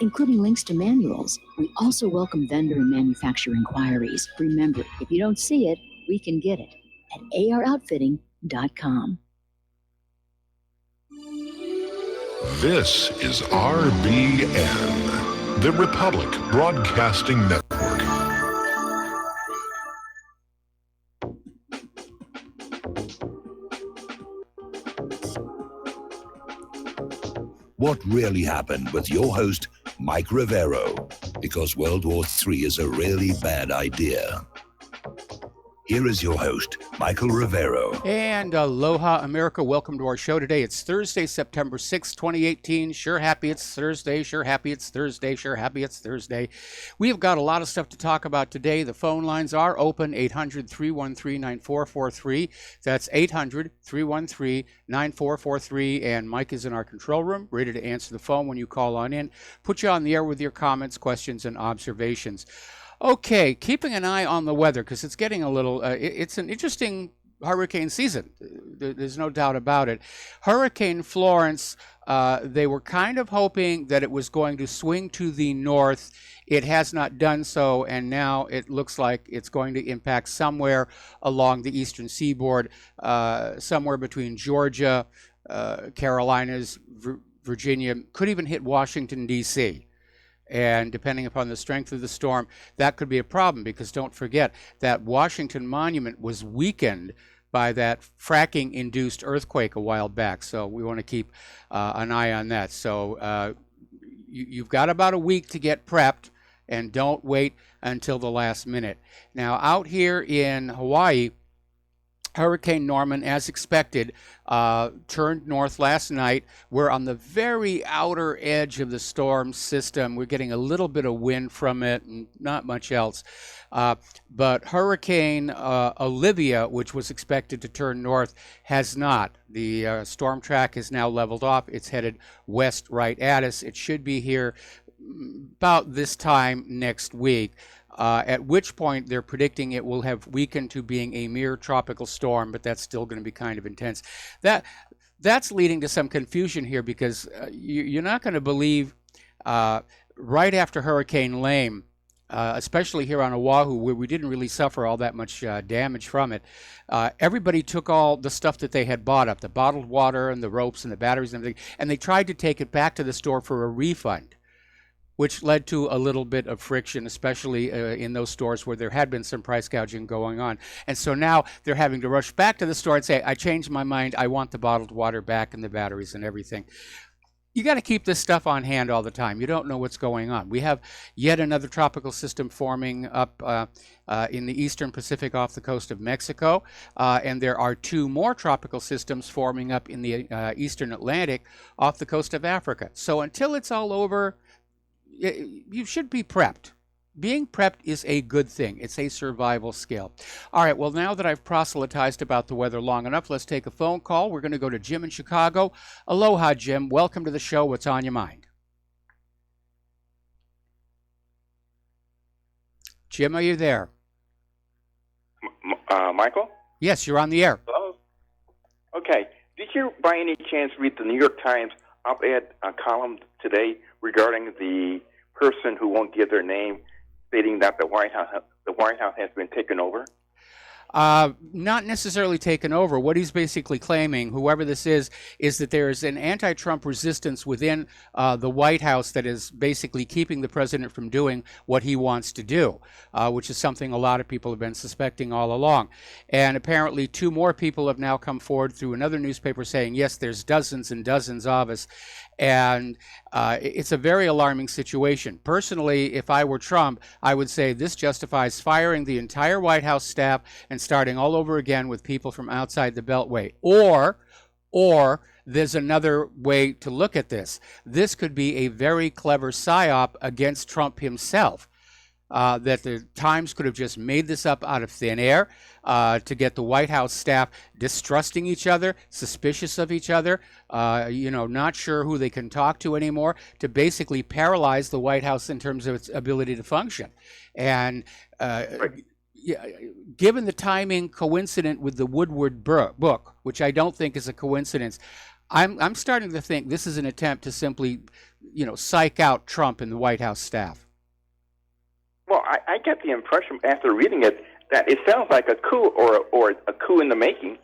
including links to manuals. We also welcome vendor and manufacturer inquiries. Remember, if you don't see it, we can get it at aroutfitting.com. This is RBN, the Republic Broadcasting Network. What really happened with your host, Mike Rivero, because World War III is a really bad idea. Here is your host, Michael Rivero. And aloha, America. Welcome to our show today. It's Thursday, September 6, 2018. Sure happy it's Thursday. Sure happy it's Thursday. Sure happy it's Thursday. We've got a lot of stuff to talk about today. The phone lines are open, 800-313-9443. That's 800-313-9443. And Mike is in our control room, ready to answer the phone when you call on in. Put you on the air with your comments, questions, and observations. Okay, keeping an eye on the weather because it's getting a little, it's an interesting hurricane season. There's no doubt about it. Hurricane Florence, they were kind of hoping that it was going to swing to the north. It has not done so, and now it looks like it's going to impact somewhere along the eastern seaboard, somewhere between Georgia, Carolinas, Virginia, could even hit Washington, D.C., and depending upon the strength of the storm, that could be a problem because don't forget that Washington Monument was weakened by that fracking-induced earthquake a while back. So we want to keep an eye on that. So you've got about a week to get prepped and don't wait until the last minute. Now out here in Hawaii, Hurricane Norman, as expected, turned north last night. We're on the very outer edge of the storm system. We're getting a little bit of wind from it and not much else. But Hurricane Olivia, which was expected to turn north, has not. The storm track is now leveled off. It's headed west right at us. It should be here about this time next week. At which point they're predicting it will have weakened to being a mere tropical storm, but that's still going to be kind of intense. That's leading to some confusion here because you're not going to believe right after Hurricane Lame, especially here on Oahu, where we didn't really suffer all that much damage from it, everybody took all the stuff that they had bought up, the bottled water and the ropes and the batteries and everything, and they tried to take it back to the store for a refund, which led to a little bit of friction, especially in those stores where there had been some price gouging going on. And so now they're having to rush back to the store and say, I changed my mind. I want the bottled water back and the batteries and everything. You got to keep this stuff on hand all the time. You don't know what's going on. We have yet another tropical system forming up in the eastern Pacific off the coast of Mexico. And there are two more tropical systems forming up in the eastern Atlantic off the coast of Africa. So until it's all over, you should be prepped. Being prepped is a good thing. It's a survival skill. All right, well, now that I've proselytized about the weather long enough, let's take a phone call. We're going to go to Jim in Chicago. Aloha, Jim. Welcome to the show. What's on your mind? Jim, are you there? Michael? Yes, you're on the air. Hello? Okay. Did you, by any chance, read the New York Times op-ed column today regarding the person who won't give their name, stating that the White House has been taken over? Not necessarily taken over. What he's basically claiming, whoever this is that there is an anti-Trump resistance within the White House that is basically keeping the president from doing what he wants to do, which is something a lot of people have been suspecting all along. And apparently 2 more people have now come forward through another newspaper saying, yes, there's dozens and dozens of us. And it's a very alarming situation. Personally, if I were Trump, I would say this justifies firing the entire White House staff and starting all over again with people from outside the Beltway. Or there's another way to look at this. This could be a very clever psyop against Trump himself. That the Times could have just made this up out of thin air to get the White House staff distrusting each other, suspicious of each other, not sure who they can talk to anymore, to basically paralyze the White House in terms of its ability to function. And given the timing coincident with the Woodward book, which I don't think is a coincidence, I'm starting to think this is an attempt to simply psych out Trump and the White House staff? Well, I get the impression after reading it that it sounds like a coup or a coup in the making.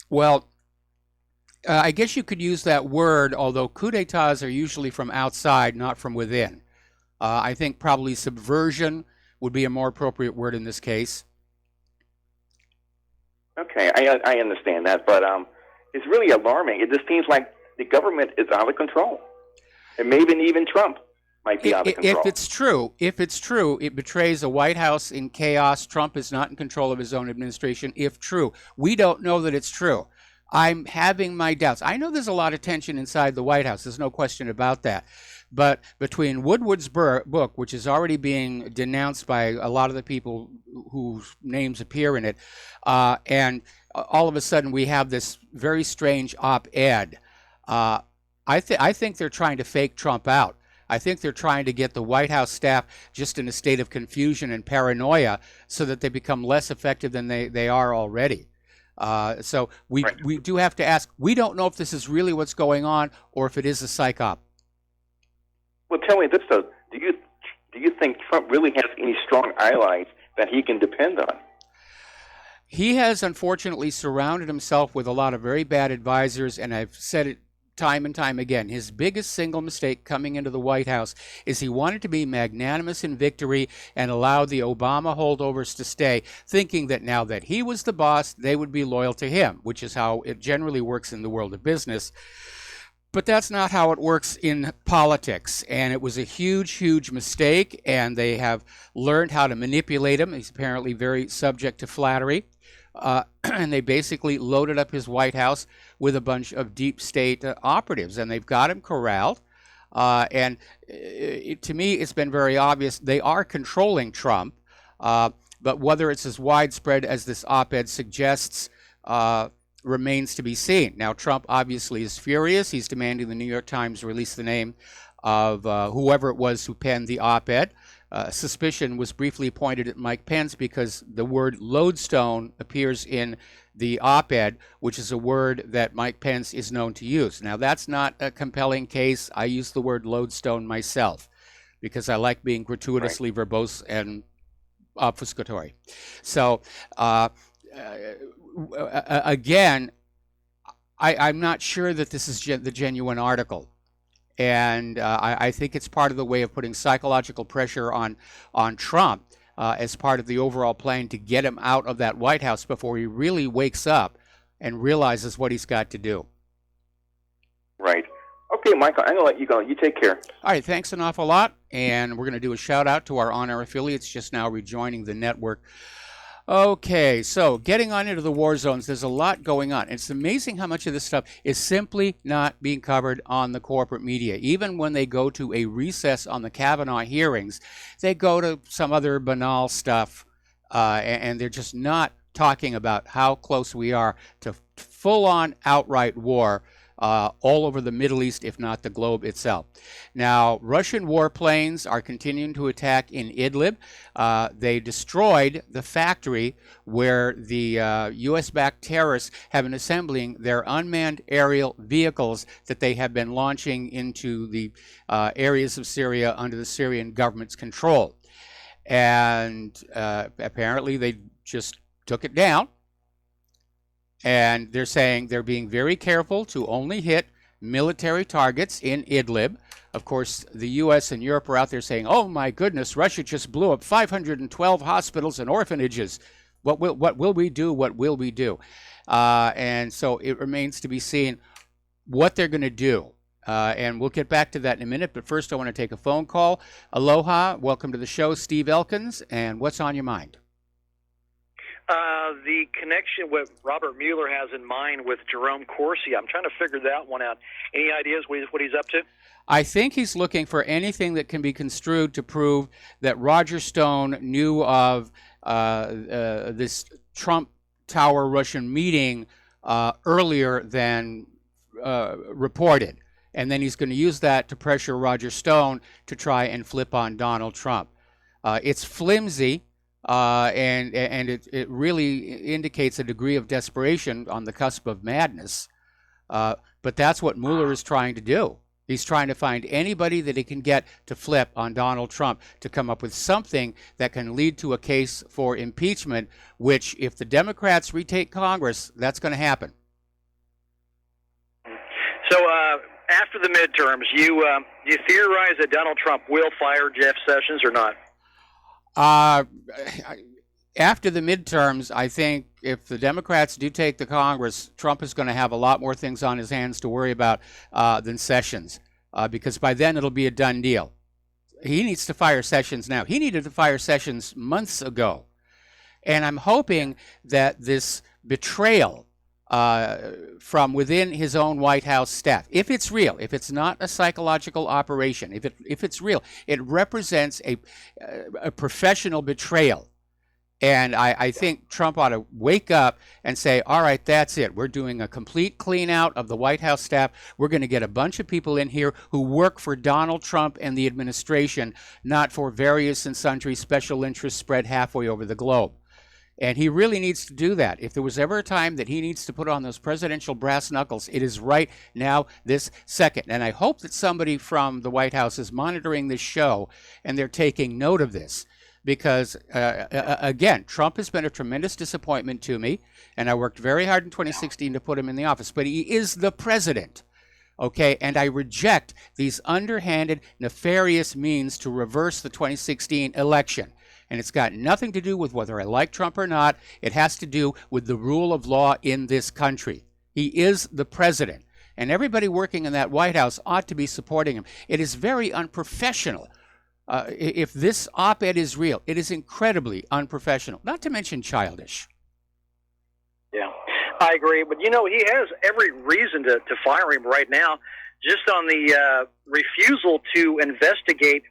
Well, I guess you could use that word, although coups d'etats are usually from outside, not from within. I think probably subversion would be a more appropriate word in this case. Okay, I understand that, but it's really alarming. It just seems like the government is out of control, and maybe even Trump might be out of control. If it's true, it betrays a White House in chaos. Trump is not in control of his own administration. If true, we don't know that it's true. I'm having my doubts. I know there's a lot of tension inside the White House. There's no question about that. But between Woodward's book, which is already being denounced by a lot of the people whose names appear in it, and all of a sudden we have this very strange op-ed, I think they're trying to fake Trump out. I think they're trying to get the White House staff just in a state of confusion and paranoia so that they become less effective than they are already. So we do have to ask, we don't know if this is really what's going on or if it is a psych op. Well, tell me this, though. Do you think Trump really has any strong allies that he can depend on? He has, unfortunately, surrounded himself with a lot of very bad advisors, and I've said it time and time again. His biggest single mistake coming into the White House is he wanted to be magnanimous in victory and allow the Obama holdovers to stay, thinking that now that he was the boss, they would be loyal to him, which is how it generally works in the world of business. But that's not how it works in politics, and it was a huge, huge mistake, and they have learned how to manipulate him. He's apparently very subject to flattery, and they basically loaded up his White House with a bunch of deep state operatives, and they've got him corralled. To me, it's been very obvious they are controlling Trump, but whether it's as widespread as this op-ed suggests remains to be seen. Now, Trump obviously is furious. He's demanding the New York Times release the name of whoever it was who penned the op-ed. Suspicion was briefly pointed at Mike Pence because the word lodestone appears in the op-ed, which is a word that Mike Pence is known to use. Now, that's not a compelling case. I use the word lodestone myself because I like being gratuitously verbose and obfuscatory. So, again, I'm not sure that this is the genuine article. And I think it's part of the way of putting psychological pressure on Trump as part of the overall plan to get him out of that White House before he really wakes up and realizes what he's got to do. Right. Okay, Michael, I'm going to let you go. You take care. All right, thanks an awful lot. And we're going to do a shout-out to our on-air affiliates just now rejoining the network. Okay, so getting on into the war zones, there's a lot going on. It's amazing how much of this stuff is simply not being covered on the corporate media. Even when they go to a recess on the Kavanaugh hearings, they go to some other banal stuff, and they're just not talking about how close we are to full-on outright war all over the Middle East, if not the globe itself. Now, Russian warplanes are continuing to attack in Idlib. They destroyed the factory where the U.S.-backed terrorists have been assembling their unmanned aerial vehicles that they have been launching into the areas of Syria under the Syrian government's control. And apparently they just took it down. And they're saying they're being very careful to only hit military targets in Idlib. Of course, the U.S. and Europe are out there saying, oh, my goodness, Russia just blew up 512 hospitals and orphanages. What will we do? What will we do? And so it remains to be seen what they're going to do. And we'll get back to that in a minute. But first, I want to take a phone call. Aloha. Welcome to the show, Steve Elkins. And what's on your mind? The connection with Robert Mueller has in mind with Jerome Corsi. I'm trying to figure that one out. Any ideas what he's up to? I think he's looking for anything that can be construed to prove that Roger Stone knew of this Trump Tower Russian meeting earlier than reported. And then he's going to use that to pressure Roger Stone to try and flip on Donald Trump. It's flimsy. And it really indicates a degree of desperation on the cusp of madness. But that's what Mueller is trying to do. He's trying to find anybody that he can get to flip on Donald Trump to come up with something that can lead to a case for impeachment, which, if the Democrats retake Congress, that's going to happen. So after the midterms, you theorize that Donald Trump will fire Jeff Sessions or not? After the midterms, I think if the Democrats do take the Congress, Trump is going to have a lot more things on his hands to worry about than Sessions, because by then it'll be a done deal. He needs to fire Sessions now. He needed to fire Sessions months ago. And I'm hoping that this betrayal from within his own White House staff, if it's real, if it's not a psychological operation, if it's real, it represents a professional betrayal. And I think Trump ought to wake up and say, all right, that's it. We're doing a complete clean out of the White House staff. We're going to get a bunch of people in here who work for Donald Trump and the administration, not for various and sundry special interests spread halfway over the globe. And he really needs to do that. If there was ever a time that he needs to put on those presidential brass knuckles, it is right now, this second. And I hope that somebody from the White House is monitoring this show and they're taking note of this. Because, again, Trump has been a tremendous disappointment to me, and I worked very hard in 2016 to put him in the office. But he is the president, okay? And I reject these underhanded, nefarious means to reverse the 2016 election. And it's got nothing to do with whether I like Trump or not. It has to do with the rule of law in this country. He is the president. And everybody working in that White House ought to be supporting him. It is very unprofessional. If this op-ed is real, it is incredibly unprofessional, not to mention childish. Yeah, I agree. But, he has every reason to fire him right now, just on the refusal to investigate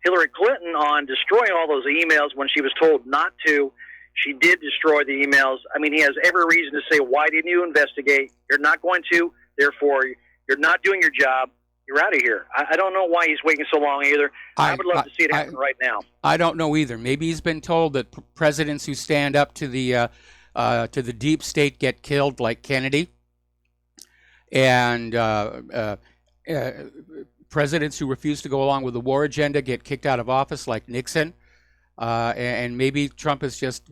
Hillary Clinton on destroying all those emails when she was told not to. She did destroy the emails. I mean, he has every reason to say, why didn't you investigate? You're not going to. Therefore, you're not doing your job. You're out of here. I don't know why he's waiting so long either. I would love to see it happen right now. I don't know either. Maybe he's been told that presidents who stand up to the deep state get killed, like Kennedy, and presidents who refuse to go along with the war agenda get kicked out of office, like Nixon. And maybe Trump has just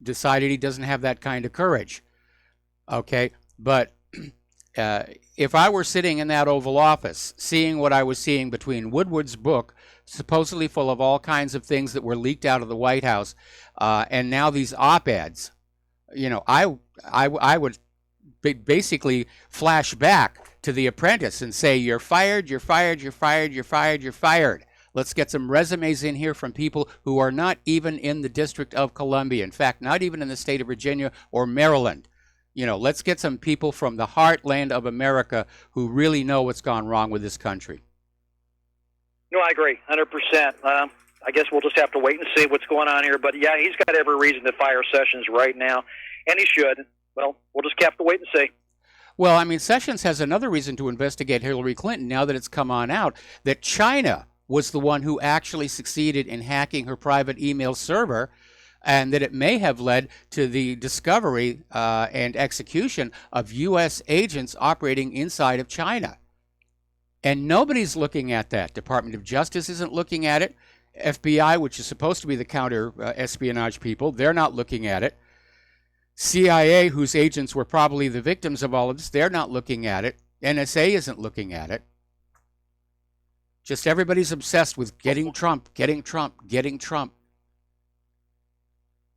decided he doesn't have that kind of courage. Okay, but if I were sitting in that Oval Office, seeing what I was seeing between Woodward's book, supposedly full of all kinds of things that were leaked out of the White House, and now these op-eds, I would basically flash back to The Apprentice and say, you're fired, you're fired, you're fired, you're fired, you're fired. Let's get some resumes in here from people who are not even in the District of Columbia. In fact, not even in the state of Virginia or Maryland. Let's get some people from the heartland of America who really know what's gone wrong with this country. No, I agree, 100%. I guess we'll just have to wait and see what's going on here. But, yeah, he's got every reason to fire Sessions right now, and he should. Well, we'll just have to wait and see. Well, I mean, Sessions has another reason to investigate Hillary Clinton now that it's come on out that China was the one who actually succeeded in hacking her private email server, and that it may have led to the discovery and execution of U.S. agents operating inside of China. And nobody's looking at that. Department of Justice isn't looking at it. FBI, which is supposed to be the counter-espionage people, they're not looking at it. CIA, whose agents were probably the victims of all of this, they're not looking at it. NSA isn't looking at it. Just everybody's obsessed with getting Trump, getting Trump, getting Trump.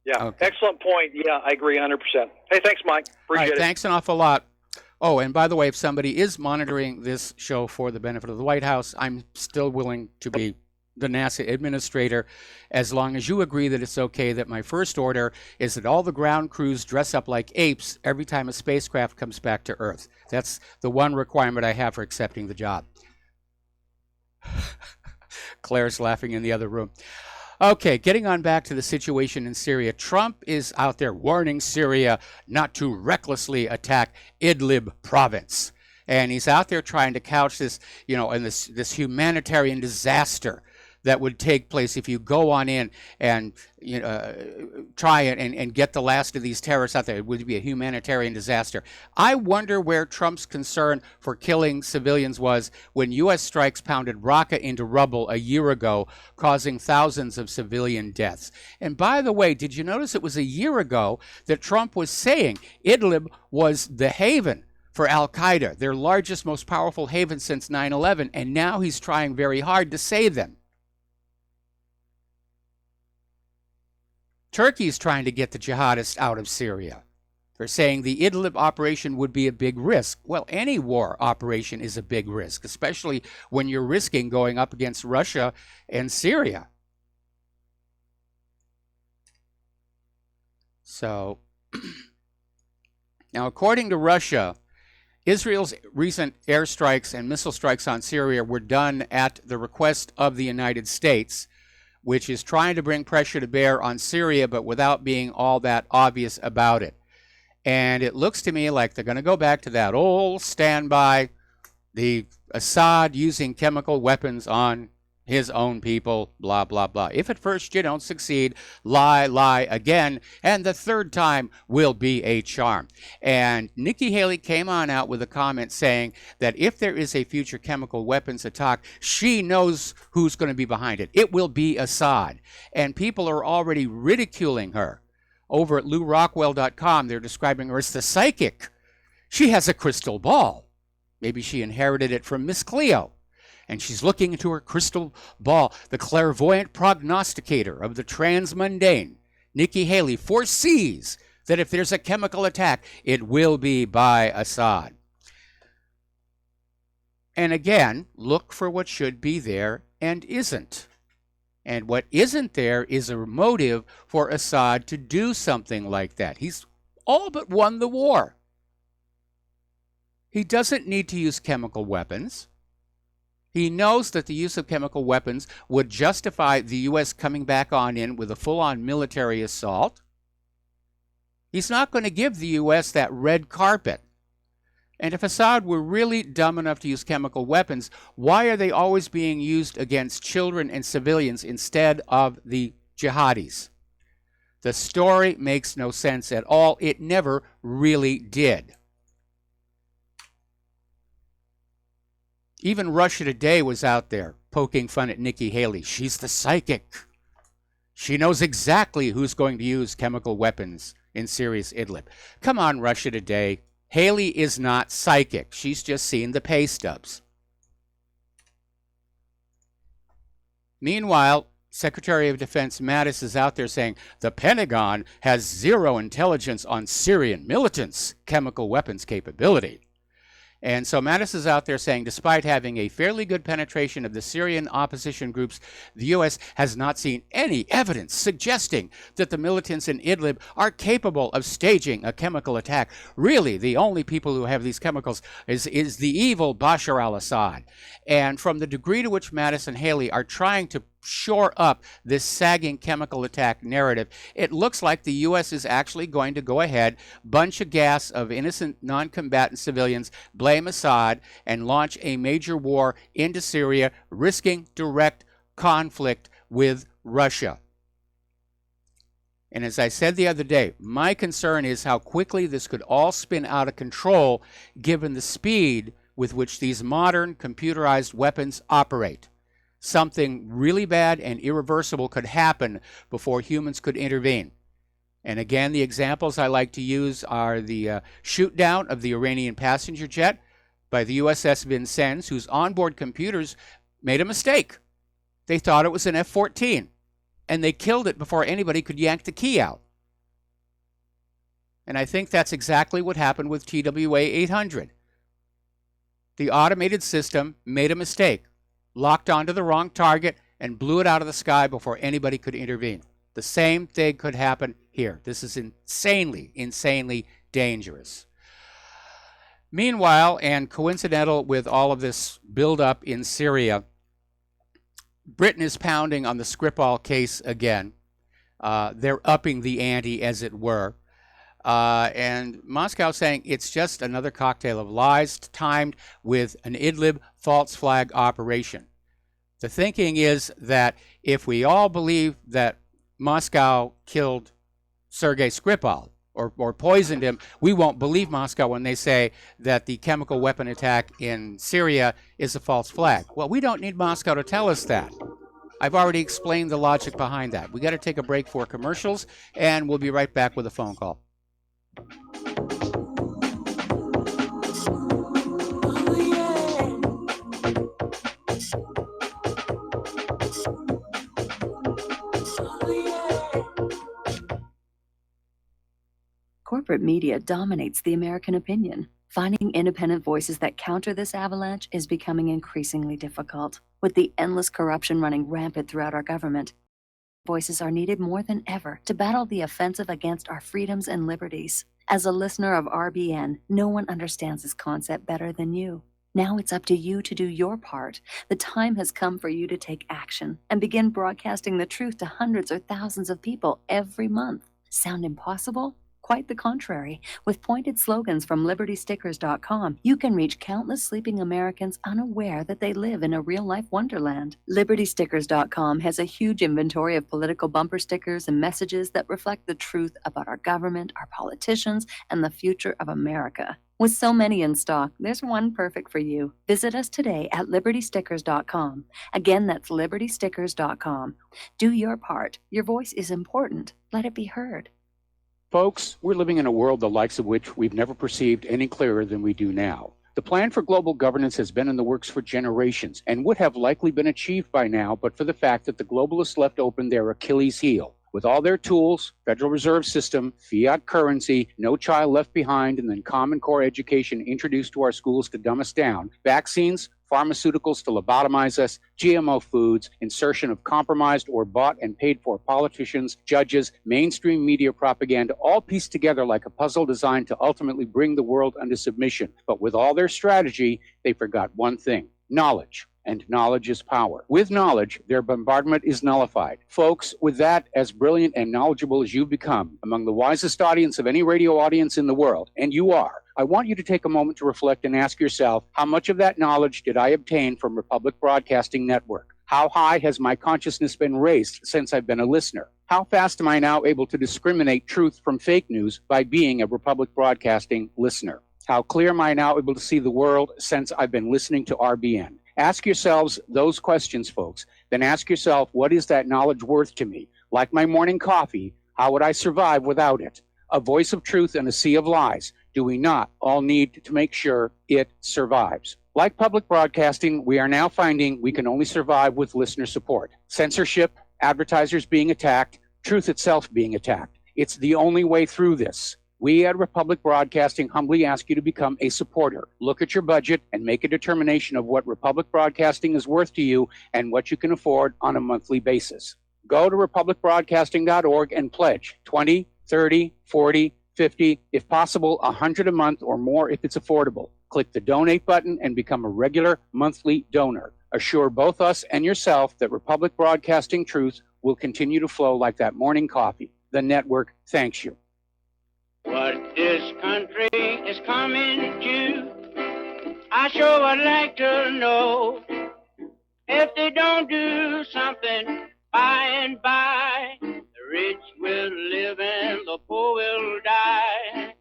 Yeah, okay. Excellent point. Yeah, I agree 100%. Hey, thanks, Mike. Appreciate it. Thanks an awful lot. Oh, and by the way, if somebody is monitoring this show for the benefit of the White House, I'm still willing to be the NASA administrator as long as you agree that it's okay that my first order is that all the ground crews dress up like apes every time a spacecraft comes back to Earth. That's the one requirement I have for accepting the job. Claire's laughing in the other room. Okay, getting on back to the situation in Syria. Trump is out there warning Syria not to recklessly attack Idlib province. And he's out there trying to couch this, in this humanitarian disaster that would take place if you go on in and try it and get the last of these terrorists out there. It would be a humanitarian disaster. I wonder where Trump's concern for killing civilians was when U.S. strikes pounded Raqqa into rubble a year ago, causing thousands of civilian deaths. And by the way, did you notice it was a year ago that Trump was saying Idlib was the haven for al-Qaeda, their largest, most powerful haven since 9/11, and now he's trying very hard to save them. Turkey's trying to get the jihadists out of Syria. They're saying the Idlib operation would be a big risk. Well, any war operation is a big risk, especially when you're risking going up against Russia and Syria. So, now according to Russia, Israel's recent airstrikes and missile strikes on Syria were done at the request of the United States, which is trying to bring pressure to bear on Syria, but without being all that obvious about it. And it looks to me like they're going to go back to that old standby, the Assad using chemical weapons on his own people, blah, blah, blah. If at first you don't succeed, lie again, and the third time will be a charm. And Nikki Haley came on out with a comment saying that if there is a future chemical weapons attack, she knows who's going to be behind it. It will be Assad. And people are already ridiculing her. Over at LouRockwell.com, they're describing her as the psychic. She has a crystal ball. Maybe she inherited it from Miss Cleo. And she's looking into her crystal ball. The clairvoyant prognosticator of the transmundane, Nikki Haley, foresees that if there's a chemical attack, it will be by Assad. And again, look for what should be there and isn't. And what isn't there is a motive for Assad to do something like that. He's all but won the war. He doesn't need to use chemical weapons. He knows that the use of chemical weapons would justify the U.S. coming back on in with a full-on military assault. He's not going to give the U.S. that red carpet. And if Assad were really dumb enough to use chemical weapons, why are they always being used against children and civilians instead of the jihadis? The story makes no sense at all. It never really did. Even Russia Today was out there poking fun at Nikki Haley. She's the psychic. She knows exactly who's going to use chemical weapons in Syria's Idlib. Come on, Russia Today. Haley is not psychic. She's just seen the pay stubs. Meanwhile, Secretary of Defense Mattis is out there saying the Pentagon has zero intelligence on Syrian militants' chemical weapons capability. And so Mattis is out there saying, despite having a fairly good penetration of the Syrian opposition groups, the U.S. has not seen any evidence suggesting that the militants in Idlib are capable of staging a chemical attack. Really, the only people who have these chemicals is the evil Bashar al-Assad. And from the degree to which Mattis and Haley are trying to shore up this sagging chemical attack narrative, it looks like the U.S. is actually going to go ahead, bunch a gas of innocent non-combatant civilians, blame Assad, and launch a major war into Syria, risking direct conflict with Russia. And as I said the other day, my concern is how quickly this could all spin out of control given the speed with which these modern computerized weapons operate. Something really bad and irreversible could happen before humans could intervene. And again, the examples I like to use are the shoot down of the Iranian passenger jet by the USS Vincennes, whose onboard computers made a mistake. They thought it was an F-14, and they killed it before anybody could yank the key out. And I think that's exactly what happened with TWA 800. The automated system made a mistake, locked onto the wrong target, and blew it out of the sky before anybody could intervene. The same thing could happen here. This is insanely, insanely dangerous. Meanwhile, and coincidental with all of this buildup in Syria, Britain is pounding on the Skripal case again. They're upping the ante, as it were. And Moscow saying it's just another cocktail of lies timed with an Idlib false flag operation. The thinking is that if we all believe that Moscow killed Sergei Skripal or poisoned him, we won't believe Moscow when they say that the chemical weapon attack in Syria is a false flag. Well, we don't need Moscow to tell us that. I've already explained the logic behind that. We got to take a break for commercials, and we'll be right back with a phone call. Corporate media dominates the American opinion. Finding independent voices that counter this avalanche is becoming increasingly difficult. With the endless corruption running rampant throughout our government, voices are needed more than ever to battle the offensive against our freedoms and liberties. As a listener of RBN, no one understands this concept better than you. Now it's up to you to do your part. The time has come for you to take action and begin broadcasting the truth to hundreds or thousands of people every month. Sound impossible? Quite the contrary. With pointed slogans from LibertyStickers.com, you can reach countless sleeping Americans unaware that they live in a real-life wonderland. LibertyStickers.com has a huge inventory of political bumper stickers and messages that reflect the truth about our government, our politicians, and the future of America. With so many in stock, there's one perfect for you. Visit us today at LibertyStickers.com. Again, that's LibertyStickers.com. Do your part. Your voice is important. Let it be heard. Folks, we're living in a world the likes of which we've never perceived any clearer than we do now. The plan for global governance has been in the works for generations and would have likely been achieved by now, but for the fact that the globalists left open their Achilles heel. With all their tools, Federal Reserve System, fiat currency, no child left behind, and then Common Core education introduced to our schools to dumb us down, vaccines, pharmaceuticals to lobotomize us, GMO foods, insertion of compromised or bought and paid for politicians, judges, mainstream media propaganda, all pieced together like a puzzle designed to ultimately bring the world under submission. But with all their strategy, they forgot one thing: knowledge. And knowledge is power. With knowledge, their bombardment is nullified. Folks, with that, as brilliant and knowledgeable as you've become, among the wisest audience of any radio audience in the world, and you are, I want you to take a moment to reflect and ask yourself, how much of that knowledge did I obtain from Republic Broadcasting Network? How high has my consciousness been raised since I've been a listener? How fast am I now able to discriminate truth from fake news by being a Republic Broadcasting listener? How clear am I now able to see the world since I've been listening to RBN? Ask yourselves those questions, folks. Then ask yourself, what is that knowledge worth to me? Like my morning coffee, how would I survive without it? A voice of truth in a sea of lies. Do we not all need to make sure it survives? Like public broadcasting, we are now finding we can only survive with listener support. Censorship, advertisers being attacked, truth itself being attacked. It's the only way through this. We at Republic Broadcasting humbly ask you to become a supporter. Look at your budget and make a determination of what Republic Broadcasting is worth to you and what you can afford on a monthly basis. Go to republicbroadcasting.org and pledge 20, 30, 40, 50, if possible, 100 a month or more if it's affordable. Click the donate button and become a regular monthly donor. Assure both us and yourself that Republic Broadcasting truth will continue to flow like that morning coffee. The network thanks you. What this country is coming to, I sure would like to know. If they don't do something by and by, the rich will live and the poor will die.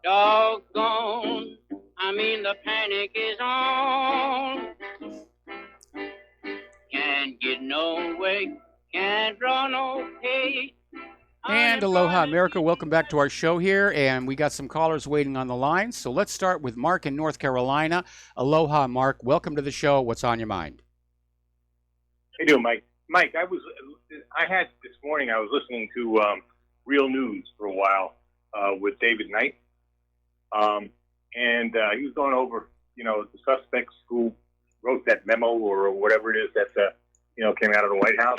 Doggone, the panic is on. Can't get no way, can't draw no pay. And aloha, America. Welcome back to our show here. And we got some callers waiting on the line. So let's start with Mark in North Carolina. Aloha, Mark. Welcome to the show. What's on your mind? How you doing, Mike? Mike, I was listening to Real News for a while with David Knight. And he was going over, the suspects who wrote that memo or whatever it is that, came out of the White House.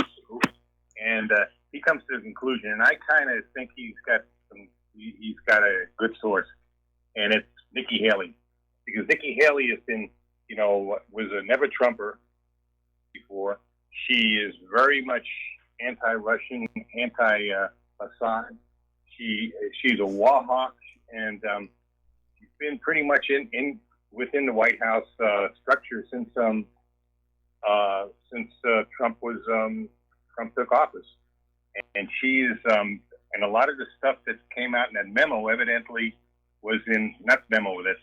And he comes to the conclusion, and I kind of think he's got a good source, and it's Nikki Haley. Because Nikki Haley has been, was a never-Trumper before. She is very much anti-Russian, anti-Assad. She's a war hawk, and she's been pretty much within the White House structure since since Trump took office, and she is and a lot of the stuff that came out in that memo evidently was in not the memo that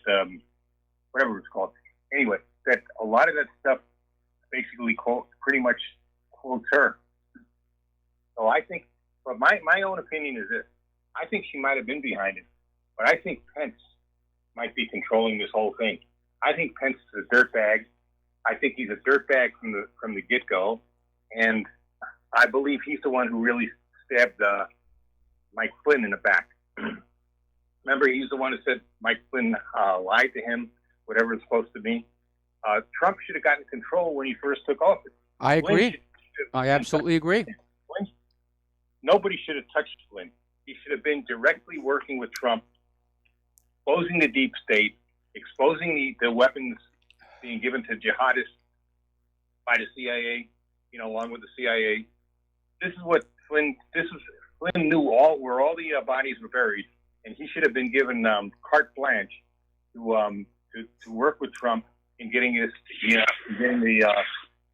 whatever it's called. Anyway, that a lot of that stuff basically pretty much quotes her. So I think, but my own opinion is this: I think she might have been behind it, but I think Pence might be controlling this whole thing. I think Pence is a dirtbag. I think he's a dirtbag from the get-go, and I believe he's the one who really stabbed Mike Flynn in the back. Remember, he's the one who said Mike Flynn lied to him, whatever it's supposed to be. Trump should have gotten control when he first took office. I agree. I absolutely agree. Nobody should have touched Flynn. He should have been directly working with Trump, exposing the deep state, exposing the weapons being given to jihadists by the CIA, along with the CIA. This is what Flynn knew where all the bodies were buried, and he should have been given carte blanche to work with Trump in getting the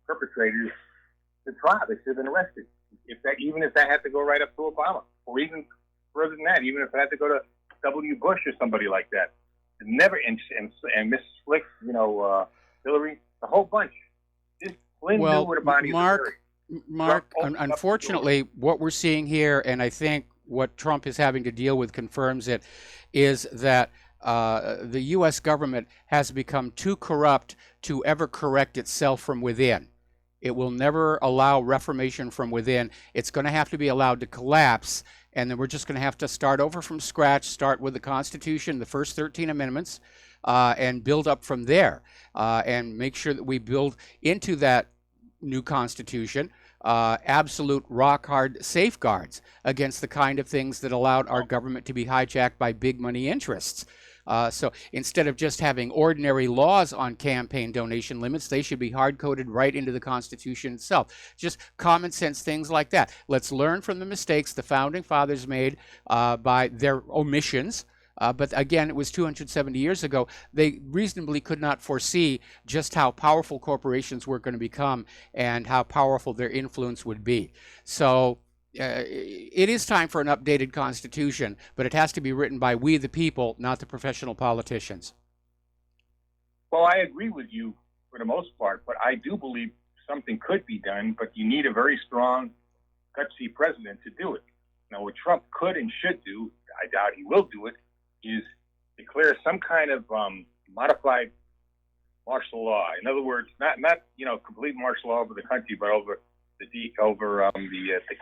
perpetrators to trial. They should have been arrested. Even if that had to go right up to Obama, or even further than that, even if it had to go to W. Bush or somebody like that. Never and Mrs. Flick, Hillary, the whole bunch. Flynn knew where the bodies were buried. Mark, unfortunately, what we're seeing here, and I think what Trump is having to deal with confirms it, is that the U.S. government has become too corrupt to ever correct itself from within. It will never allow reformation from within. It's going to have to be allowed to collapse, and then we're just going to have to start over from scratch, start with the Constitution, the first 13 amendments, and build up from there, and make sure that we build into that new Constitution absolute rock-hard safeguards against the kind of things that allowed our government to be hijacked by big money interests. So instead of just having ordinary laws on campaign donation limits, they should be hard-coded right into the Constitution itself. Just common sense things like that. Let's learn from the mistakes the Founding Fathers made by their omissions. But again, it was 270 years ago. They reasonably could not foresee just how powerful corporations were going to become and how powerful their influence would be. So it is time for an updated Constitution, but it has to be written by we the people, not the professional politicians. Well, I agree with you for the most part, but I do believe something could be done, but you need a very strong, gutsy president to do it. Now, what Trump could and should do, I doubt he will do it, is declare some kind of modified martial law. In other words, not complete martial law over the country, but over the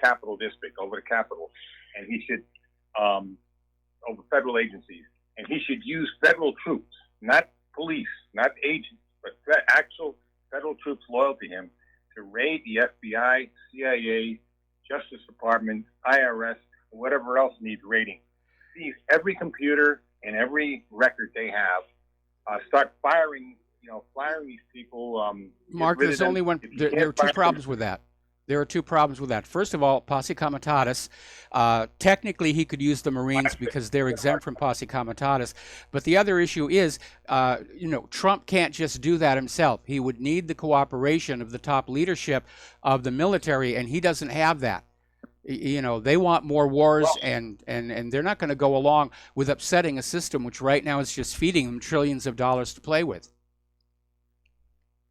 Capital District, over the Capitol, and he should over federal agencies, and he should use federal troops, not police, not agents, but actual federal troops loyal to him, to raid the FBI, CIA, Justice Department, IRS, and whatever else needs raiding. Seize every computer and every record they have. Start firing these people. Mark, there's only one. There are two problems with that. There are two problems with that. First of all, posse comitatus. Technically, he could use the Marines because they're exempt from posse comitatus. But the other issue is, Trump can't just do that himself. He would need the cooperation of the top leadership of the military, and he doesn't have that. They want more wars, and they're not going to go along with upsetting a system which right now is just feeding them trillions of dollars to play with.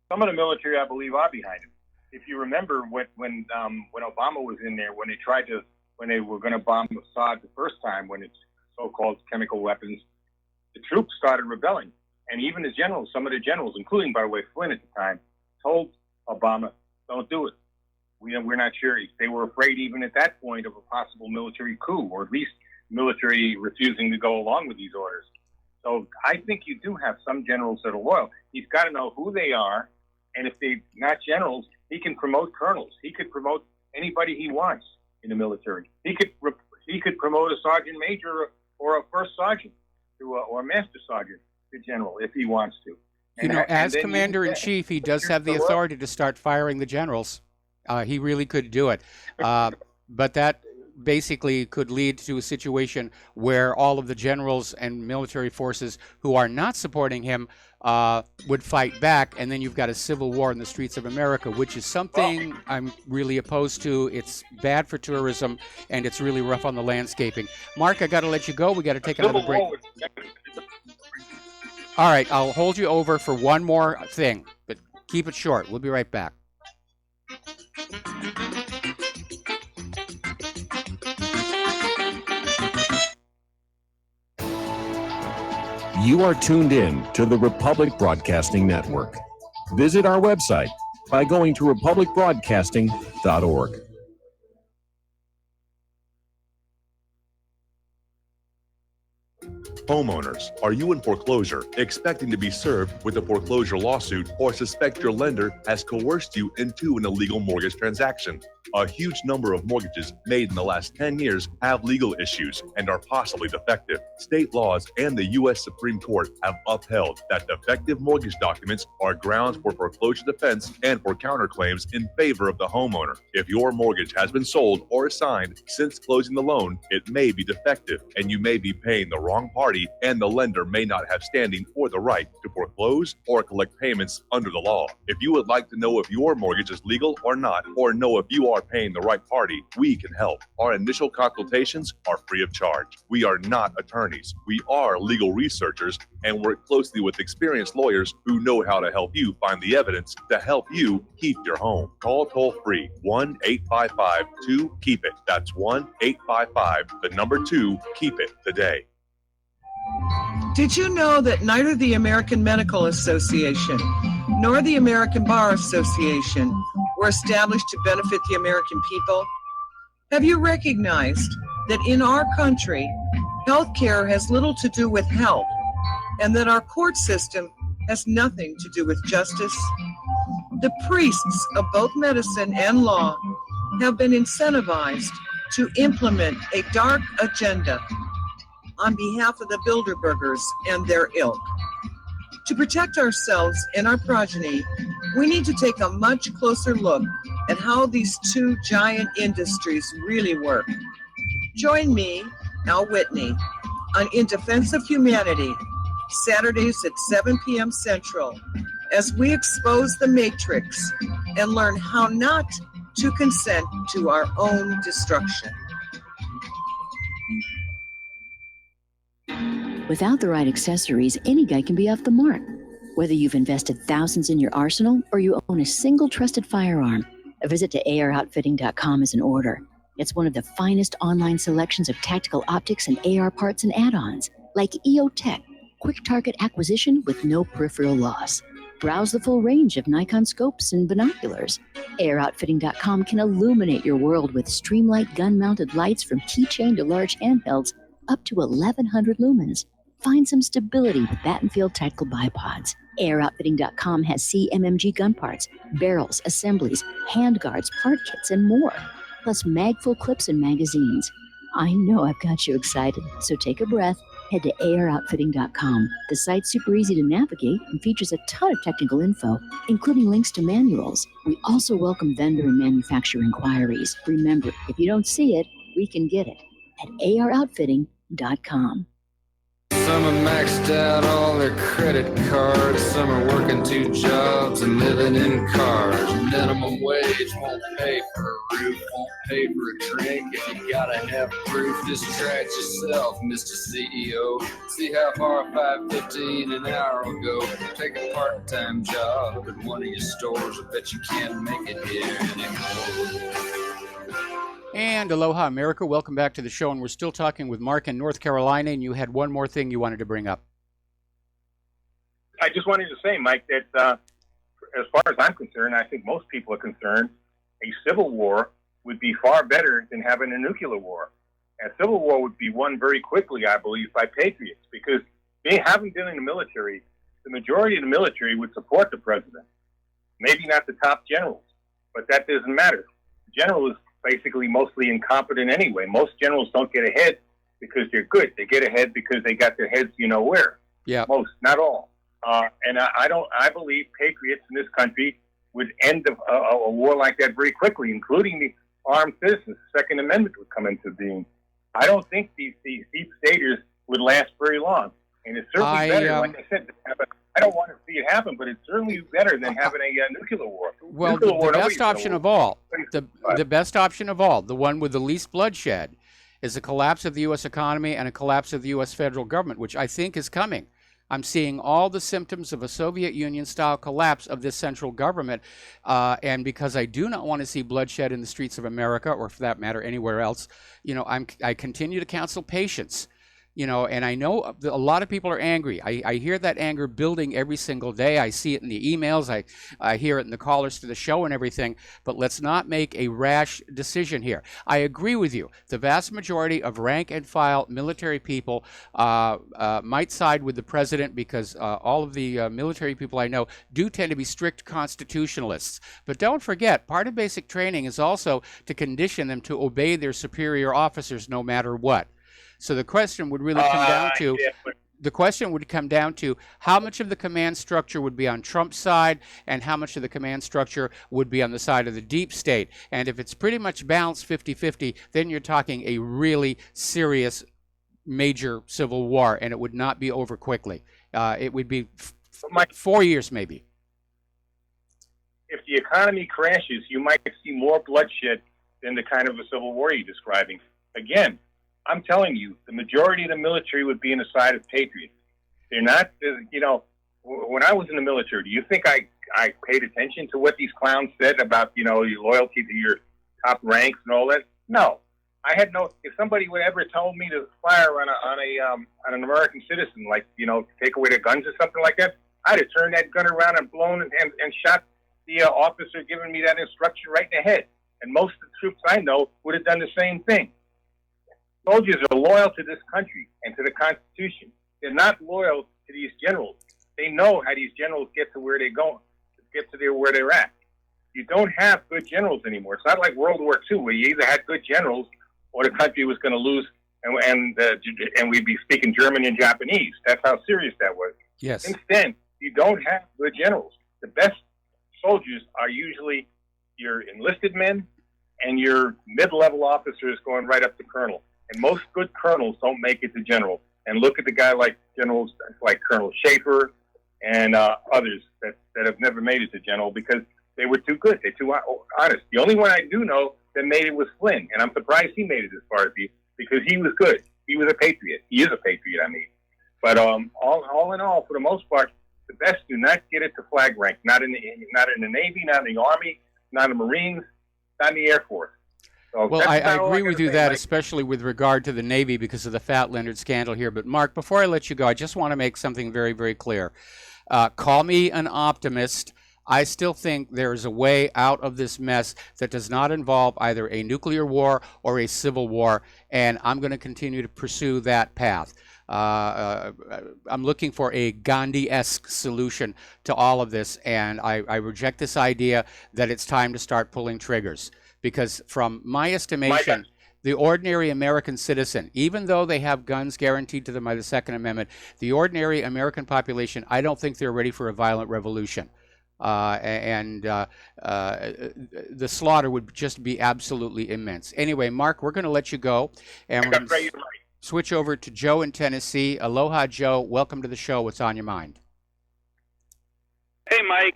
Some of the military, I believe, are behind him. If you remember when Obama was in there, when they were going to bomb Assad the first time, when it's so-called chemical weapons, the troops started rebelling, and even the generals, some of the generals, including, by the way, Flynn at the time, told Obama, "Don't do it. We're not sure." They were afraid, even at that point, of a possible military coup, or at least military refusing to go along with these orders. So I think you do have some generals that are loyal. He's got to know who they are, and if they're not generals, he can promote colonels. He could promote anybody he wants in the military. He could promote a sergeant major or a first sergeant or a master sergeant to general if he wants to. As commander-in-chief, he does have the authority to start firing the generals. He really could do it. But that basically could lead to a situation where all of the generals and military forces who are not supporting him would fight back, and then you've got a civil war in the streets of America, which is something I'm really opposed to. It's bad for tourism, and it's really rough on the landscaping. Mark, I got to let you go. We got to take another break. All right, I'll hold you over for one more thing, but keep it short. We'll be right back. You are tuned in to the Republic Broadcasting Network. Visit our website by going to republicbroadcasting.org. Homeowners, are you in foreclosure, expecting to be served with a foreclosure lawsuit, or suspect your lender has coerced you into an illegal mortgage transaction? A huge number of mortgages made in the last 10 years have legal issues and are possibly defective. State laws and the U.S. Supreme Court have upheld that defective mortgage documents are grounds for foreclosure defense and for counterclaims in favor of the homeowner. If your mortgage has been sold or assigned since closing the loan, it may be defective, and you may be paying the wrong party, and the lender may not have standing or the right to foreclose or collect payments under the law. If you would like to know if your mortgage is legal or not, or know if you are paying the right party, we can help. Our initial consultations are free of charge. We are not attorneys. We are legal researchers and work closely with experienced lawyers who know how to help you find the evidence to help you keep your home. Call toll-free 1-855-2-KEEP-IT. That's 1-855-2-KEEP-IT today. Did you know that neither the American Medical Association nor the American Bar Association were established to benefit the American people? Have you recognized that in our country, healthcare has little to do with health, and that our court system has nothing to do with justice? The priests of both medicine and law have been incentivized to implement a dark agenda on behalf of the Bilderbergers and their ilk. To protect ourselves and our progeny, we need to take a much closer look at how these two giant industries really work. Join me, Al Whitney, on In Defense of Humanity, Saturdays at 7 p.m. Central, as we expose the matrix and learn how not to consent to our own destruction. Without the right accessories, any guy can be off the mark. Whether you've invested thousands in your arsenal or you own a single trusted firearm, a visit to AROutfitting.com is in order. It's one of the finest online selections of tactical optics and AR parts and add-ons, like EOTech, quick target acquisition with no peripheral loss. Browse the full range of Nikon scopes and binoculars. AROutfitting.com can illuminate your world with Streamlight gun-mounted lights from keychain to large handhelds up to 1,100 lumens. Find some stability with Battenfield tactical bipods. AirOutfitting.com has CMMG gun parts, barrels, assemblies, handguards, part kits, and more, plus mag-full clips and magazines. I know I've got you excited, so take a breath. Head to AirOutfitting.com. The site's super easy to navigate and features a ton of technical info, including links to manuals. We also welcome vendor and manufacturer inquiries. Remember, if you don't see it, we can get it at AROutfitting.com. Some are maxed out all their credit cards. Some are working 2 jobs and living in cars. Minimum wage won't pay for a roof, won't pay for a drink. If you gotta have proof, just try it yourself, Mr. CEO. See how far $5.15 an hour will go. Take a part-time job at one of your stores. I bet you can't make it here anymore. And aloha, America. Welcome back to the show. And we're still talking with Mark in North Carolina. And you had one more thing you wanted to bring up. I just wanted to say, Mike, that as far as I'm concerned, I think most people are concerned, a civil war would be far better than having a nuclear war. A civil war would be won very quickly, I believe, by patriots, because they haven't been in the military. The majority of the military would support the president. Maybe not the top generals, but that doesn't matter. The general is basically mostly incompetent anyway. Most generals don't get ahead because they're good. They get ahead because they got their heads you know where. Yeah. Most, not all. And I believe patriots in this country would end a war like that very quickly, including armed citizens. The Second Amendment would come into being. I don't think these deep staters would last very long. And it's certainly better, like I said, I don't want to see it happen, but it's certainly better than having a nuclear war. Well, the best option of all, the best option of all, the one with the least bloodshed, is a collapse of the U.S. economy and a collapse of the U.S. federal government, which I think is coming. I'm seeing all the symptoms of a Soviet Union-style collapse of this central government, and because I do not want to see bloodshed in the streets of America, or for that matter, anywhere else, I continue to counsel patience. And I know a lot of people are angry. I hear that anger building every single day. I see it in the emails. I hear it in the callers to the show and everything. But let's not make a rash decision here. I agree with you. The vast majority of rank and file military people might side with the president because all of the military people I know do tend to be strict constitutionalists. But don't forget, part of basic training is also to condition them to obey their superior officers no matter what. So the question would really come down to how much of the command structure would be on Trump's side and how much of the command structure would be on the side of the deep state. And if it's pretty much balanced 50-50, then you're talking a really serious major civil war, and it would not be over quickly. It would be 4 years maybe. If the economy crashes, you might see more bloodshed than the kind of a civil war you're describing. Again, I'm telling you, the majority of the military would be on the side of patriots. They're not, when I was in the military, do you think I paid attention to what these clowns said about, your loyalty to your top ranks and all that? No. I had if somebody would ever told me to fire on an American citizen, like, take away their guns or something like that, I'd have turned that gun around and blown and shot the officer giving me that instruction right in the head. And most of the troops I know would have done the same thing. Soldiers are loyal to this country and to the Constitution. They're not loyal to these generals. They know how these generals get to where they're going, where they're at. You don't have good generals anymore. It's not like World War II, where you either had good generals or the country was going to lose, and we'd be speaking German and Japanese. That's how serious that was. Yes. Instead, you don't have good generals. The best soldiers are usually your enlisted men and your mid-level officers going right up to colonel. And most good colonels don't make it to general. And look at the guy like generals like Colonel Schaefer and others that have never made it to general because they were too good. They're too honest. The only one I do know that made it was Flynn, and I'm surprised he made it as far as because he was good. He was a patriot. He is a patriot, I mean. But all in all, for the most part, the best do not get it to flag rank. Not in the Navy, not in the Army, not in the Marines, not in the Air Force. So well, I agree with you that, especially with regard to the Navy because of the Fat Leonard scandal here. But, Mark, before I let you go, I just want to make something very, very clear. Call me an optimist. I still think there is a way out of this mess that does not involve either a nuclear war or a civil war, and I'm going to continue to pursue that path. I'm looking for a Gandhi-esque solution to all of this, and I reject this idea that it's time to start pulling triggers. Because from my estimation, the ordinary American citizen, even though they have guns guaranteed to them by the Second Amendment, the ordinary American population, I don't think they're ready for a violent revolution. The slaughter would just be absolutely immense. Anyway, Mark, we're going to let you go. And we're going to switch over to Joe in Tennessee. Aloha, Joe. Welcome to the show. What's on your mind? Hey, Mike.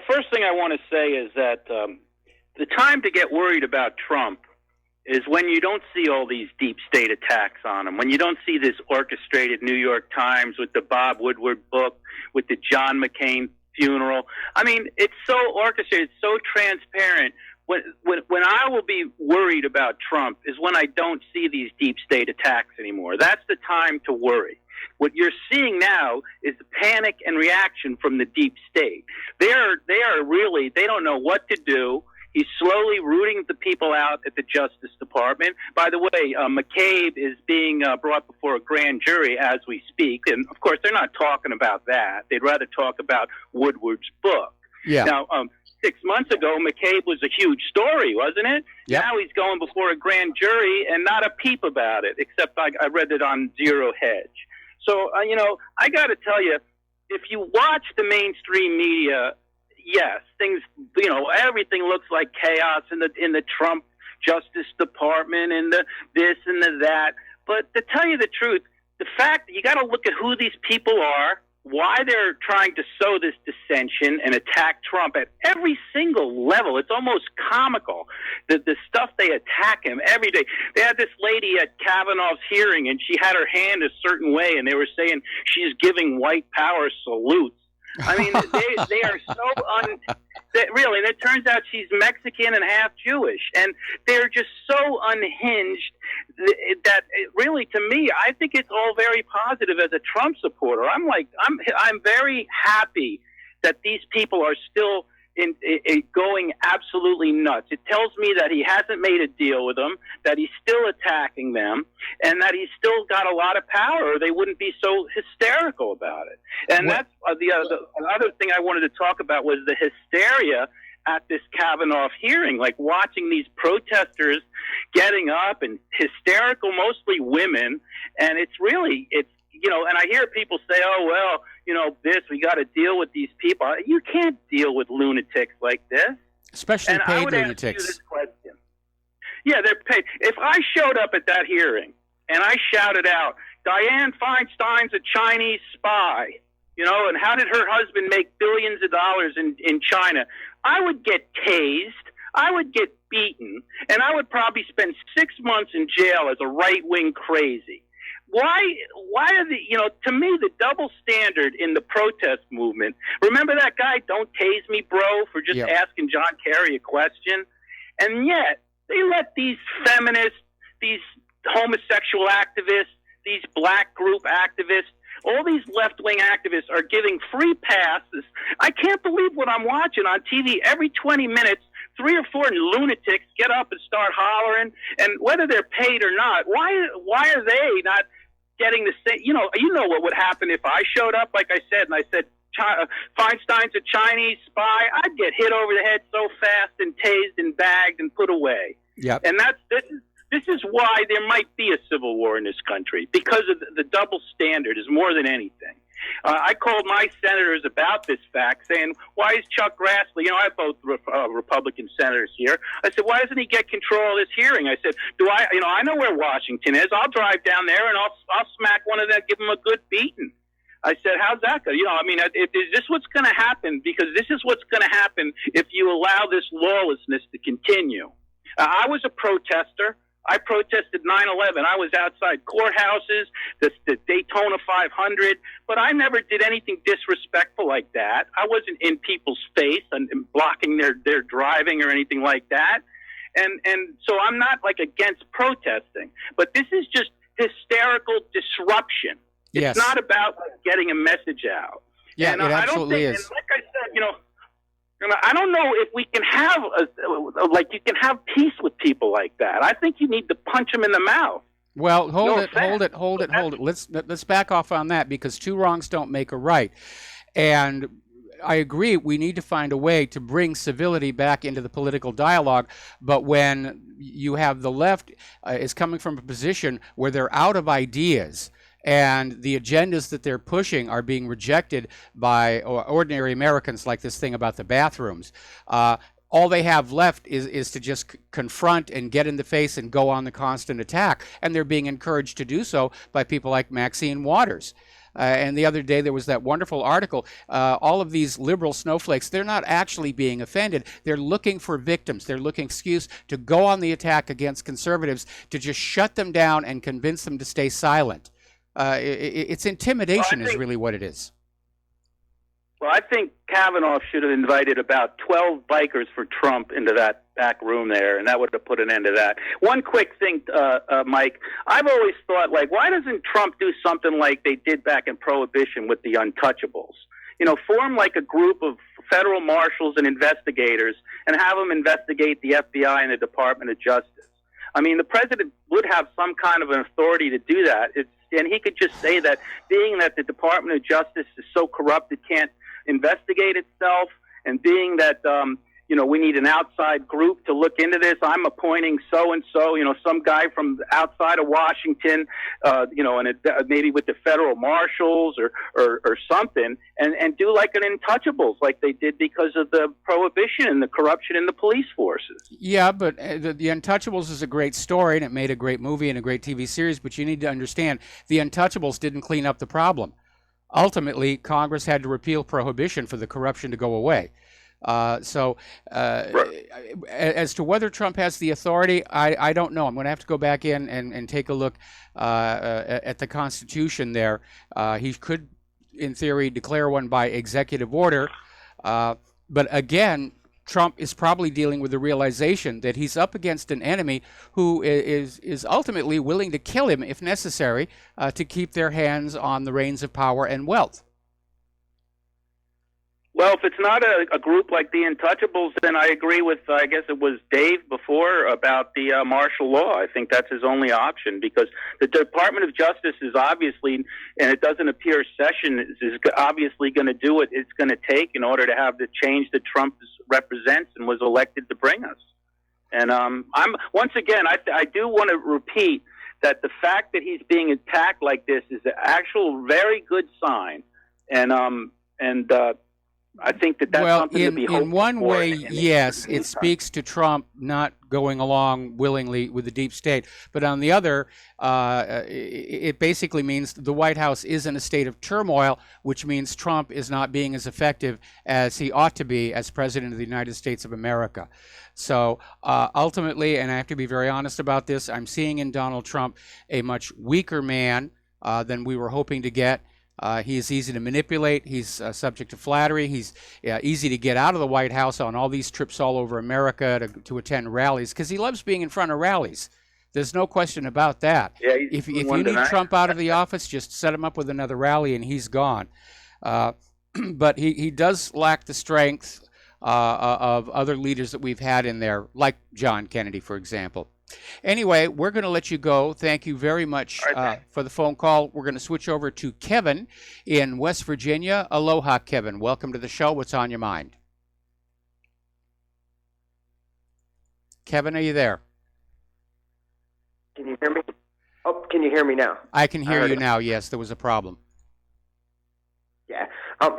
First thing I want to say is that the time to get worried about Trump is when you don't see all these deep state attacks on him, when you don't see this orchestrated New York Times with the Bob Woodward book, with the John McCain funeral. I mean, it's so orchestrated, so transparent. When I will be worried about Trump is when I don't see these deep state attacks anymore. That's the time to worry. What you're seeing now is the panic and reaction from the deep state. They are really, they don't know what to do. He's slowly rooting the people out at the Justice Department. By the way, McCabe is being brought before a grand jury as we speak. And, of course, they're not talking about that. They'd rather talk about Woodward's book. Yeah. Now, 6 months ago, McCabe was a huge story, wasn't it? Yep. Now he's going before a grand jury and not a peep about it, except I read it on Zero Hedge. So, I got to tell you, if you watch the mainstream media, yes, things, everything looks like chaos in the Trump Justice Department and the this and the that. But to tell you the truth, the fact that you got to look at who these people are, why they're trying to sow this dissension and attack Trump at every single level. It's almost comical, the stuff they attack him every day. They had this lady at Kavanaugh's hearing, and she had her hand a certain way, and they were saying she's giving white power salutes. I mean, they are so really, and it turns out she's Mexican and half Jewish, and they're just so unhinged that really, to me, I think it's all very positive as a Trump supporter. I'm very happy that these people are still going absolutely nuts. It tells me that he hasn't made a deal with them, that he's still attacking them, and that he's still got a lot of power, or they wouldn't be so hysterical about it. And that's the other thing I wanted to talk about was the hysteria at this Kavanaugh hearing, like watching these protesters getting up and hysterical, mostly women, and it's and I hear people say, oh, well, we got to deal with these people. You can't deal with lunatics like this. Especially and paid I would lunatics. Ask you this question. Yeah, they're paid. If I showed up at that hearing and I shouted out, Dianne Feinstein's a Chinese spy, and how did her husband make billions of dollars in China? I would get tased. I would get beaten. And I would probably spend 6 months in jail as a right-wing crazy. Why are to me, the double standard in the protest movement, remember that guy, don't tase me, bro, for just asking John Kerry a question? And yet, they let these feminists, these homosexual activists, these black group activists, all these left-wing activists are giving free passes. I can't believe what I'm watching on TV. Every 20 minutes, 3 or 4 lunatics get up and start hollering, and whether they're paid or not, why are they not getting the same? You know what would happen if I showed up, like I said, and I said, Feinstein's a Chinese spy. I'd get hit over the head so fast and tased and bagged and put away. Yep. And this is why there might be a civil war in this country, because of the double standard is more than anything. I called my senators about this fact, saying, why is Chuck Grassley, I have both Republican senators here. I said, why doesn't he get control of this hearing? I said, I know where Washington is. I'll drive down there and I'll smack one of them, give them a good beating. I said, how's that go? Is this what's going to happen? Because this is what's going to happen if you allow this lawlessness to continue. I was a protester. I protested 9/11. I was outside courthouses, the Daytona 500, but I never did anything disrespectful like that. I wasn't in people's face and blocking their driving or anything like that. And so I'm not against protesting, but this is just hysterical disruption. Yes. It's not about getting a message out. Yeah, and it absolutely is. And like I said, I don't know if we can have you can have peace with people like that. I think you need to punch them in the mouth. Well, hold it. Let's back off on that, because 2 wrongs don't make a right. And I agree, we need to find a way to bring civility back into the political dialogue. But when you have the left is coming from a position where they're out of ideas, and the agendas that they're pushing are being rejected by ordinary Americans, like this thing about the bathrooms. All they have left is to just confront and get in the face and go on the constant attack. And they're being encouraged to do so by people like Maxine Waters. And the other day there was that wonderful article. All of these liberal snowflakes, they're not actually being offended. They're looking for victims. They're looking for excuse to go on the attack against conservatives, to just shut them down and convince them to stay silent. It's intimidation is really what it is. Well, I think Kavanaugh should have invited about 12 bikers for Trump into that back room there, and that would have put an end to that. One quick thing, Mike, I've always thought, why doesn't Trump do something like they did back in Prohibition with the Untouchables? Form a group of federal marshals and investigators and have them investigate the FBI and the Department of Justice. I mean, the president would have some kind of an authority to do that. And he could just say that being that the Department of Justice is so corrupt it can't investigate itself, and being that we need an outside group to look into this. I'm appointing so-and-so, some guy from outside of Washington, and maybe with the federal marshals or something, and do like an Untouchables, like they did because of the prohibition and the corruption in the police forces. Yeah, but the Untouchables is a great story, and it made a great movie and a great TV series, but you need to understand, the Untouchables didn't clean up the problem. Ultimately, Congress had to repeal prohibition for the corruption to go away. As to whether Trump has the authority, I don't know. I'm going to have to go back in and take a look at the Constitution there. He could, in theory, declare one by executive order. But again, Trump is probably dealing with the realization that he's up against an enemy who is ultimately willing to kill him if necessary to keep their hands on the reins of power and wealth. Well, if it's not a group like the Untouchables, then I agree with, I guess it was Dave before, about the martial law. I think that's his only option, because the Department of Justice is obviously, and it doesn't appear Sessions is obviously going to do what it's going to take in order to have the change that Trump represents and was elected to bring us. And once again, I do want to repeat that the fact that he's being attacked like this is an actual very good sign. And I think that's something to be hopeful for. In one way, yes, it speaks to Trump not going along willingly with the deep state. But on the other, it basically means the White House is in a state of turmoil, which means Trump is not being as effective as he ought to be as President of the United States of America. So ultimately, and I have to be very honest about this, I'm seeing in Donald Trump a much weaker man than we were hoping to get. He is easy to manipulate. He's subject to flattery. He's easy to get out of the White House on all these trips all over America to attend rallies, because he loves being in front of rallies. There's no question about that. Yeah, if you need Trump out of the office, just set him up with another rally and he's gone. But he does lack the strength of other leaders that we've had in there, like John Kennedy, for example. Anyway, we're going to let you go. Thank you very much for the phone call. We're going to switch over to Kevin in West Virginia. Aloha, Kevin. Welcome to the show. What's on your mind? Kevin, are you there? Can you hear me? Oh, can you hear me now? I can hear you now. Yes, there was a problem. Yeah.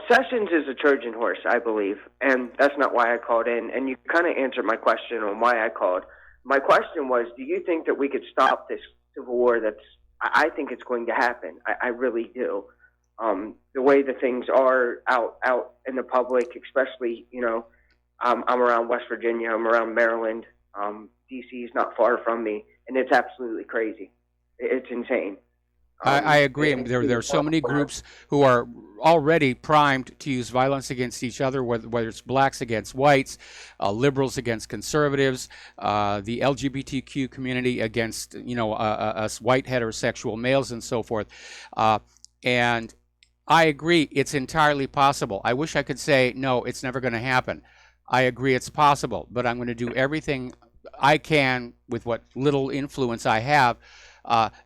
Sessions is a Trojan horse, I believe, and that's not why I called in. And you kind of answered my question on why I called. My question was, do you think that we could stop this civil war I think it's going to happen. I really do. The way the things are out in the public, especially, I'm around West Virginia, I'm around Maryland, D.C. is not far from me, and it's absolutely crazy. It's insane. I agree. There are so many groups who are already primed to use violence against each other, whether it's blacks against whites, liberals against conservatives, the LGBTQ community against, us white heterosexual males and so forth. And I agree, it's entirely possible. I wish I could say, no, it's never going to happen. I agree it's possible, but I'm going to do everything I can with what little influence I have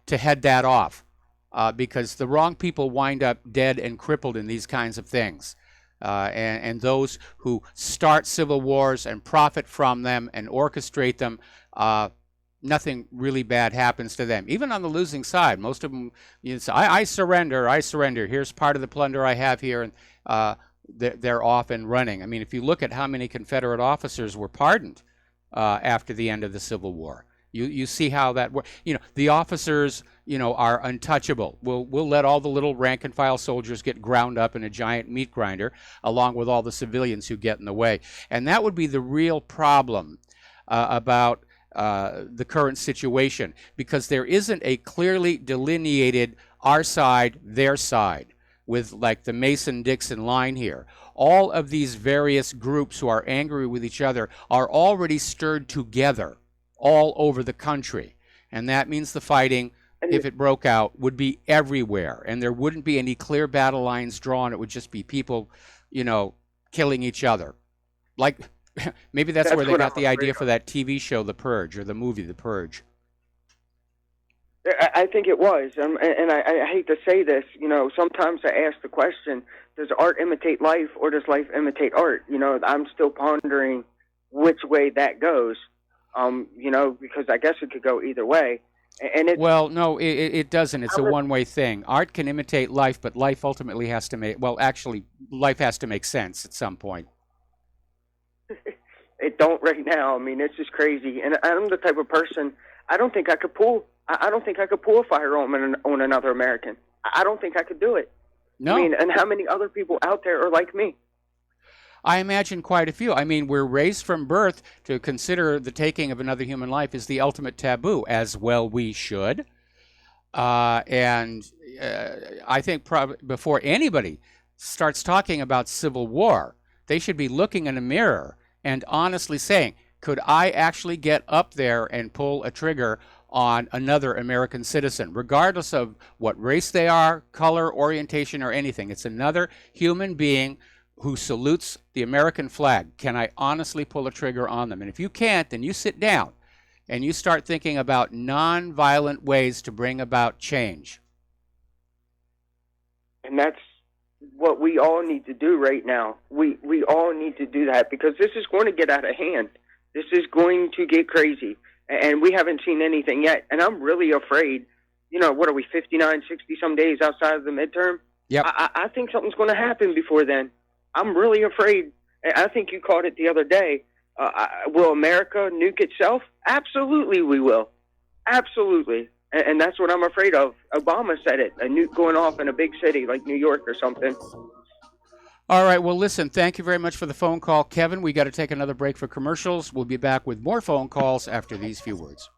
to head that off. Because the wrong people wind up dead and crippled in these kinds of things. And those who start civil wars and profit from them and orchestrate them, nothing really bad happens to them. Even on the losing side, most of them, say, I surrender, here's part of the plunder I have here, and they're off and running. I mean, if you look at how many Confederate officers were pardoned after the end of the Civil War, you see how that works. The officers, are untouchable. We'll let all the little rank and file soldiers get ground up in a giant meat grinder, along with all the civilians who get in the way. And that would be the real problem about the current situation, because there isn't a clearly delineated our side, their side, with like the Mason-Dixon line here. All of these various groups who are angry with each other are already stirred together all over the country. And that means the fighting, if it broke out, would be everywhere. And there wouldn't be any clear battle lines drawn. It would just be people, killing each other. Like, maybe that's where they got the idea for that TV show, The Purge, or the movie, The Purge. I think it was. And I hate to say this, sometimes I ask the question, does art imitate life or does life imitate art? I'm still pondering which way that goes. Because I guess it could go either way. And it, well, no, it doesn't. It's a one-way thing. Art can imitate life, but life ultimately has to make, life has to make sense at some point. It don't right now. I mean, it's just crazy. And I'm the type of person, I don't think I could pull a firearm on another American. I don't think I could do it. No. I mean, and how many other people out there are like me? I imagine quite a few. I mean, we're raised from birth to consider the taking of another human life as the ultimate taboo, as well we should. I think before anybody starts talking about civil war, they should be looking in a mirror and honestly saying, could I actually get up there and pull a trigger on another American citizen, regardless of what race they are, color, orientation, or anything? It's another human being who salutes the American flag. Can I honestly pull a trigger on them? And if you can't, then you sit down and you start thinking about non-violent ways to bring about change. And that's what we all need to do right now. We all need to do that, because this is going to get out of hand. This is going to get crazy, and we haven't seen anything yet. And I'm really afraid. What are we, 59, 60 some days outside of the midterm? Yep. I think something's going to happen before then. I'm really afraid. I think you called it the other day. Will America nuke itself? Absolutely we will. Absolutely. And that's what I'm afraid of. Obama said it, a nuke going off in a big city like New York or something. All right, well, listen, thank you very much for the phone call, Kevin. We got to take another break for commercials. We'll be back with more phone calls after these few words.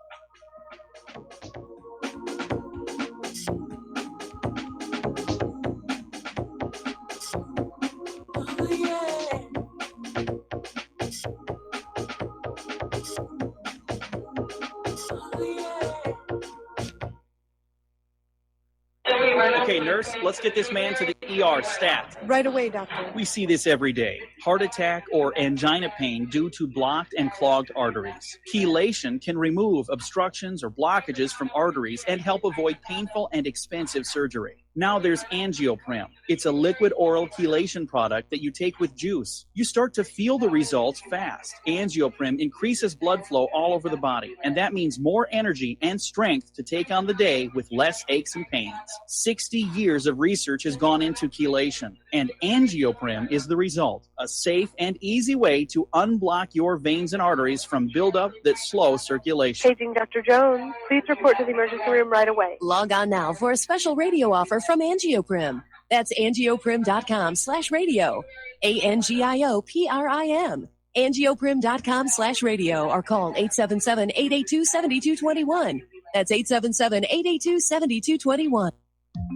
Okay, nurse, let's get this man to the ER stat. Right away, doctor. We see this every day. Heart attack or angina pain due to blocked and clogged arteries. Chelation can remove obstructions or blockages from arteries and help avoid painful and expensive surgery. Now there's Angioprim. It's a liquid oral chelation product that you take with juice. You start to feel the results fast. Angioprim increases blood flow all over the body, and that means more energy and strength to take on the day with less aches and pains. 60 years of research has gone into chelation, and Angioprim is the result. A safe and easy way to unblock your veins and arteries from buildup that slow circulation. Paging Dr. Jones. Please report to the emergency room right away. Log on now for a special radio offer from Angioprim. That's angioprim.com/radio. ANGIOPRIM. Angioprim.com/radio, or call 877-882-7221. That's 877-882-7221.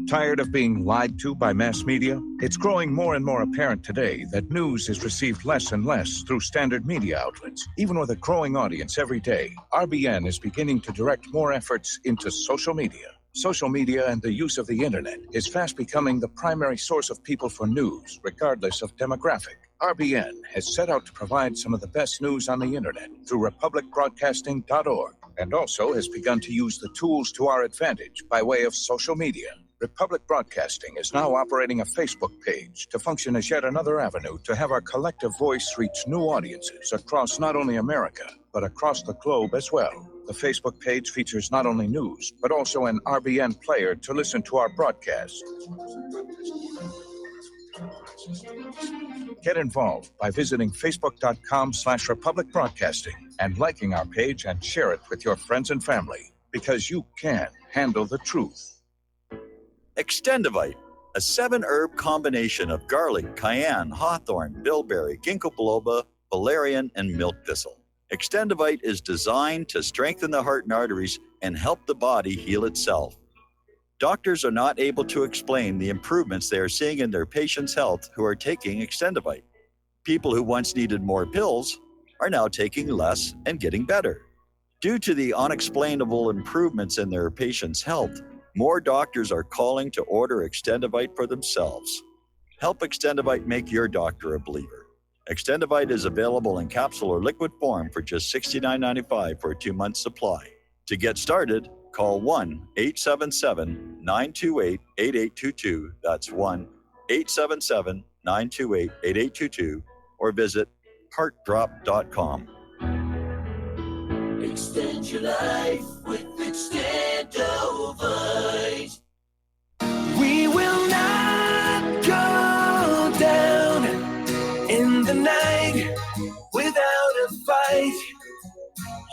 Tired of being lied to by mass media? It's growing more and more apparent today that news is received less and less through standard media outlets. Even with a growing audience every day, RBN is beginning to direct more efforts into social media. Social media and the use of the internet is fast becoming the primary source of people for news, regardless of demographic. RBN has set out to provide some of the best news on the internet through republicbroadcasting.org, and also has begun to use the tools to our advantage by way of social media. Republic Broadcasting is now operating a Facebook page to function as yet another avenue to have our collective voice reach new audiences across not only America, but across the globe as well. The Facebook page features not only news, but also an RBN player to listen to our broadcasts. Get involved by visiting facebook.com/Republic Broadcasting and liking our page and share it with your friends and family, because you can handle the truth. Extendivite, a 7-herb combination of garlic, cayenne, hawthorn, bilberry, ginkgo biloba, valerian, and milk thistle. Extendivite is designed to strengthen the heart and arteries and help the body heal itself. Doctors are not able to explain the improvements they are seeing in their patients' health who are taking Extendivite. People who once needed more pills are now taking less and getting better. Due to the unexplainable improvements in their patients' health, more doctors are calling to order Extendivite for themselves. Help Extendivite make your doctor a believer. Extendivite is available in capsule or liquid form for just $69.95 for a 2-month supply. To get started, call 1-877-928-8822. That's 1-877-928-8822. Or visit heartdrop.com. Extend your life with Extendovite. We will not go down in the night without a fight.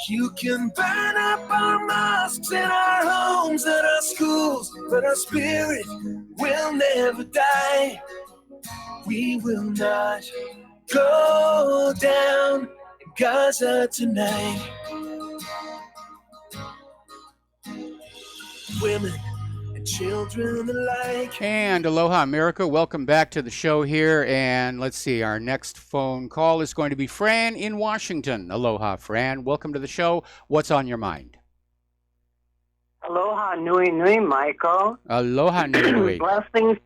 You can burn up our mosques and our homes and our schools, but our spirit will never die. We will not go down in Gaza tonight. Women and children alike. And aloha, America. Welcome back to the show here. And let's see, our next phone call is going to be Fran in Washington. Aloha, Fran. Welcome to the show. What's on your mind? Aloha nui nui, Michael. Aloha nui nui. Blessings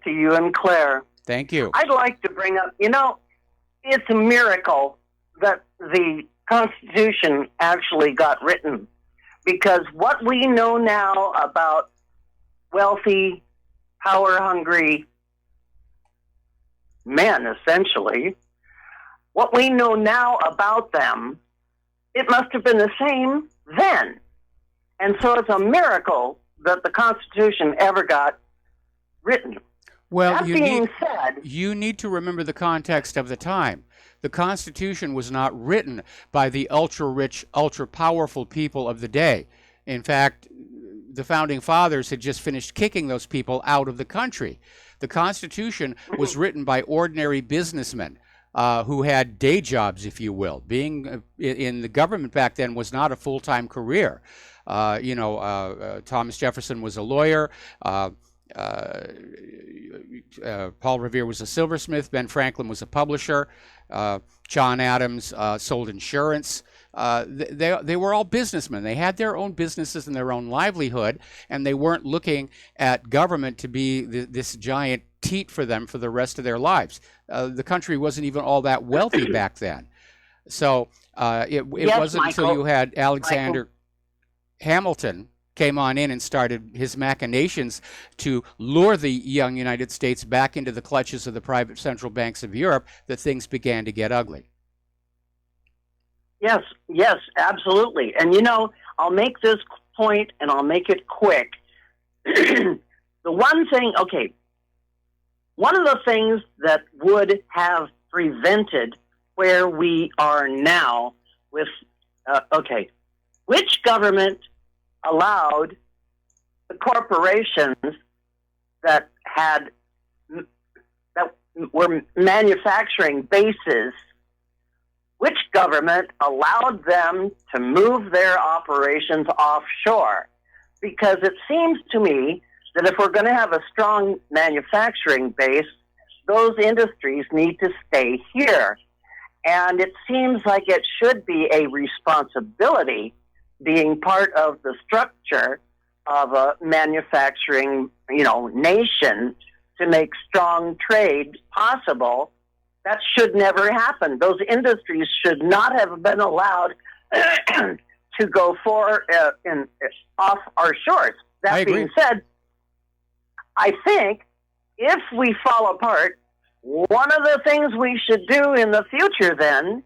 to you and Claire. Thank you. I'd like to bring up, it's a miracle that the Constitution actually got written, because what we know now about wealthy, power-hungry men, essentially, what we know now about them, it must have been the same then. And so it's a miracle that the Constitution ever got written. Well, that being said, you need to remember the context of the time. The Constitution was not written by the ultra-rich, ultra-powerful people of the day. In fact, the Founding Fathers had just finished kicking those people out of the country. The Constitution was written by ordinary businessmen who had day jobs, if you will. Being in the government back then was not a full-time career. Thomas Jefferson was a lawyer. Paul Revere was a silversmith. Ben Franklin was a publisher. John Adams sold insurance. They were all businessmen. They had their own businesses and their own livelihood, and they weren't looking at government to be this giant teat for them for the rest of their lives. The country wasn't even all that wealthy back then. So it wasn't until you had Alexander Hamilton came on in and started his machinations to lure the young United States back into the clutches of the private central banks of Europe that things began to get ugly. Yes, absolutely. And I'll make this point and I'll make it quick. The one thing, one of the things that would have prevented where we are now with, which government allowed the corporations that were manufacturing bases, which government allowed them to move their operations offshore? Because it seems to me that if we're going to have a strong manufacturing base, those industries need to stay here. And it seems like it should be a responsibility, being part of the structure of a manufacturing, nation, to make strong trade possible. That should never happen. Those industries should not have been allowed to go off our shores. That being said, I think if we fall apart, one of the things we should do in the future then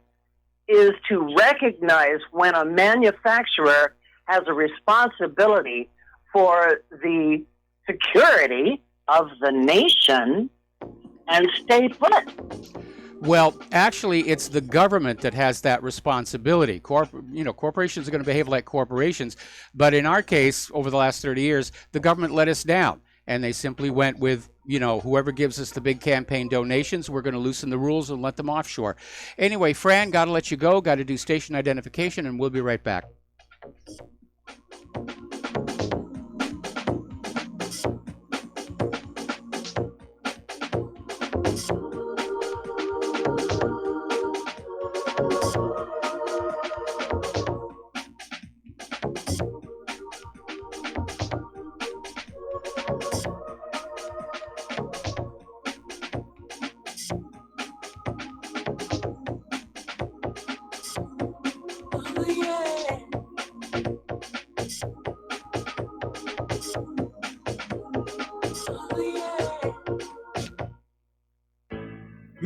is to recognize when a manufacturer has a responsibility for the security of the nation and stay put. Well, actually, it's the government that has that responsibility. Corporations are going to behave like corporations. But in our case, over the last 30 years, the government let us down. And they simply went with, whoever gives us the big campaign donations, we're going to loosen the rules and let them offshore. Anyway, Fran, got to let you go. Got to do station identification, and we'll be right back.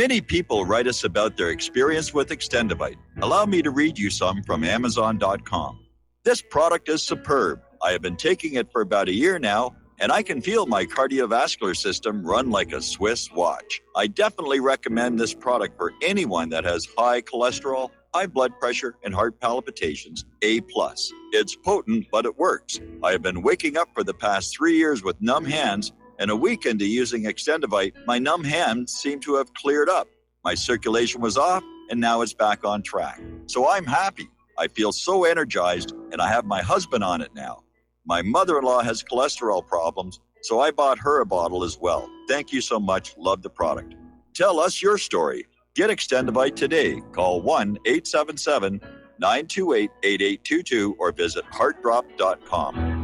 Many people write us about their experience with Extendivite. Allow me to read you some from Amazon.com. This product is superb. I have been taking it for about a year now, and I can feel my cardiovascular system run like a Swiss watch. I definitely recommend this product for anyone that has high cholesterol, high blood pressure, and heart palpitations, A+. It's potent, but it works. I have been waking up for the past 3 years with numb hands, and a week into using Extendivite, my numb hands seem to have cleared up. My circulation was off, and now it's back on track. So I'm happy. I feel so energized, and I have my husband on it now. My mother-in-law has cholesterol problems, so I bought her a bottle as well. Thank you so much. Love the product. Tell us your story. Get Extendivite today. Call 1-877-928-8822 or visit heartdrop.com.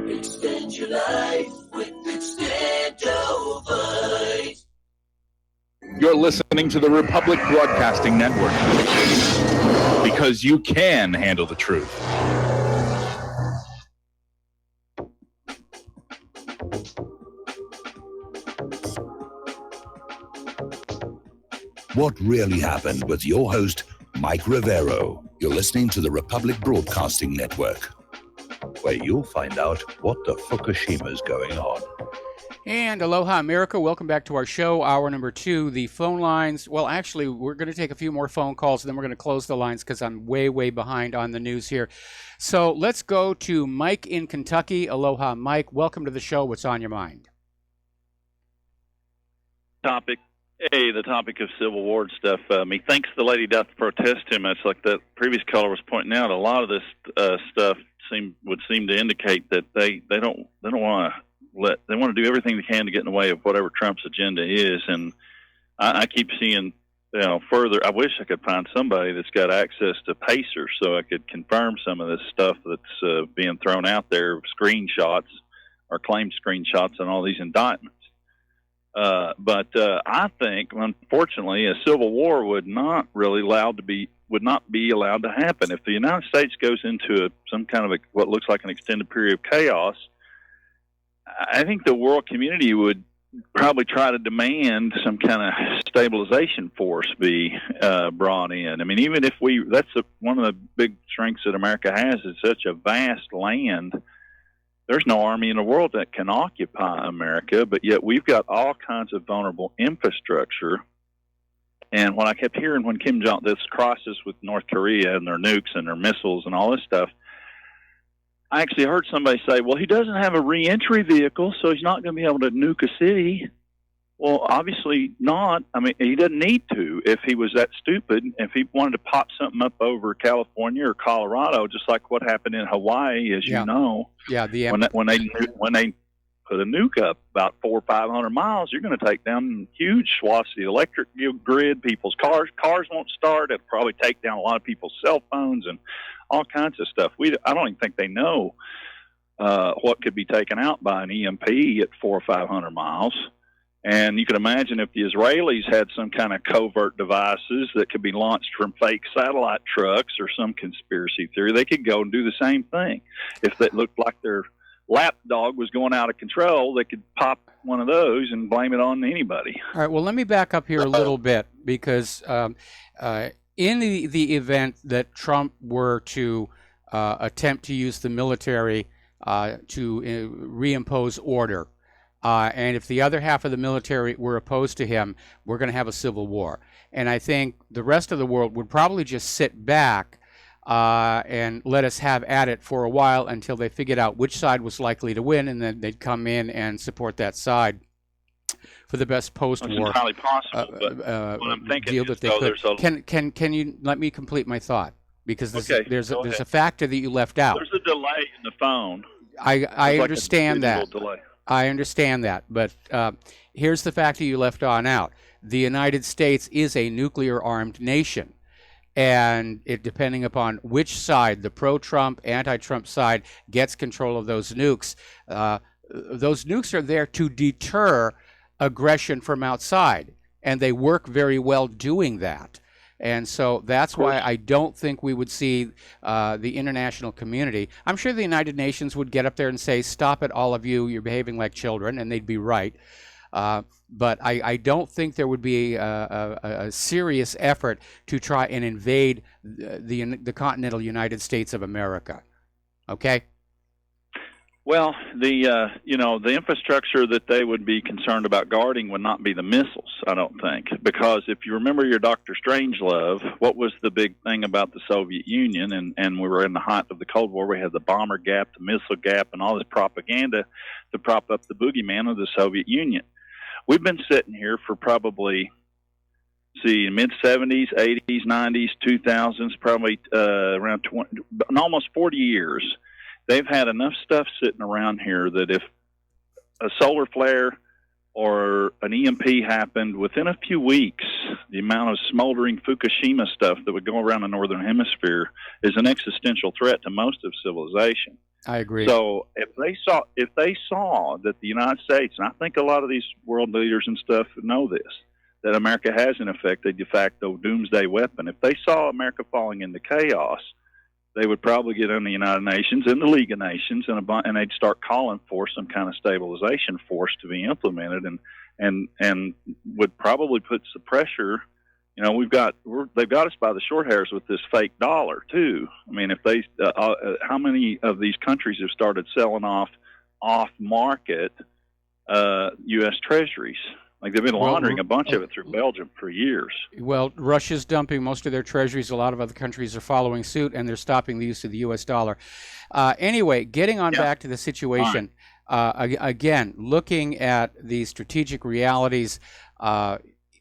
Extend your life with Extendovite. You're listening to the Republic Broadcasting Network because you can handle the truth. What really happened with your host, Mike Rivero. You're listening to the Republic Broadcasting Network, where you'll find out what the Fukushima's going on. And aloha, America. Welcome back to our show, hour number 2. The phone lines, well, actually, we're going to take a few more phone calls, and then we're going to close the lines because I'm way, way behind on the news here. So let's go to Mike in Kentucky. Aloha, Mike. Welcome to the show. What's on your mind? The topic of Civil War and stuff. Methinks the lady doth protest too much, like that previous caller was pointing out. A lot of this stuff would seem to indicate that they don't want to they want to do everything they can to get in the way of whatever Trump's agenda is. And I keep seeing, further. I wish I could find somebody that's got access to Pacer so I could confirm some of this stuff that's being thrown out there, screenshots or claimed screenshots on all these indictments. But I think, unfortunately, a civil war would not be allowed to happen. If the United States goes into some kind of what looks like an extended period of chaos, I think the world community would probably try to demand some kind of stabilization force be brought in. I mean, even if one of the big strengths that America has is such a vast land. There's no army in the world that can occupy America, but yet we've got all kinds of vulnerable infrastructure. And what I kept hearing when Kim Jong, this crisis with North Korea and their nukes and their missiles and all this stuff, I actually heard somebody say, well, he doesn't have a reentry vehicle, so he's not going to be able to nuke a city. Well, obviously not. I mean, he doesn't need to if he was that stupid. If he wanted to pop something up over California or Colorado, just like what happened in Hawaii, as you know. Yeah, when they put a nuke up about 400 or 500 miles, you're going to take down huge swaths of the electric grid. People's cars won't start. It'll probably take down a lot of people's cell phones and all kinds of stuff. I don't even think they know what could be taken out by an EMP at 400 or 500 miles. And you can imagine if the Israelis had some kind of covert devices that could be launched from fake satellite trucks or some conspiracy theory, they could go and do the same thing. If it looked like their lapdog was going out of control, they could pop one of those and blame it on anybody. All right, well, let me back up here a little bit because in the event that Trump were to attempt to use the military to reimpose order, and if the other half of the military were opposed to him, we're going to have a civil war. And I think the rest of the world would probably just sit back and let us have at it for a while until they figured out which side was likely to win, and then they'd come in and support that side for the best post-war It's entirely possible, but what I'm thinking deal is, that they could. Can you let me complete my thought? Because there's a factor that you left out. There's a delay in the phone. I understand that. Delay. I understand that, but here's the factor you left out. The United States is a nuclear-armed nation, and depending upon which side, the pro-Trump, anti-Trump side, gets control of those nukes are there to deter aggression from outside, and they work very well doing that. And so that's why I don't think we would see the international community. I'm sure the United Nations would get up there and say, stop it, all of you, you're behaving like children, and they'd be right. But I don't think there would be a serious effort to try and invade the continental United States of America. Okay? Well, the infrastructure that they would be concerned about guarding would not be the missiles, I don't think, because if you remember your Dr. Strangelove, what was the big thing about the Soviet Union? And we were in the height of the Cold War. We had the bomber gap, the missile gap, and all this propaganda to prop up the boogeyman of the Soviet Union. We've been sitting here for probably, mid-70s, 80s, 90s, 2000s, probably around 20, almost 40 years. They've had enough stuff sitting around here that if a solar flare or an EMP happened within a few weeks, the amount of smoldering Fukushima stuff that would go around the Northern Hemisphere is an existential threat to most of civilization. I agree. So if they saw that the United States, and I think a lot of these world leaders and stuff know this, that America has in effect a de facto doomsday weapon. If they saw America falling into chaos, they would probably get in the United Nations and the League of Nations, and they'd start calling for some kind of stabilization force to be implemented, and would probably put some pressure. You know, they've got us by the short hairs with this fake dollar too. I mean, if they, how many of these countries have started selling off market U.S. Treasuries? Like they've been laundering a bunch of it through Belgium for years. Well, Russia's dumping most of their treasuries. A lot of other countries are following suit, and they're stopping the use of the U.S. dollar. Anyway, getting on back to the situation, again, looking at the strategic realities,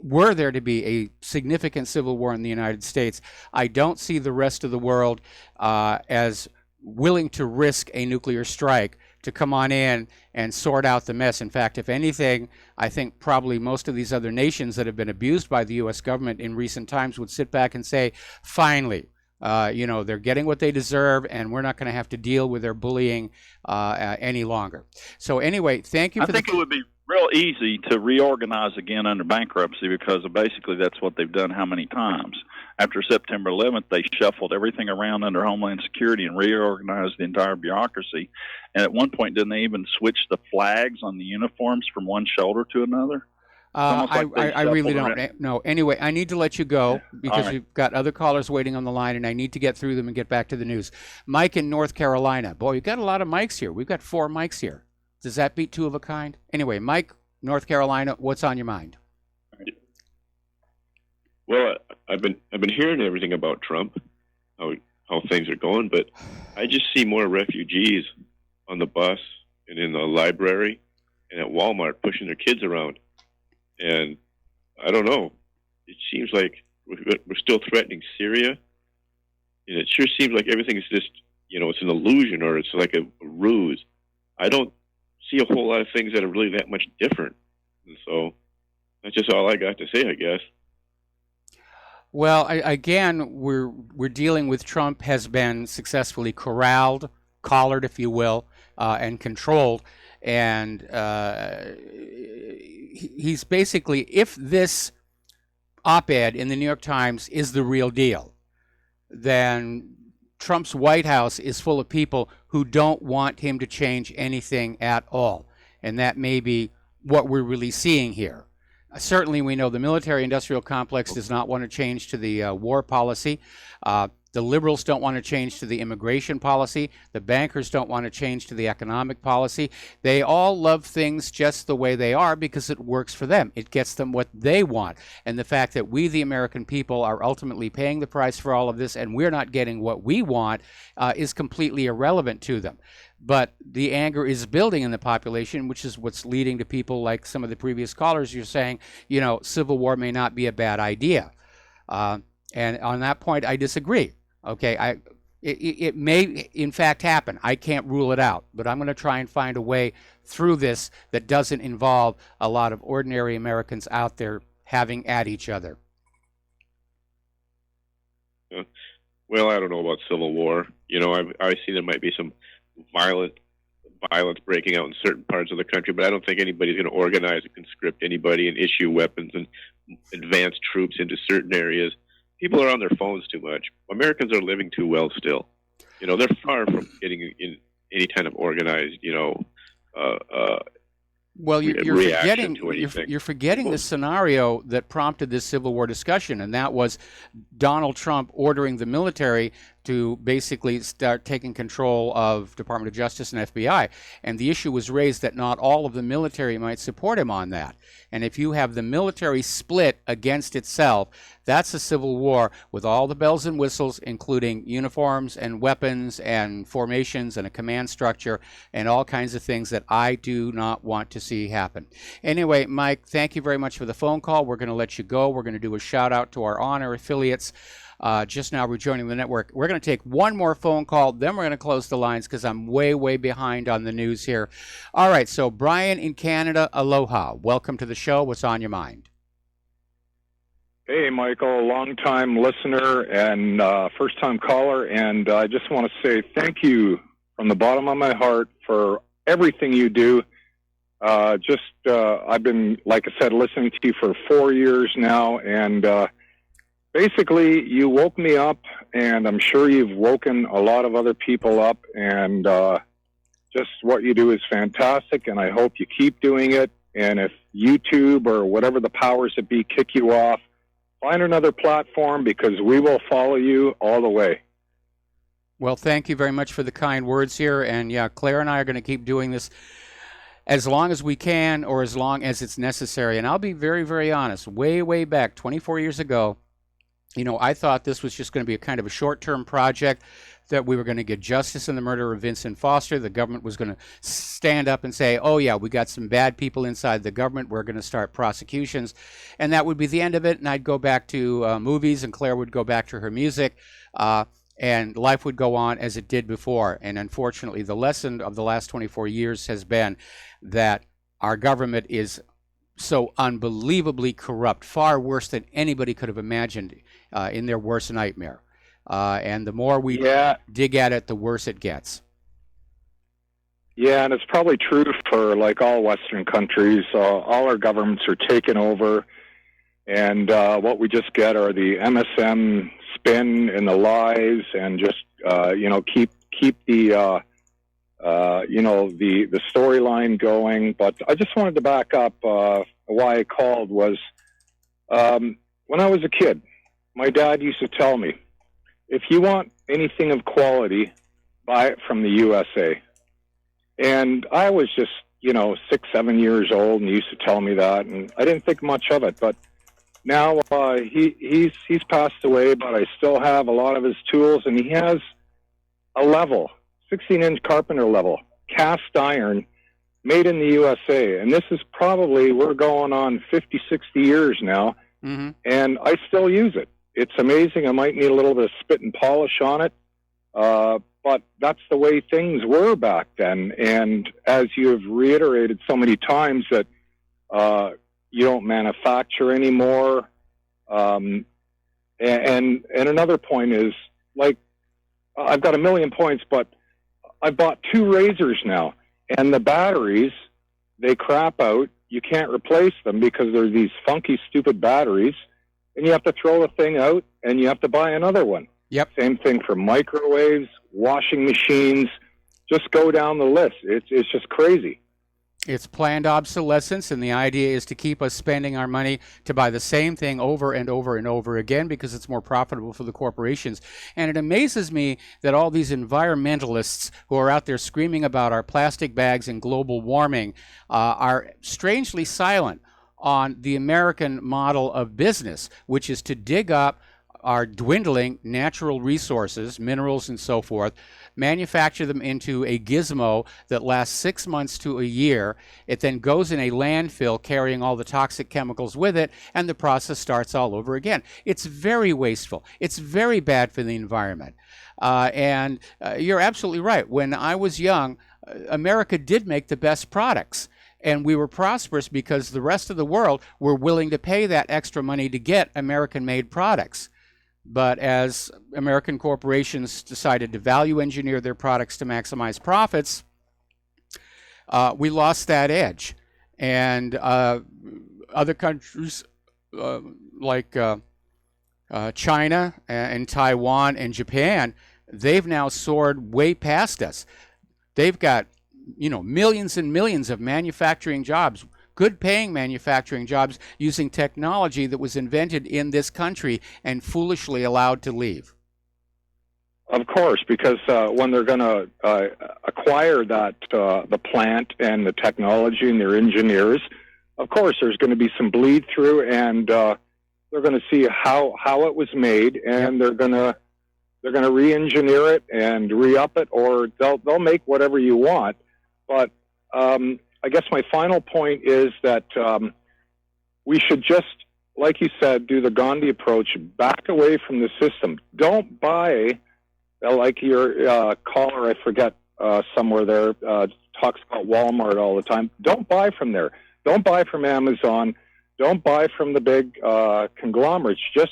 were there to be a significant civil war in the United States, I don't see the rest of the world as willing to risk a nuclear strike to come on in and sort out the mess. In fact, if anything, I think probably most of these other nations that have been abused by the U.S. government in recent times would sit back and say, finally, they're getting what they deserve, and we're not going to have to deal with their bullying any longer. So anyway, thank you for I think it would be real easy to reorganize again under bankruptcy, because basically that's what they've done how many times. After September 11th, they shuffled everything around under Homeland Security and reorganized the entire bureaucracy. And at one point, didn't they even switch the flags on the uniforms from one shoulder to another? I really don't know. Anyway, I need to let you go because we've got other callers waiting on the line, and I need to get through them and get back to the news. Mike in North Carolina. Boy, you've got a lot of mics here. We've got 4 mics here. Does that beat 2 of a kind? Anyway, Mike, North Carolina, what's on your mind? Well, I've been hearing everything about Trump, how things are going, but I just see more refugees on the bus and in the library and at Walmart pushing their kids around. And I don't know. It seems like we're still threatening Syria, and it sure seems like everything is just, it's an illusion or it's like a ruse. I don't see a whole lot of things that are really that much different. And so that's just all I got to say, I guess. Well, again, we're dealing with Trump has been successfully collared, if you will, and controlled. And he's basically, if this op-ed in the New York Times is the real deal, then Trump's White House is full of people who don't want him to change anything at all. And that may be what we're really seeing here. Certainly, we know the military-industrial complex does not want to change to the war policy. The liberals don't want to change to the immigration policy. The bankers don't want to change to the economic policy. They all love things just the way they are because it works for them. It gets them what they want. And the fact that we, the American people, are ultimately paying the price for all of this and we're not getting what we want is completely irrelevant to them. But the anger is building in the population, which is what's leading to people like some of the previous callers. You're saying, civil war may not be a bad idea. And on that point, I disagree. Okay, it may in fact happen. I can't rule it out, but I'm going to try and find a way through this that doesn't involve a lot of ordinary Americans out there having at each other. Well, I don't know about civil war. I see there might be some violence breaking out in certain parts of the country, but I don't think anybody's going to organize and conscript anybody and issue weapons and advance troops into certain areas. People are on their phones too much. Americans are living too well still. They're far from getting in any kind of organized, Well, you're reaction forgetting to anything. you're forgetting the scenario that prompted this Civil War discussion, and that was Donald Trump ordering the military to basically start taking control of Department of Justice and FBI. And the issue was raised that not all of the military might support him on that. And if you have the military split against itself, that's a civil war with all the bells and whistles, including uniforms and weapons and formations and a command structure and all kinds of things that I do not want to see happen. Anyway, Mike, thank you very much for the phone call. We're going to let you go. We're going to do a shout out to our honor affiliates. Just now rejoining the network. We're going to take one more phone call, then we're going to close the lines because I'm way behind on the news here. All right, so Brian in Canada, aloha. Welcome to the show. What's on your mind? Hey, Michael, long-time listener and first-time caller, and I just want to say thank you from the bottom of my heart for everything you do. I've been, like I said, listening to you for 4 years now, and basically, you woke me up, and I'm sure you've woken a lot of other people up, and just what you do is fantastic, and I hope you keep doing it. And if YouTube or whatever the powers that be kick you off, find another platform because we will follow you all the way. Well, thank you very much for the kind words here. And yeah, Claire and I are going to keep doing this as long as we can or as long as it's necessary. And I'll be very honest, way back 24 years ago, I thought this was just going to be a kind of a short-term project, that we were going to get justice in the murder of Vincent Foster. The government was going to stand up and say, oh yeah, we got some bad people inside the government. We're going to start prosecutions. And that would be the end of it. And I'd go back to movies, and Claire would go back to her music. And life would go on as it did before. And unfortunately, the lesson of the last 24 years has been that our government is so unbelievably corrupt, far worse than anybody could have imagined in their worst nightmare. And the more we dig at it, the worse it gets. Yeah, and it's probably true for like all Western countries. All our governments are taken over, and what we just get are the MSM spin and the lies, and just keep the the storyline going. But I just wanted to back up. Why I called was when I was a kid, my dad used to tell me, if you want anything of quality, buy it from the USA. And I was just, 6, 7 years old, and he used to tell me that, and I didn't think much of it. But now he's passed away, but I still have a lot of his tools, and he has a level, 16-inch carpenter level, cast iron, made in the USA. And this is probably, we're going on 50, 60 years now, and I still use it. It's amazing. I might need a little bit of spit and polish on it, but that's the way things were back then. And as you have reiterated so many times that you don't manufacture anymore. And another point is, like, I've got a million points, but I bought 2 razors now, and the batteries, they crap out. You can't replace them because they're these funky, stupid batteries. And you have to throw the thing out, and you have to buy another one. Yep. Same thing for microwaves, washing machines. Just go down the list. It's just crazy. It's planned obsolescence, and the idea is to keep us spending our money to buy the same thing over and over and over again because it's more profitable for the corporations. And it amazes me that all these environmentalists who are out there screaming about our plastic bags and global warming are strangely silent on the American model of business, which is to dig up our dwindling natural resources, minerals and so forth, manufacture them into a gizmo that lasts 6 months to a year. It then goes in a landfill carrying all the toxic chemicals with it, and the process starts all over again. It's very wasteful. It's very bad for the environment. And you're absolutely right. When I was young, America did make the best products. And we were prosperous because the rest of the world were willing to pay that extra money to get American-made products. But as American corporations decided to value engineer their products to maximize profits, we lost that edge. And other countries like China and Taiwan and Japan, they've now soared way past us. They've got millions and millions of manufacturing jobs, good paying manufacturing jobs using technology that was invented in this country and foolishly allowed to leave. Of course, because when they're going to acquire that, the plant and the technology and their engineers, of course, there's going to be some bleed through, and they're going to see how it was made, and they're going to re-engineer it and re-up it, or they'll make whatever you want. But I guess my final point is that we should just, like you said, do the Gandhi approach, back away from the system. Don't buy. Like your caller, I forget somewhere there, talks about Walmart all the time. Don't buy from there. Don't buy from Amazon. Don't buy from the big conglomerates. Just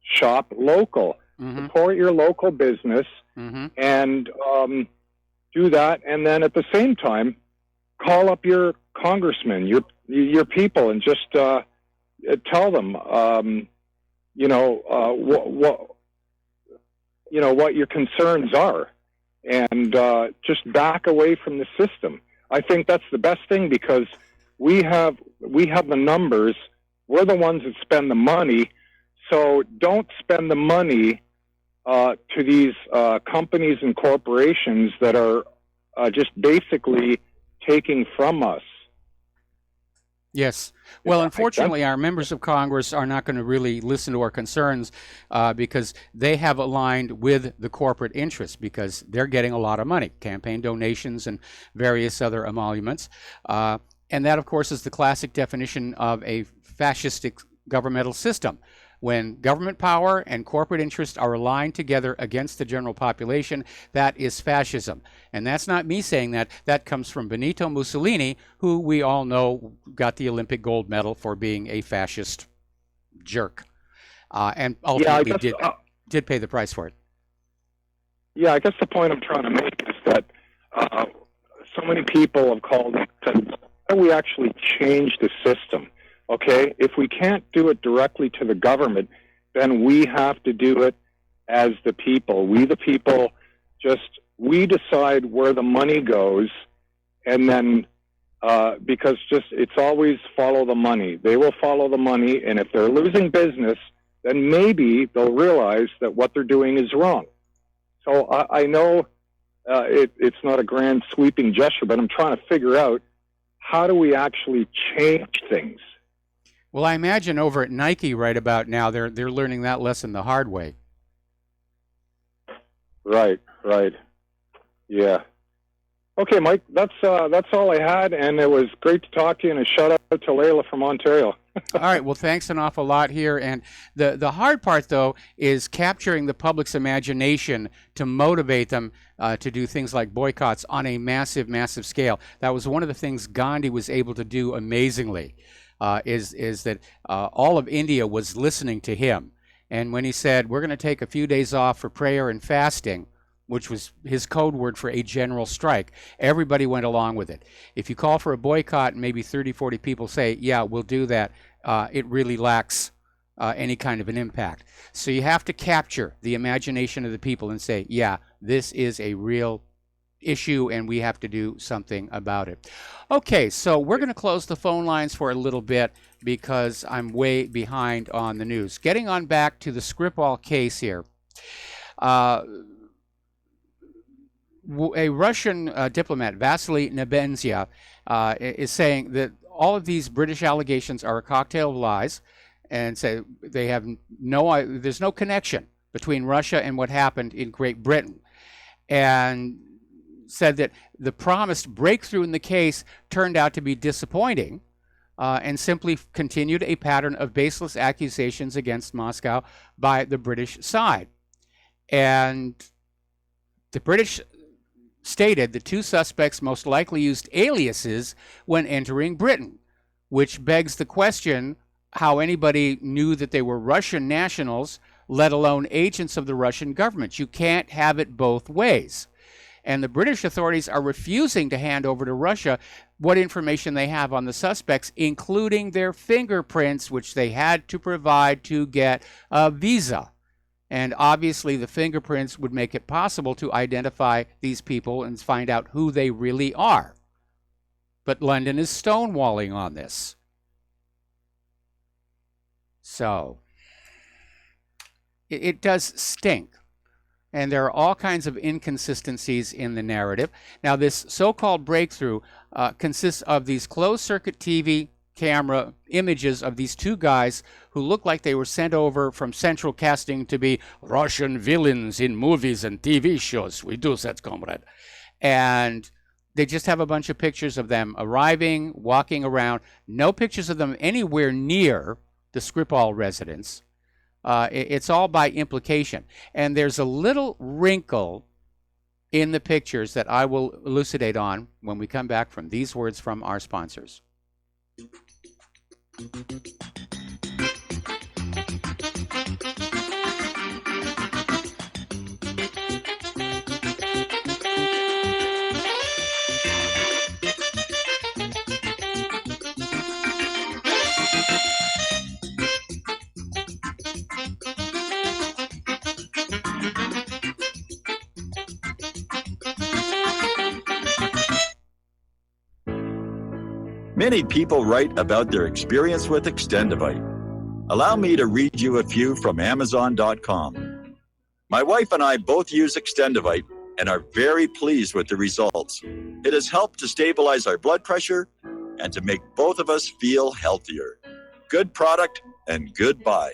shop local. Support your local business and do that. And then at the same time, call up your congressman, your people, and just tell them, what your concerns are, and just back away from the system. I think that's the best thing, because we have the numbers. We're the ones that spend the money. So don't spend the money to these companies and corporations that are just basically taking from us. Yes. Well, unfortunately, our members of Congress are not going to really listen to our concerns because they have aligned with the corporate interests, because they're getting a lot of money, campaign donations and various other emoluments. And that, of course, is the classic definition of a fascistic governmental system. When government power and corporate interests are aligned together against the general population, that is fascism. And that's not me saying that. That comes from Benito Mussolini, who we all know got the Olympic gold medal for being a fascist jerk. And ultimately did pay the price for it. Yeah, I guess the point I'm trying to make is that so many people have called and said, how do we actually change the system? Okay, if we can't do it directly to the government, then we have to do it as the people. We, the people, we decide where the money goes, and then because it's always follow the money. They will follow the money, and if they're losing business, then maybe they'll realize that what they're doing is wrong. So I know it's not a grand sweeping gesture, but I'm trying to figure out, how do we actually change things? Well, I imagine over at Nike right about now, they're learning that lesson the hard way. Right. Yeah. Okay, Mike, that's all I had, and it was great to talk to you, and a shout out to Layla from Ontario. All right, well, thanks an awful lot here. And the hard part, though, is capturing the public's imagination to motivate them to do things like boycotts on a massive, massive scale. That was one of the things Gandhi was able to do amazingly. Is that all of India was listening to him. And when he said, we're going to take a few days off for prayer and fasting, which was his code word for a general strike, everybody went along with it. If you call for a boycott and maybe 30, 40 people say, yeah, we'll do that, it really lacks any kind of an impact. So you have to capture the imagination of the people and say, yeah, this is a real issue and we have to do something about it. Okay, so we're going to close the phone lines for a little bit because I'm way behind on the news. Getting on back to the Skripal case here. A Russian diplomat, Vasily Nebenzia, is saying that all of these British allegations are a cocktail of lies, and say they have there's no connection between Russia and what happened in Great Britain, and said that the promised breakthrough in the case turned out to be disappointing, and simply continued a pattern of baseless accusations against Moscow by the British side. And the British stated the two suspects most likely used aliases when entering Britain, which begs the question how anybody knew that they were Russian nationals, let alone agents of the Russian government. You can't have it both ways. And the British authorities are refusing to hand over to Russia what information they have on the suspects, including their fingerprints, which they had to provide to get a visa. And obviously the fingerprints would make it possible to identify these people and find out who they really are. But London is stonewalling on this. So it does stink. And there are all kinds of inconsistencies in the narrative. Now, this so-called breakthrough consists of these closed-circuit TV camera images of these two guys who look like they were sent over from Central Casting to be Russian villains in movies and TV shows. We do that, comrade. And they just have a bunch of pictures of them arriving, walking around. No pictures of them anywhere near the Skripal residence. It's all by implication. And there's a little wrinkle in the pictures that I will elucidate on when we come back from these words from our sponsors. Many people write about their experience with Extendivite. Allow me to read you a few from Amazon.com. My wife and I both use Extendivite and are very pleased with the results. It has helped to stabilize our blood pressure and to make both of us feel healthier. Good product and good buy.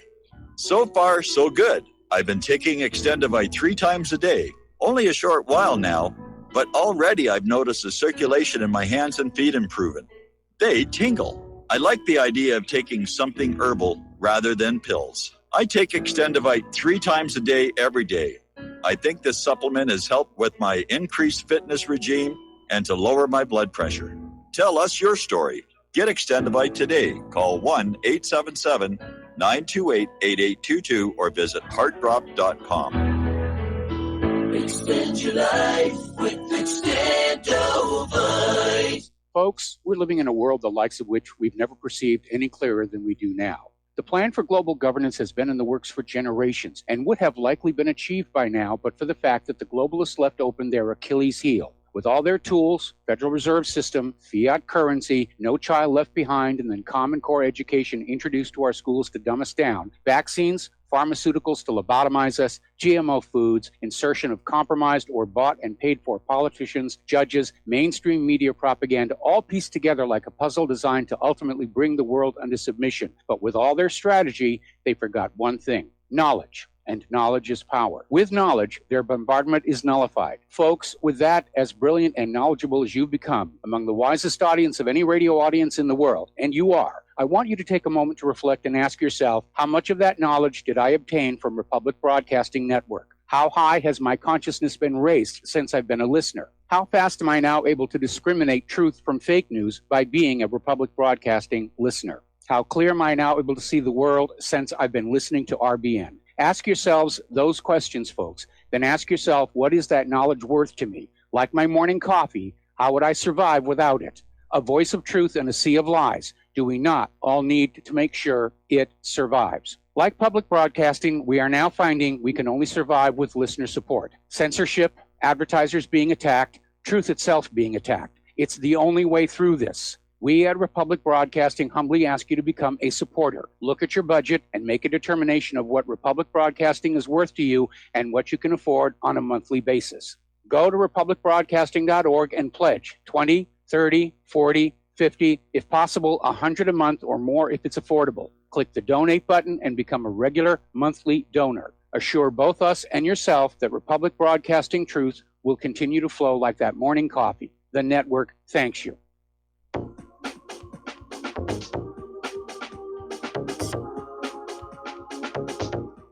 So far, so good. I've been taking Extendivite 3 times a day, only a short while now, but already I've noticed the circulation in my hands and feet improving. They tingle. I like the idea of taking something herbal rather than pills. I take Extendivite 3 times a day, every day. I think this supplement has helped with my increased fitness regime and to lower my blood pressure. Tell us your story. Get Extendivite today. Call 1-877-928-8822 or visit heartdrop.com. Extend your life with Extendivite. Folks, we're living in a world the likes of which we've never perceived any clearer than we do now. The plan for global governance has been in the works for generations and would have likely been achieved by now, but for the fact that the globalists left open their Achilles heel. With all their tools, Federal Reserve System, fiat currency, no child left behind, and then Common Core education introduced to our schools to dumb us down, vaccines, pharmaceuticals to lobotomize us, GMO foods, insertion of compromised or bought and paid for politicians, judges, mainstream media propaganda, all pieced together like a puzzle designed to ultimately bring the world under submission. But with all their strategy, they forgot one thing: knowledge. And knowledge is power. With knowledge, their bombardment is nullified. Folks, with that, as brilliant and knowledgeable as you've become, among the wisest audience of any radio audience in the world, and you are, I want you to take a moment to reflect and ask yourself, how much of that knowledge did I obtain from Republic Broadcasting Network? How high has my consciousness been raised since I've been a listener? How fast am I now able to discriminate truth from fake news by being a Republic Broadcasting listener? How clear am I now able to see the world since I've been listening to RBN? Ask yourselves those questions, folks. Then ask yourself, what is that knowledge worth to me? Like my morning coffee, how would I survive without it? A voice of truth in a sea of lies. Do we not all need to make sure it survives? Like public broadcasting, we are now finding we can only survive with listener support. Censorship, advertisers being attacked, truth itself being attacked. It's the only way through this. We at Republic Broadcasting humbly ask you to become a supporter. Look at your budget and make a determination of what Republic Broadcasting is worth to you and what you can afford on a monthly basis. Go to republicbroadcasting.org and pledge 20, 30, 40, 50, if possible, 100 a month or more if it's affordable. Click the donate button and become a regular monthly donor. Assure both us and yourself that Republic Broadcasting truth will continue to flow like that morning coffee. The network thanks you.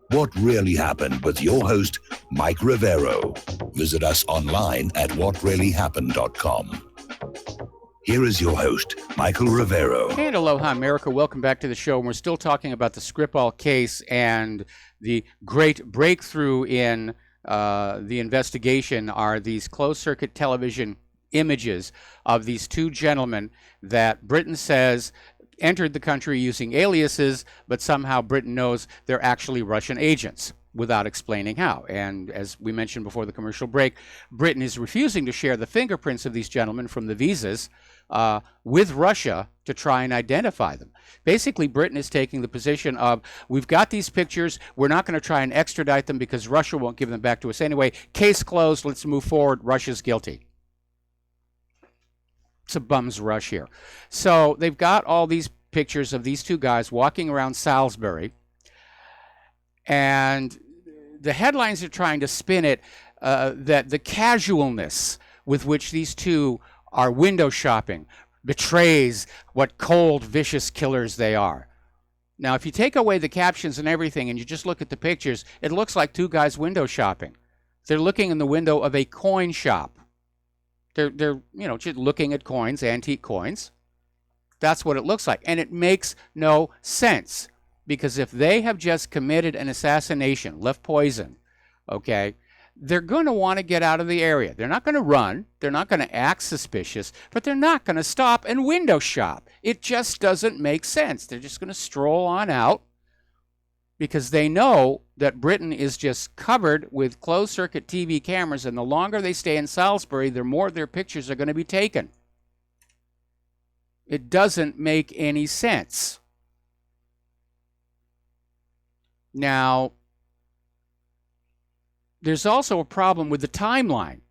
What Really Happened with your host, Mike Rivero. Visit us online at whatreallyhappened.com. Here is your host, Michael Rivero. And aloha, America. Welcome back to the show. We're still talking about the Skripal case and the great breakthrough in the investigation are these closed-circuit television images of these two gentlemen that Britain says entered the country using aliases, but somehow Britain knows they're actually Russian agents. without explaining how. And as we mentioned before the commercial break, Britain is refusing to share the fingerprints of these gentlemen from the visas with Russia to try and identify them. Basically, Britain is taking the position of, we've got these pictures, we're not going to try and extradite them because Russia won't give them back to us anyway. Case closed, let's move forward, Russia's guilty. It's a bum's rush here. So they've got all these pictures of these two guys walking around Salisbury, and the headlines are trying to spin it that the casualness with which these two are window shopping betrays what cold, vicious killers they are. Now, if you take away the captions and everything and you just look at the pictures, it looks like two guys window shopping. They're looking in the window of a coin shop. They're just looking at coins, antique coins. That's what it looks like. And it makes no sense, because if they have just committed an assassination, left poison, okay, they're going to want to get out of the area. They're not going to run. They're not going to act suspicious, but they're not going to stop and window shop. It just doesn't make sense. They're just going to stroll on out because they know that Britain is just covered with closed-circuit TV cameras, and the longer they stay in Salisbury, the more their pictures are going to be taken. It doesn't make any sense. Now, there's also a problem with the timeline,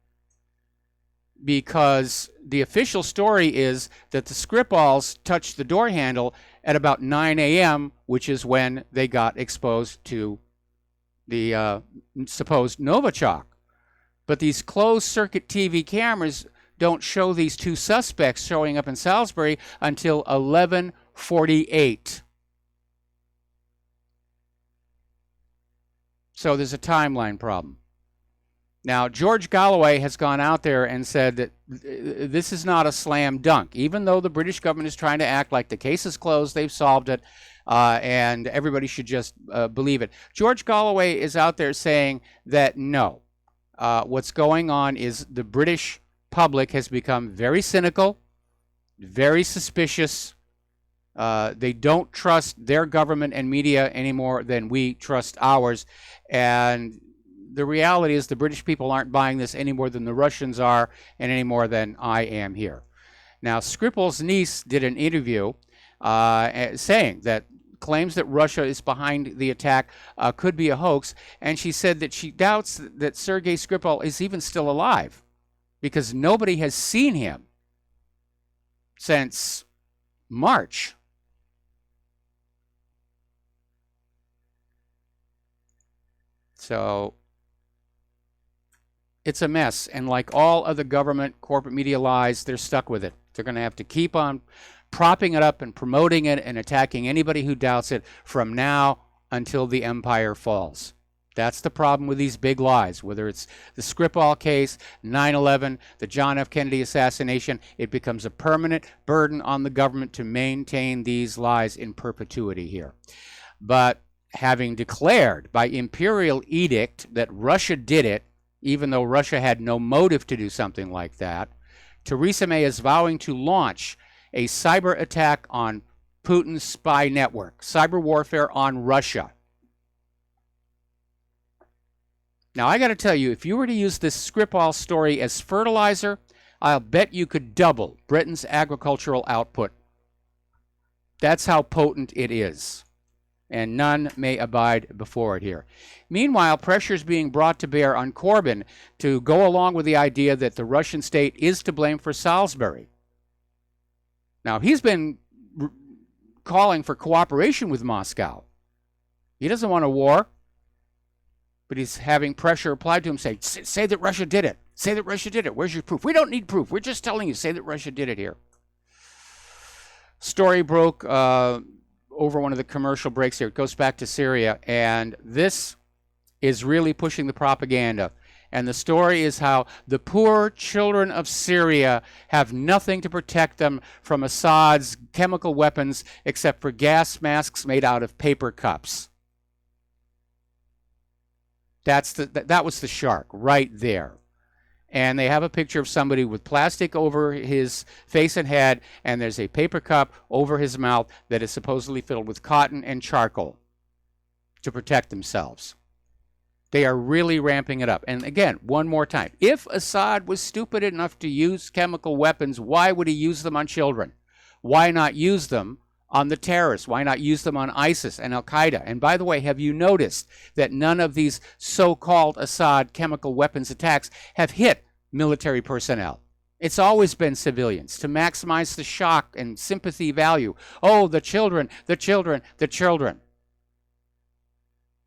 because the official story is that the Skripals touched the door handle at about 9 a.m., which is when they got exposed to the supposed Novichok. But these closed-circuit TV cameras don't show these two suspects showing up in Salisbury until 11:48. So there's a timeline problem. Now, George Galloway has gone out there and said that this is not a slam dunk. Even though the British government is trying to act like the case is closed, they've solved it, and everybody should just believe it. George Galloway is out there saying that no. What's going on is the British public has become very cynical, very suspicious. They don't trust their government and media any more than we trust ours. And the reality is the British people aren't buying this any more than the Russians are, and any more than I am here. Now, Skripal's niece did an interview saying that claims that Russia is behind the attack could be a hoax, and she said that she doubts that Sergei Skripal is even still alive, because nobody has seen him since March. So it's a mess, and like all other government corporate media lies, they're stuck with it. They're going to have to keep on propping it up and promoting it and attacking anybody who doubts it from now until the empire falls. That's the problem with these big lies, whether it's the Skripal case, 9/11, the John F. Kennedy assassination. It becomes a permanent burden on the government to maintain these lies in perpetuity here. But having declared by imperial edict that Russia did it, even though Russia had no motive to do something like that, Theresa May is vowing to launch a cyber attack on Putin's spy network, cyber warfare on Russia. Now, I got to tell you, if you were to use this Skripal story as fertilizer, I'll bet you could double Britain's agricultural output. That's how potent it is, and none may abide before it here. Meanwhile, pressure is being brought to bear on Corbyn to go along with the idea that the Russian state is to blame for Salisbury. Now, he's been calling for cooperation with Moscow. He doesn't want a war, but he's having pressure applied to him, say that Russia did it. Say that Russia did it. Where's your proof? We don't need proof. We're just telling you, say that Russia did it here. Story broke over one of the commercial breaks here. It goes back to Syria, and this is really pushing the propaganda. And the story is how the poor children of Syria have nothing to protect them from Assad's chemical weapons except for gas masks made out of paper cups. That was the shark right there. And they have a picture of somebody with plastic over his face and head, and there's a paper cup over his mouth that is supposedly filled with cotton and charcoal to protect themselves. They are really ramping it up. And again, one more time, if Assad was stupid enough to use chemical weapons, why would he use them on children? Why not use them on the terrorists? Why not use them on ISIS and Al-Qaeda? And by the way, have you noticed that none of these so-called Assad chemical weapons attacks have hit military personnel? It's always been civilians to maximize the shock and sympathy value. Oh, the children, the children, the children.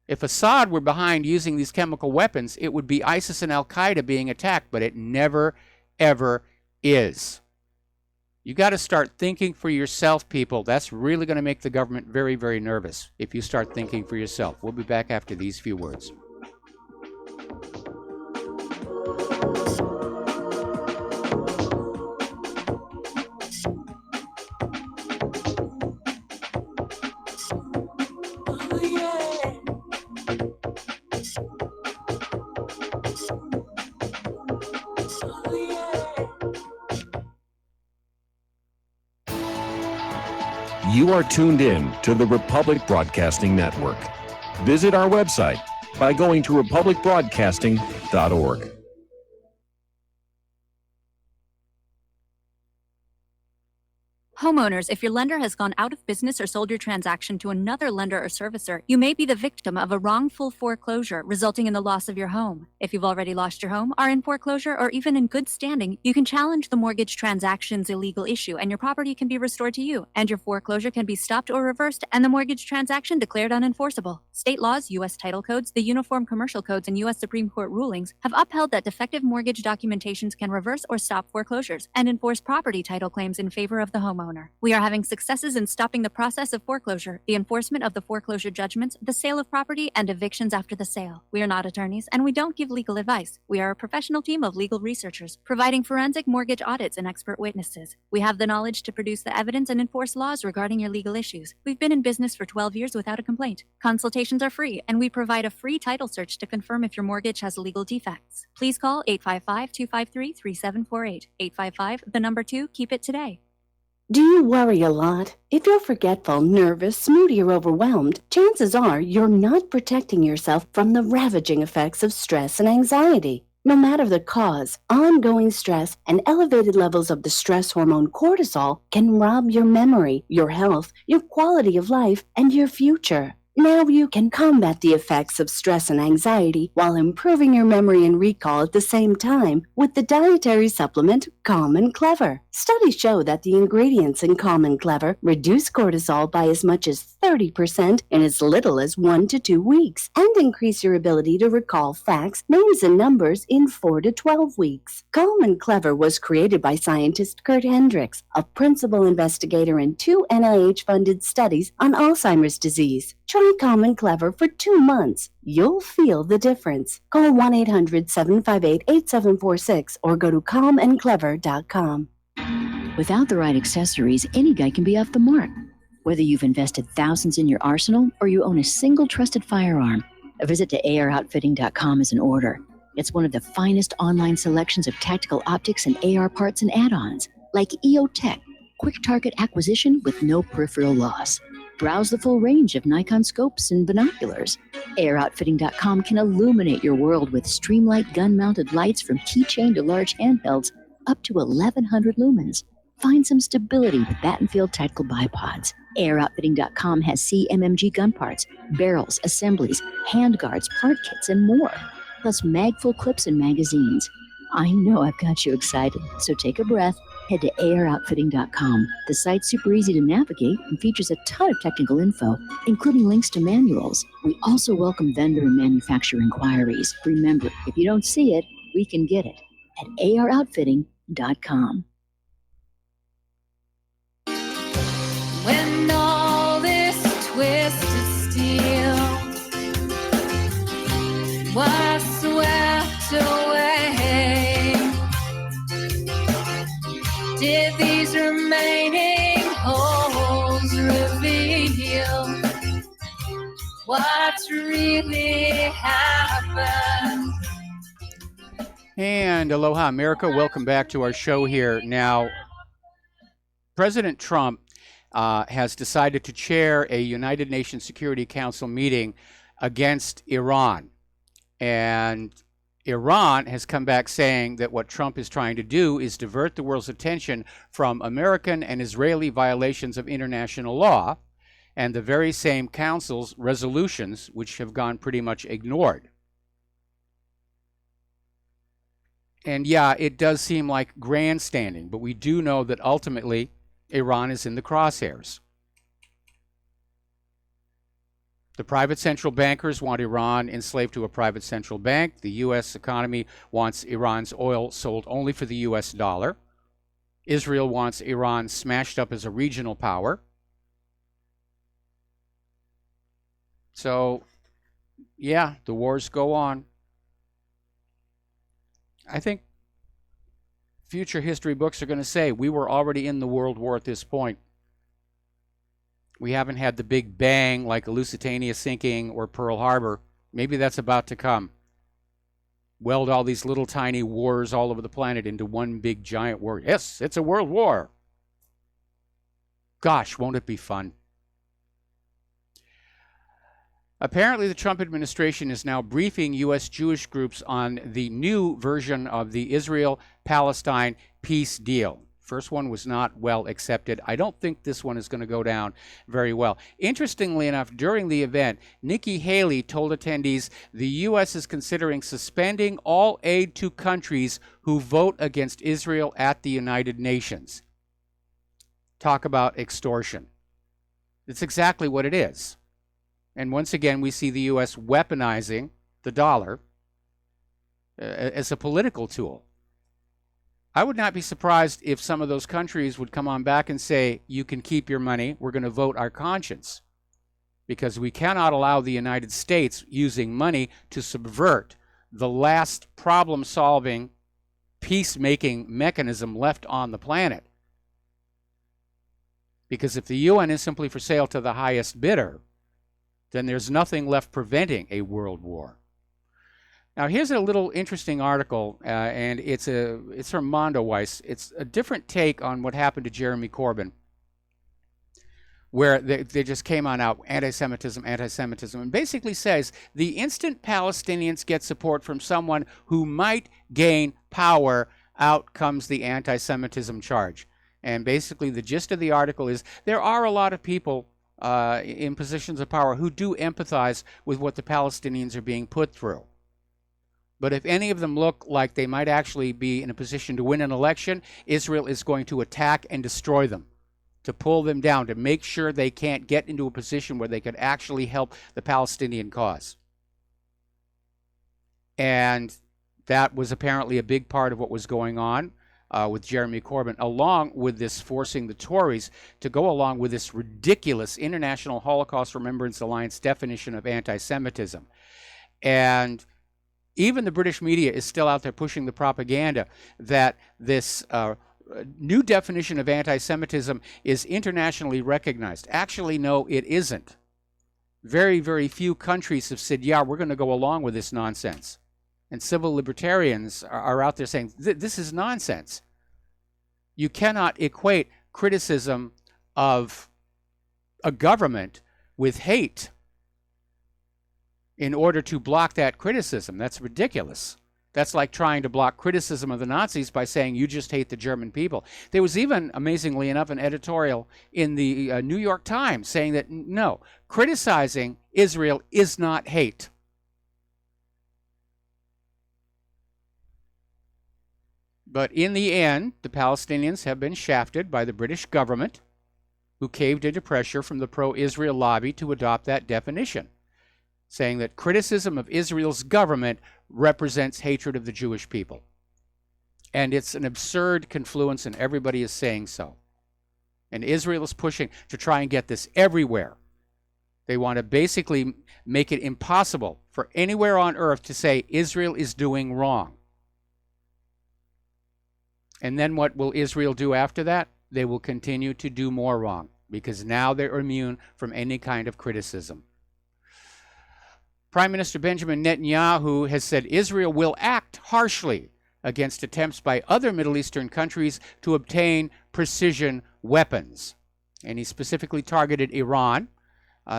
If Assad were behind using these chemical weapons, it would be ISIS and Al-Qaeda being attacked, but it never, ever is. You got to start thinking for yourself, people. That's really going to make the government very, very nervous if you start thinking for yourself. We'll be back after these few words. You are tuned in to the Republic Broadcasting Network. Visit our website by going to republicbroadcasting.org. Homeowners, if your lender has gone out of business or sold your transaction to another lender or servicer, you may be the victim of a wrongful foreclosure, resulting in the loss of your home. If you've already lost your home, are in foreclosure, or even in good standing, you can challenge the mortgage transaction's illegal issue, and your property can be restored to you, and your foreclosure can be stopped or reversed, and the mortgage transaction declared unenforceable. State laws, U.S. title codes, the Uniform Commercial Codes, and U.S. Supreme Court rulings have upheld that defective mortgage documentations can reverse or stop foreclosures and enforce property title claims in favor of the homeowner. We are having successes in stopping the process of foreclosure, the enforcement of the foreclosure judgments, the sale of property, and evictions after the sale. We are not attorneys, and we don't give legal advice. We are a professional team of legal researchers, providing forensic mortgage audits and expert witnesses. We have the knowledge to produce the evidence and enforce laws regarding your legal issues. We've been in business for 12 years without a complaint. Consultations are free, and we provide a free title search to confirm if your mortgage has legal defects. Please call 855-253-3748. 855, 2, keep it today. Do you worry a lot? If you're forgetful, nervous, moody, or overwhelmed, chances are you're not protecting yourself from the ravaging effects of stress and anxiety. No matter the cause, ongoing stress and elevated levels of the stress hormone cortisol can rob your memory, your health, your quality of life, and your future. Now you can combat the effects of stress and anxiety while improving your memory and recall at the same time with the dietary supplement Calm and Clever. Studies show that the ingredients in Calm and Clever reduce cortisol by as much as 30% in as little as 1 to 2 weeks and increase your ability to recall facts, names, and numbers in 4 to 12 weeks. Calm and Clever was created by scientist Kurt Hendricks, a principal investigator in 2 NIH-funded studies on Alzheimer's disease. Try Calm and Clever for 2 months. You'll feel the difference. Call 1-800-758-8746 or go to calmandclever.com. Without the right accessories, any guy can be off the mark. Whether you've invested thousands in your arsenal or you own a single trusted firearm, a visit to AROutfitting.com is in order. It's one of the finest online selections of tactical optics and AR parts and add-ons, like EOTech, quick target acquisition with no peripheral loss. Browse the full range of Nikon scopes and binoculars. AROutfitting.com can illuminate your world with Streamlight gun-mounted lights from keychain to large handhelds up to 1,100 lumens. Find some stability with Battenfield tactical bipods. AROutfitting.com has CMMG gun parts, barrels, assemblies, handguards, part kits, and more, plus mag-full clips and magazines. I know I've got you excited, so take a breath. Head to AROutfitting.com. The site's super easy to navigate and features a ton of technical info, including links to manuals. We also welcome vendor and manufacturer inquiries. Remember, if you don't see it, we can get it at AROutfitting.com. When all this twisted steel was swept away, did these remaining holes reveal what's really happened? And aloha, America. Welcome back to our show here. Now, President Trump has decided to chair a United Nations Security Council meeting against Iran. And Iran has come back saying that what Trump is trying to do is divert the world's attention from American and Israeli violations of international law and the very same council's resolutions, which have gone pretty much ignored. And yeah, it does seem like grandstanding, but we do know that ultimately Iran is in the crosshairs. The private central bankers want Iran enslaved to a private central bank. The U.S. economy wants Iran's oil sold only for the U.S. dollar. Israel wants Iran smashed up as a regional power. So, yeah, the wars go on. I think future history books are going to say we were already in the World War at this point. We haven't had the big bang like a Lusitania sinking or Pearl Harbor. Maybe that's about to come. Weld all these little tiny wars all over the planet into one big giant war. Yes, it's a world war. Gosh, won't it be fun? Apparently, the Trump administration is now briefing U.S. Jewish groups on the new version of the Israel-Palestine peace deal. First one was not well accepted. I don't think this one is going to go down very well. Interestingly enough, during the event, Nikki Haley told attendees the U.S. is considering suspending all aid to countries who vote against Israel at the United Nations. Talk about extortion. It's exactly what it is. And once again, we see the U.S. weaponizing the dollar as a political tool. I would not be surprised if some of those countries would come on back and say, you can keep your money, we're going to vote our conscience. Because we cannot allow the United States using money to subvert the last problem-solving, peacemaking mechanism left on the planet. Because if the UN is simply for sale to the highest bidder, then there's nothing left preventing a world war. Now, here's a little interesting article, and it's from Mondoweiss. It's a different take on what happened to Jeremy Corbyn, where they just came on out, anti-Semitism, and basically says the instant Palestinians get support from someone who might gain power, out comes the anti-Semitism charge. And basically the gist of the article is there are a lot of people in positions of power who do empathize with what the Palestinians are being put through. But if any of them look like they might actually be in a position to win an election, Israel is going to attack and destroy them, to pull them down, to make sure they can't get into a position where they could actually help the Palestinian cause. And that was apparently a big part of what was going on with Jeremy Corbyn, along with this forcing the Tories to go along with this ridiculous International Holocaust Remembrance Alliance definition of anti-Semitism. And even the British media is still out there pushing the propaganda that this new definition of anti-Semitism is internationally recognized. Actually, no, it isn't. Very, very few countries have said, yeah, we're going to go along with this nonsense. And civil libertarians are out there saying, this is nonsense. You cannot equate criticism of a government with hate in order to block that criticism. That's ridiculous. That's like trying to block criticism of the Nazis by saying you just hate the German people. There was even, amazingly enough, an editorial in the New York Times saying that, no, criticizing Israel is not hate. But in the end, the Palestinians have been shafted by the British government, who caved into pressure from the pro-Israel lobby to adopt that definition, saying that criticism of Israel's government represents hatred of the Jewish people. And it's an absurd confluence, and everybody is saying so. And Israel is pushing to try and get this everywhere. They want to basically make it impossible for anywhere on earth to say Israel is doing wrong. And then what will Israel do after that? They will continue to do more wrong, because now they're immune from any kind of criticism. Prime Minister Benjamin Netanyahu has said Israel will act harshly against attempts by other Middle Eastern countries to obtain precision weapons. And he specifically targeted Iran,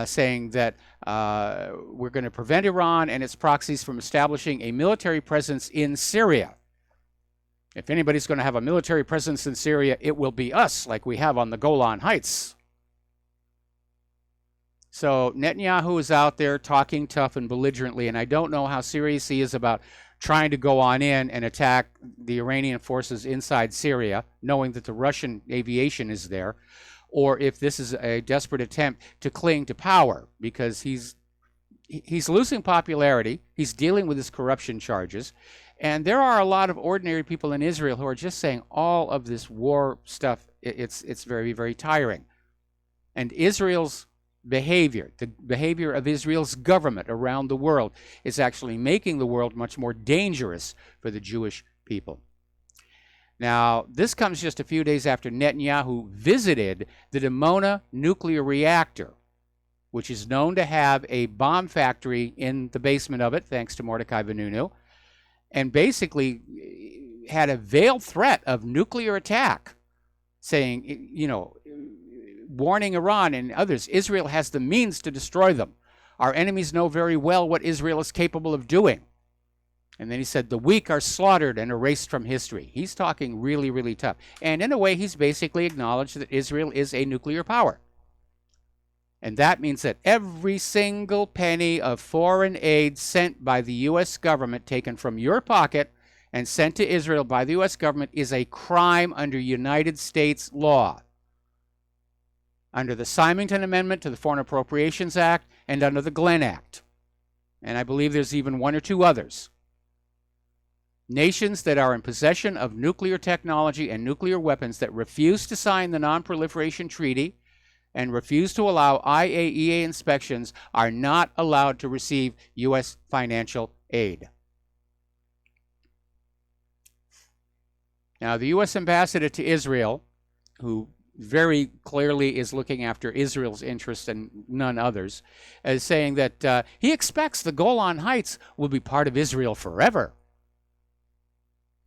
saying that we're going to prevent Iran and its proxies from establishing a military presence in Syria. If anybody's going to have a military presence in Syria, it will be us, like we have on the Golan Heights. So Netanyahu is out there talking tough and belligerently, and I don't know how serious he is about trying to go on in and attack the Iranian forces inside Syria, knowing that the Russian aviation is there, or if this is a desperate attempt to cling to power, because he's losing popularity, he's dealing with his corruption charges, and there are a lot of ordinary people in Israel who are just saying all of this war stuff, it's very, very tiring. And Israel's behavior, the behavior of Israel's government around the world, is actually making the world much more dangerous for the Jewish people. Now, this comes just a few days after Netanyahu visited the Dimona nuclear reactor, which is known to have a bomb factory in the basement of it, thanks to Mordecai Vanunu, and basically had a veiled threat of nuclear attack, saying, warning Iran and others, Israel has the means to destroy them. Our enemies know very well what Israel is capable of doing. And then he said, the weak are slaughtered and erased from history. He's talking really, really tough. And in a way, he's basically acknowledged that Israel is a nuclear power. And that means that every single penny of foreign aid sent by the U.S. government, taken from your pocket and sent to Israel by the U.S. government, is a crime under United States law, under the Symington Amendment to the Foreign Appropriations Act and under the Glenn Act. And I believe there's even one or two others. Nations that are in possession of nuclear technology and nuclear weapons that refuse to sign the Non-Proliferation Treaty and refuse to allow IAEA inspections are not allowed to receive U.S. financial aid. Now, the U.S. ambassador to Israel, who very clearly is looking after Israel's interests and none others, is saying that he expects the Golan Heights will be part of Israel forever,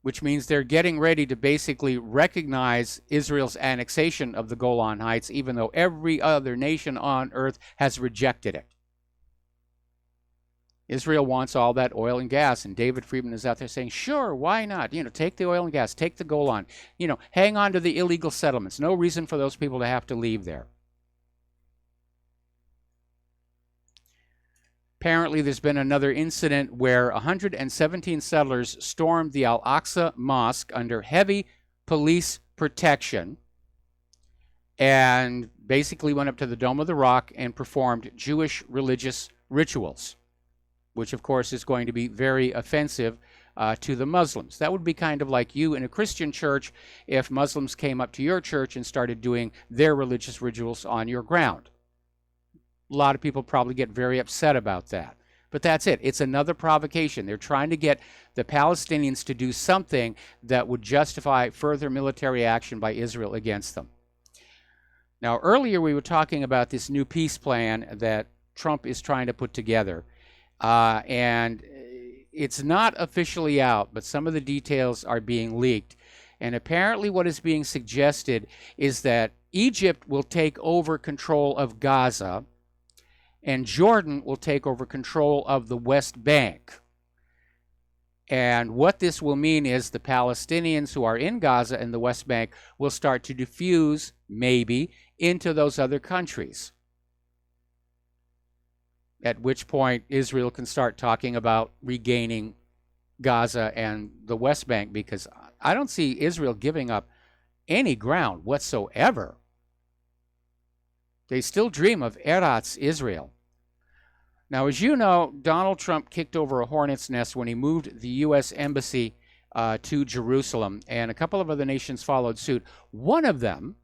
which means they're getting ready to basically recognize Israel's annexation of the Golan Heights, even though every other nation on earth has rejected it. Israel wants all that oil and gas, and David Friedman is out there saying, sure, why not? Take the oil and gas, take the Golan, hang on to the illegal settlements. No reason for those people to have to leave there. Apparently, there's been another incident where 117 settlers stormed the Al-Aqsa Mosque under heavy police protection and basically went up to the Dome of the Rock and performed Jewish religious rituals, which, of course, is going to be very offensive to the Muslims. That would be kind of like you in a Christian church if Muslims came up to your church and started doing their religious rituals on your ground. A lot of people probably get very upset about that. But that's it. It's another provocation. They're trying to get the Palestinians to do something that would justify further military action by Israel against them. Now, earlier we were talking about this new peace plan that Trump is trying to put together. And it's not officially out, but some of the details are being leaked. And apparently what is being suggested is that Egypt will take over control of Gaza, and Jordan will take over control of the West Bank. And what this will mean is the Palestinians who are in Gaza and the West Bank will start to diffuse, maybe, into those other countries. At which point Israel can start talking about regaining Gaza and the West Bank, because I don't see Israel giving up any ground whatsoever. They still dream of Eretz Israel. Now, as you know, Donald Trump kicked over a hornet's nest when he moved the U.S. Embassy to Jerusalem, and a couple of other nations followed suit. One of them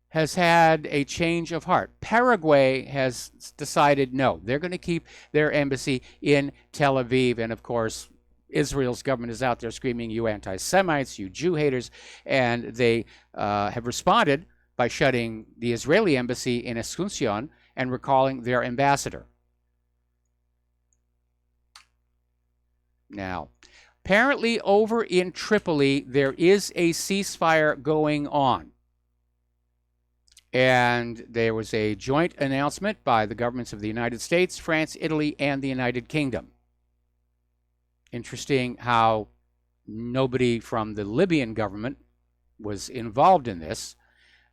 has had a change of heart. Paraguay has decided no, they're going to keep their embassy in Tel Aviv, and of course, Israel's government is out there screaming, you anti-Semites, you Jew haters, and they have responded by shutting the Israeli embassy in Asuncion and recalling their ambassador. Now, apparently over in Tripoli, there is a ceasefire going on. And there was a joint announcement by the governments of the United States, France, Italy, and the United Kingdom. Interesting how nobody from the Libyan government was involved in this.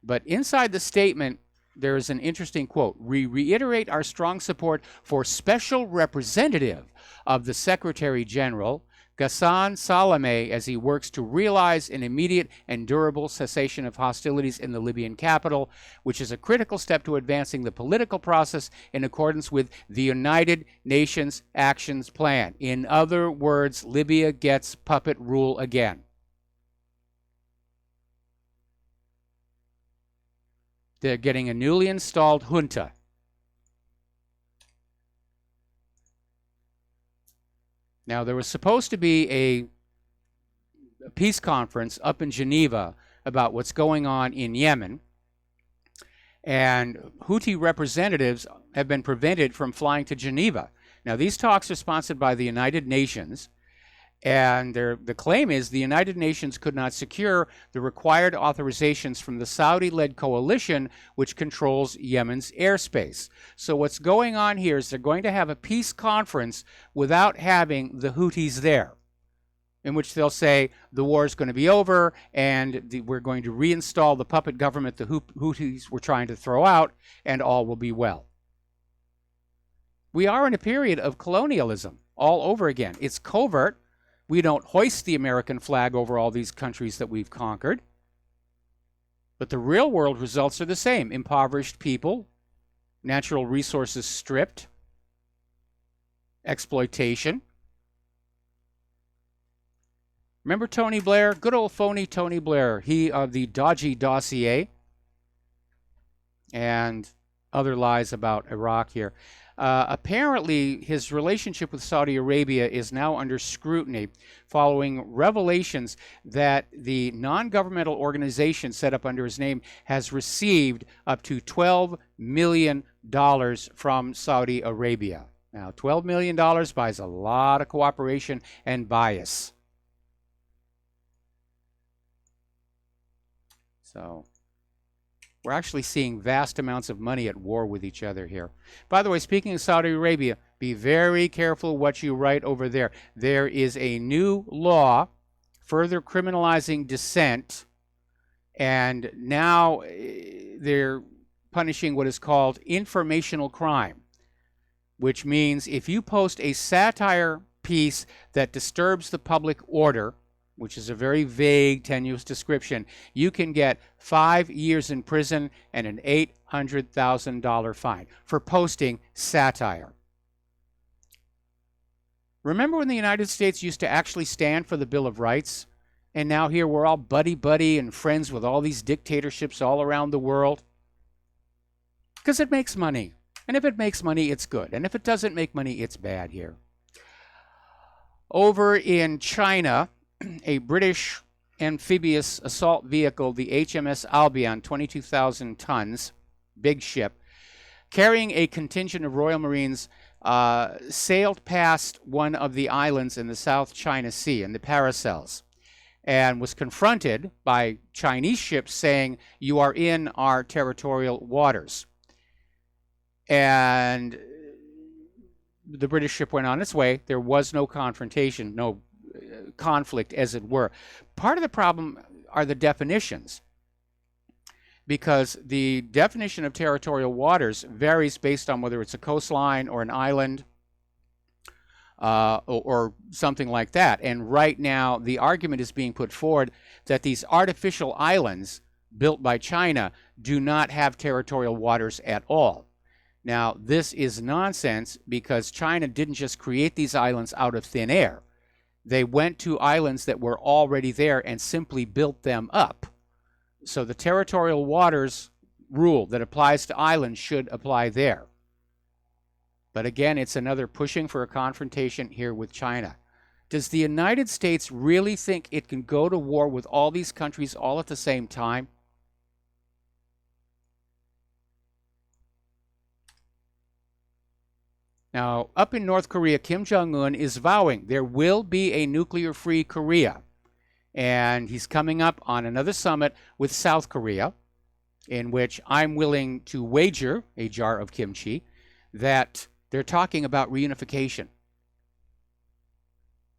But inside the statement, there is an interesting quote. We reiterate our strong support for Special Representative of the Secretary General, Ghassan Salameh, as he works to realize an immediate and durable cessation of hostilities in the Libyan capital, which is a critical step to advancing the political process in accordance with the United Nations Actions Plan. In other words, Libya gets puppet rule again. They're getting a newly installed junta. Now, there was supposed to be a peace conference up in Geneva about what's going on in Yemen, and Houthi representatives have been prevented from flying to Geneva. Now, these talks are sponsored by the United Nations, and the claim is the United Nations could not secure the required authorizations from the Saudi-led coalition, which controls Yemen's airspace. So what's going on here is they're going to have a peace conference without having the Houthis there, in which they'll say the war is going to be over and we're going to reinstall the puppet government the Houthis were trying to throw out, and all will be well. We are in a period of colonialism all over again. It's covert. We don't hoist the American flag over all these countries that we've conquered. But the real world results are the same. Impoverished people, natural resources stripped, exploitation. Remember Tony Blair? Good old phony Tony Blair. He of the dodgy dossier and other lies about Iraq here. Apparently, his relationship with Saudi Arabia is now under scrutiny following revelations that the non-governmental organization set up under his name has received up to $12 million from Saudi Arabia. Now, $12 million buys a lot of cooperation and bias. So we're actually seeing vast amounts of money at war with each other here. By the way, speaking of Saudi Arabia, be very careful what you write over there. There is a new law further criminalizing dissent, and now they're punishing what is called informational crime, which means if you post a satire piece that disturbs the public order, which is a very vague, tenuous description, you can get 5 years in prison and an $800,000 fine for posting satire. Remember when the United States used to actually stand for the Bill of Rights? And now here we're all buddy-buddy and friends with all these dictatorships all around the world? Because it makes money. And if it makes money, it's good. And if it doesn't make money, it's bad here. Over in China, a British amphibious assault vehicle, the HMS Albion, 22,000 tons, big ship, carrying a contingent of Royal Marines, sailed past one of the islands in the South China Sea, in the Paracels, and was confronted by Chinese ships saying, "You are in our territorial waters." And the British ship went on its way. There was no confrontation, no conflict, as it were. Part of the problem are the definitions, because the definition of territorial waters varies based on whether it's a coastline or an island or something like that. And right now, the argument is being put forward that these artificial islands built by China do not have territorial waters at all. Now, this is nonsense, because China didn't just create these islands out of thin air. They went to islands that were already there and simply built them up. So the territorial waters rule that applies to islands should apply there. But again, it's another pushing for a confrontation here with China. Does the United States really think it can go to war with all these countries all at the same time? Now, up in North Korea, Kim Jong-un is vowing there will be a nuclear-free Korea. And he's coming up on another summit with South Korea. in which I'm willing to wager a jar of kimchi that they're talking about reunification.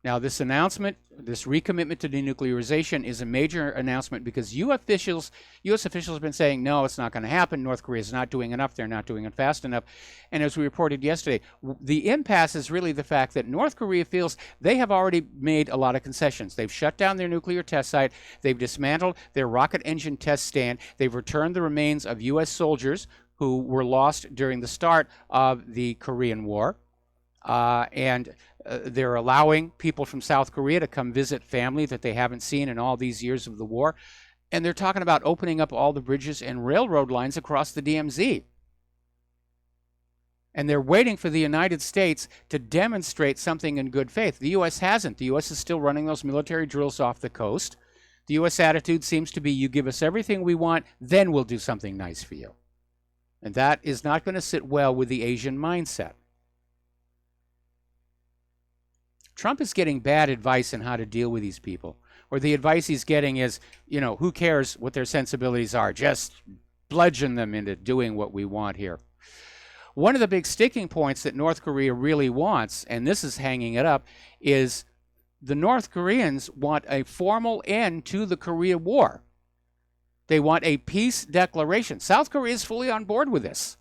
Now, this announcement, this recommitment to denuclearization is a major announcement because U.S. officials have been saying, no, it's not going to happen. North Korea is not doing enough. They're not doing it fast enough. And as we reported yesterday, the impasse is really the fact that North Korea feels they have already made a lot of concessions. They've shut down their nuclear test site. They've dismantled their rocket engine test stand. They've returned the remains of U.S. soldiers who were lost during the start of the Korean War. They're allowing people from South Korea to come visit family that they haven't seen in all these years of the war. And they're talking about opening up all the bridges and railroad lines across the DMZ. And they're waiting for the United States to demonstrate something in good faith. The U.S. hasn't. The U.S. is still running those military drills off the coast. The U.S. attitude seems to be, you give us everything we want, then we'll do something nice for you. And that is not going to sit well with the Asian mindset. Trump is getting bad advice on how to deal with these people. Or the advice he's getting is, who cares what their sensibilities are? Just bludgeon them into doing what we want here. One of the big sticking points that North Korea really wants, and this is hanging it up, is the North Koreans want a formal end to the Korea War. They want a peace declaration. South Korea is fully on board with this.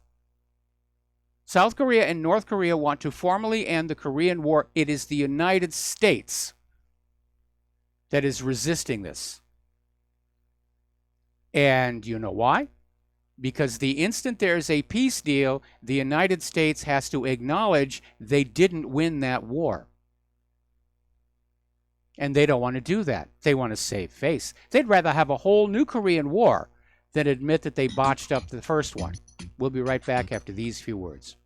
South Korea and North Korea want to formally end the Korean War. It is the United States that is resisting this. And you know why? Because the instant there's a peace deal, the United States has to acknowledge they didn't win that war. And they don't want to do that. They want to save face. They'd rather have a whole new Korean War than admit that they botched up the first one. We'll be right back after these few words.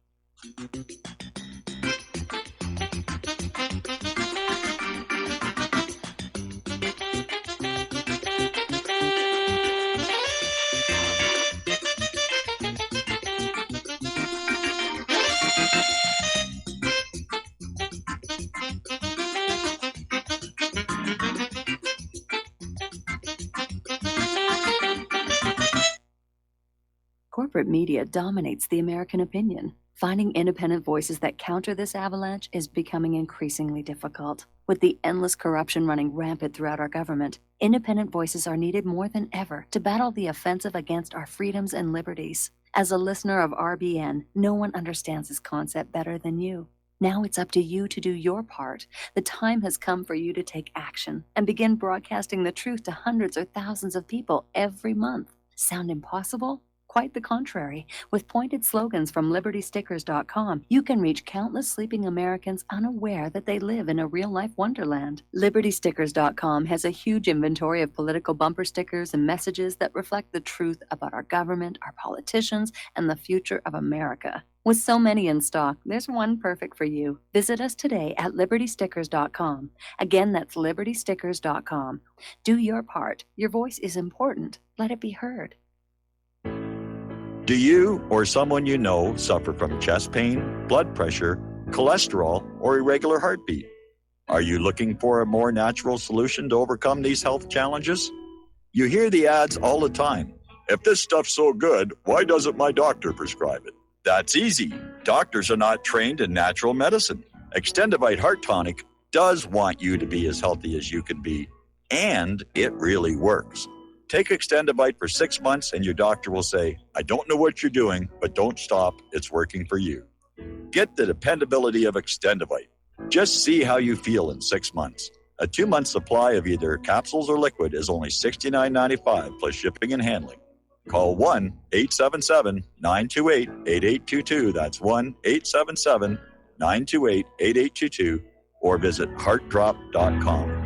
Corporate media dominates the American opinion. Finding independent voices that counter this avalanche is becoming increasingly difficult. With the endless corruption running rampant throughout our government, independent voices are needed more than ever to battle the offensive against our freedoms and liberties. As a listener of RBN, no one understands this concept better than you. Now it's up to you to do your part. The time has come for you to take action and begin broadcasting the truth to hundreds or thousands of people every month. Sound impossible? Quite the contrary. With pointed slogans from LibertyStickers.com, you can reach countless sleeping Americans unaware that they live in a real-life wonderland. LibertyStickers.com has a huge inventory of political bumper stickers and messages that reflect the truth about our government, our politicians, and the future of America. With so many in stock, there's one perfect for you. Visit us today at LibertyStickers.com. Again, that's LibertyStickers.com. Do your part. Your voice is important. Let it be heard. Do you or someone you know suffer from chest pain, blood pressure, cholesterol, or irregular heartbeat? Are you looking for a more natural solution to overcome these health challenges? You hear the ads all the time. If this stuff's so good, why doesn't my doctor prescribe it? That's easy. Doctors are not trained in natural medicine. Extendivite Heart Tonic does want you to be as healthy as you can be, and it really works. Take Extendivite for 6 months and your doctor will say, I don't know what you're doing, but don't stop. It's working for you. Get the dependability of Extendivite. Just see how you feel in 6 months. A 2-month supply of either capsules or liquid is only $69.95 plus shipping and handling. Call 1-877-928-8822. That's 1-877-928-8822 or visit heartdrop.com.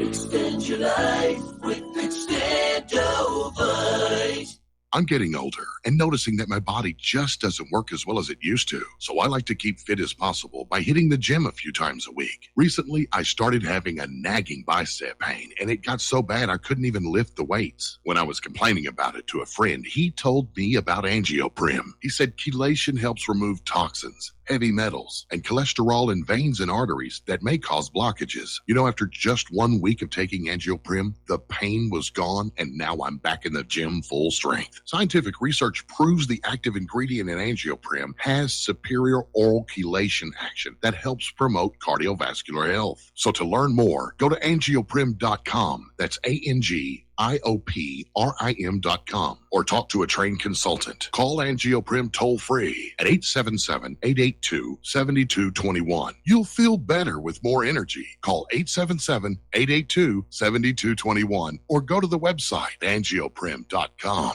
Extend your life with Extendovite. I'm getting older and noticing that my body just doesn't work as well as it used to. So I like to keep fit as possible by hitting the gym a few times a week. Recently, I started having a nagging bicep pain, and it got so bad I couldn't even lift the weights. When I was complaining about it to a friend, he told me about Angioprim. He said chelation helps remove toxins, heavy metals, and cholesterol in veins and arteries that may cause blockages. You know, after just 1 week of taking Angioprim, the pain was gone, and now I'm back in the gym full strength. Scientific research proves the active ingredient in Angioprim has superior oral chelation action that helps promote cardiovascular health. So to learn more, go to angioprim.com. That's ANGIOPRIM.com, or talk to a trained consultant. Call Angioprim toll free at 877-882-7221. You'll feel better with more energy. Call 877-882-7221 or go to the website angioprim.com.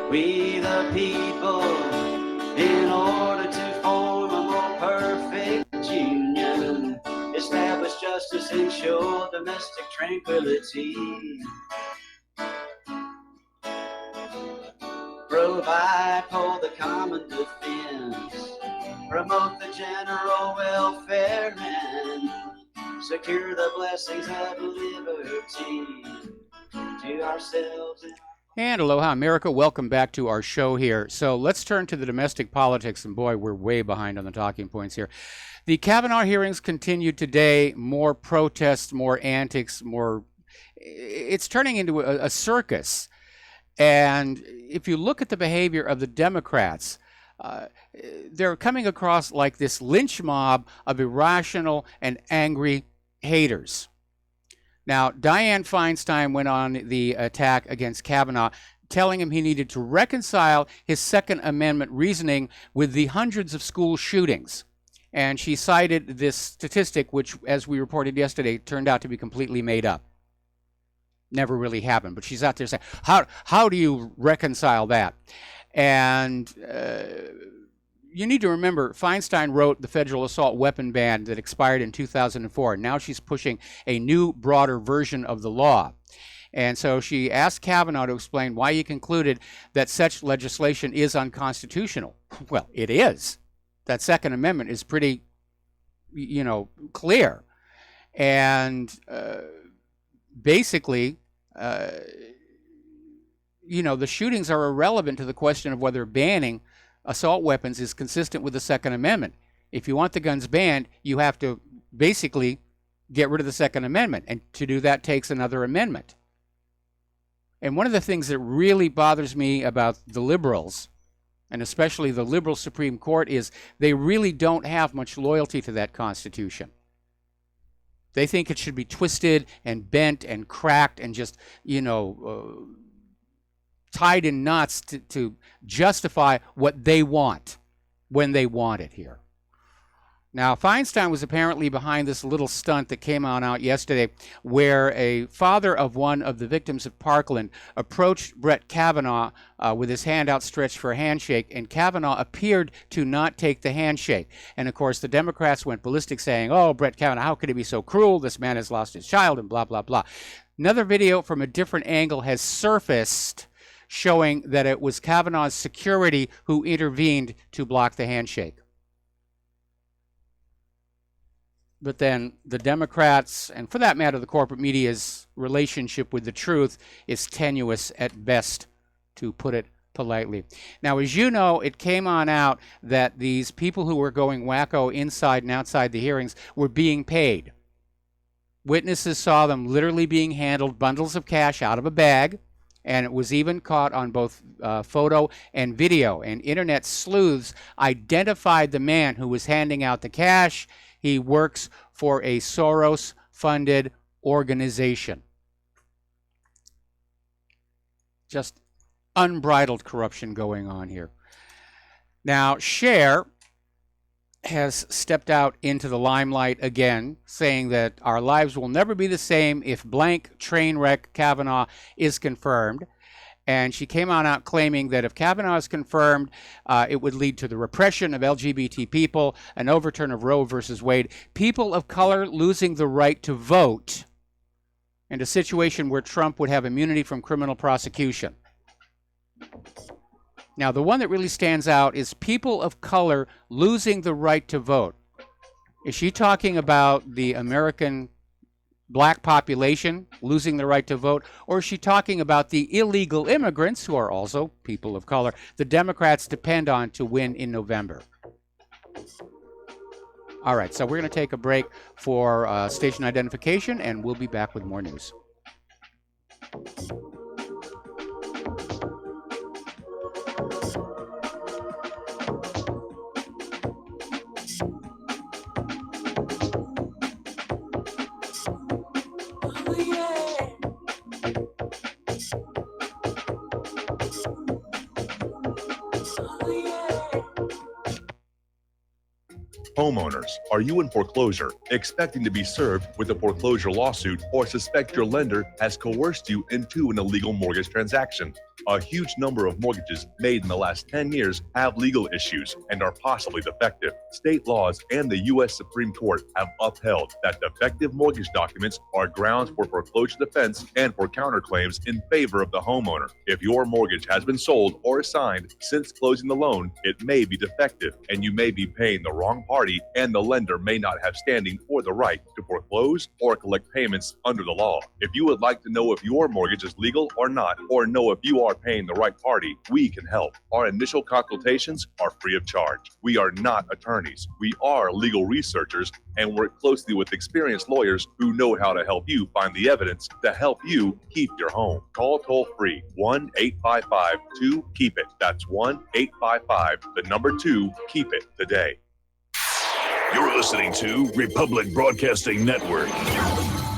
We the people, in order to form a more perfect union, establish justice, ensure domestic tranquility, provide for the common defense, promote the general welfare, and secure the blessings of liberty to ourselves And aloha, America. Welcome back to our show here. So let's turn to the domestic politics, and boy, we're way behind on the talking points here. The Kavanaugh hearings continue today. More protests, more antics, more. It's turning into a circus. And if you look at the behavior of the Democrats, they're coming across like this lynch mob of irrational and angry haters. Now, Dianne Feinstein went on the attack against Kavanaugh, telling him he needed to reconcile his Second Amendment reasoning with the hundreds of school shootings. And she cited this statistic, which, as we reported yesterday, turned out to be completely made up. Never really happened. But she's out there saying, how do you reconcile that? And you need to remember, Feinstein wrote the federal assault weapon ban that expired in 2004. Now she's pushing a new, broader version of the law. And so she asked Kavanaugh to explain why he concluded that such legislation is unconstitutional. Well, it is. That Second Amendment is pretty, clear. And basically, the shootings are irrelevant to the question of whether banning assault weapons is consistent with the Second Amendment. If you want the guns banned, you have to basically get rid of the Second Amendment. And to do that takes another amendment. And one of the things that really bothers me about the liberals, and especially the liberal Supreme Court, is they really don't have much loyalty to that Constitution. They think it should be twisted and bent and cracked and just, tied in knots to justify what they want when they want it here. Now, Feinstein was apparently behind this little stunt that came out yesterday, where a father of one of the victims of Parkland approached Brett Kavanaugh with his hand outstretched for a handshake, and Kavanaugh appeared to not take the handshake. And of course, the Democrats went ballistic, saying, "Oh, Brett Kavanaugh, how could he be so cruel? This man has lost his child," and blah, blah, blah. Another video from a different angle has surfaced, showing that it was Kavanaugh's security who intervened to block the handshake. But then the Democrats, and for that matter, the corporate media's relationship with the truth is tenuous at best, to put it politely. Now, as you know, it came on out that these people who were going wacko inside and outside the hearings were being paid. Witnesses saw them literally being handled bundles of cash out of a bag. And it was even caught on both photo and video. And internet sleuths identified the man who was handing out the cash. He works for a Soros-funded organization. Just unbridled corruption going on here. Now, Cher has stepped out into the limelight again, saying that our lives will never be the same if blank train wreck Kavanaugh is confirmed. And she came on out claiming that if Kavanaugh is confirmed, it would lead to the repression of LGBT people, an overturn of Roe versus Wade, people of color losing the right to vote, and a situation where Trump would have immunity from criminal prosecution. Now, the one that really stands out is people of color losing the right to vote. Is she talking about the American black population losing the right to vote, or is she talking about the illegal immigrants who are also people of color the Democrats depend on to win in November? All right, so we're going to take a break for station identification, and we'll be back with more news. Homeowners, are you in foreclosure, expecting to be served with a foreclosure lawsuit, or suspect your lender has coerced you into an illegal mortgage transaction? A huge number of mortgages made in the last 10 years have legal issues and are possibly defective. State laws and the U.S. Supreme Court have upheld that defective mortgage documents are grounds for foreclosure defense and for counterclaims in favor of the homeowner. If your mortgage has been sold or assigned since closing the loan, it may be defective and you may be paying the wrong party, and the lender may not have standing or the right to foreclose or collect payments under the law. If you would like to know if your mortgage is legal or not, or know if you are paying the right party, we can help. Our initial consultations are free of charge. We are not attorneys. We are legal researchers and work closely with experienced lawyers who know how to help you find the evidence to help you keep your home. Call toll free 1-855-2-KEEP-IT. That's 1-855-2-KEEP-IT today. You're listening to Republic Broadcasting Network,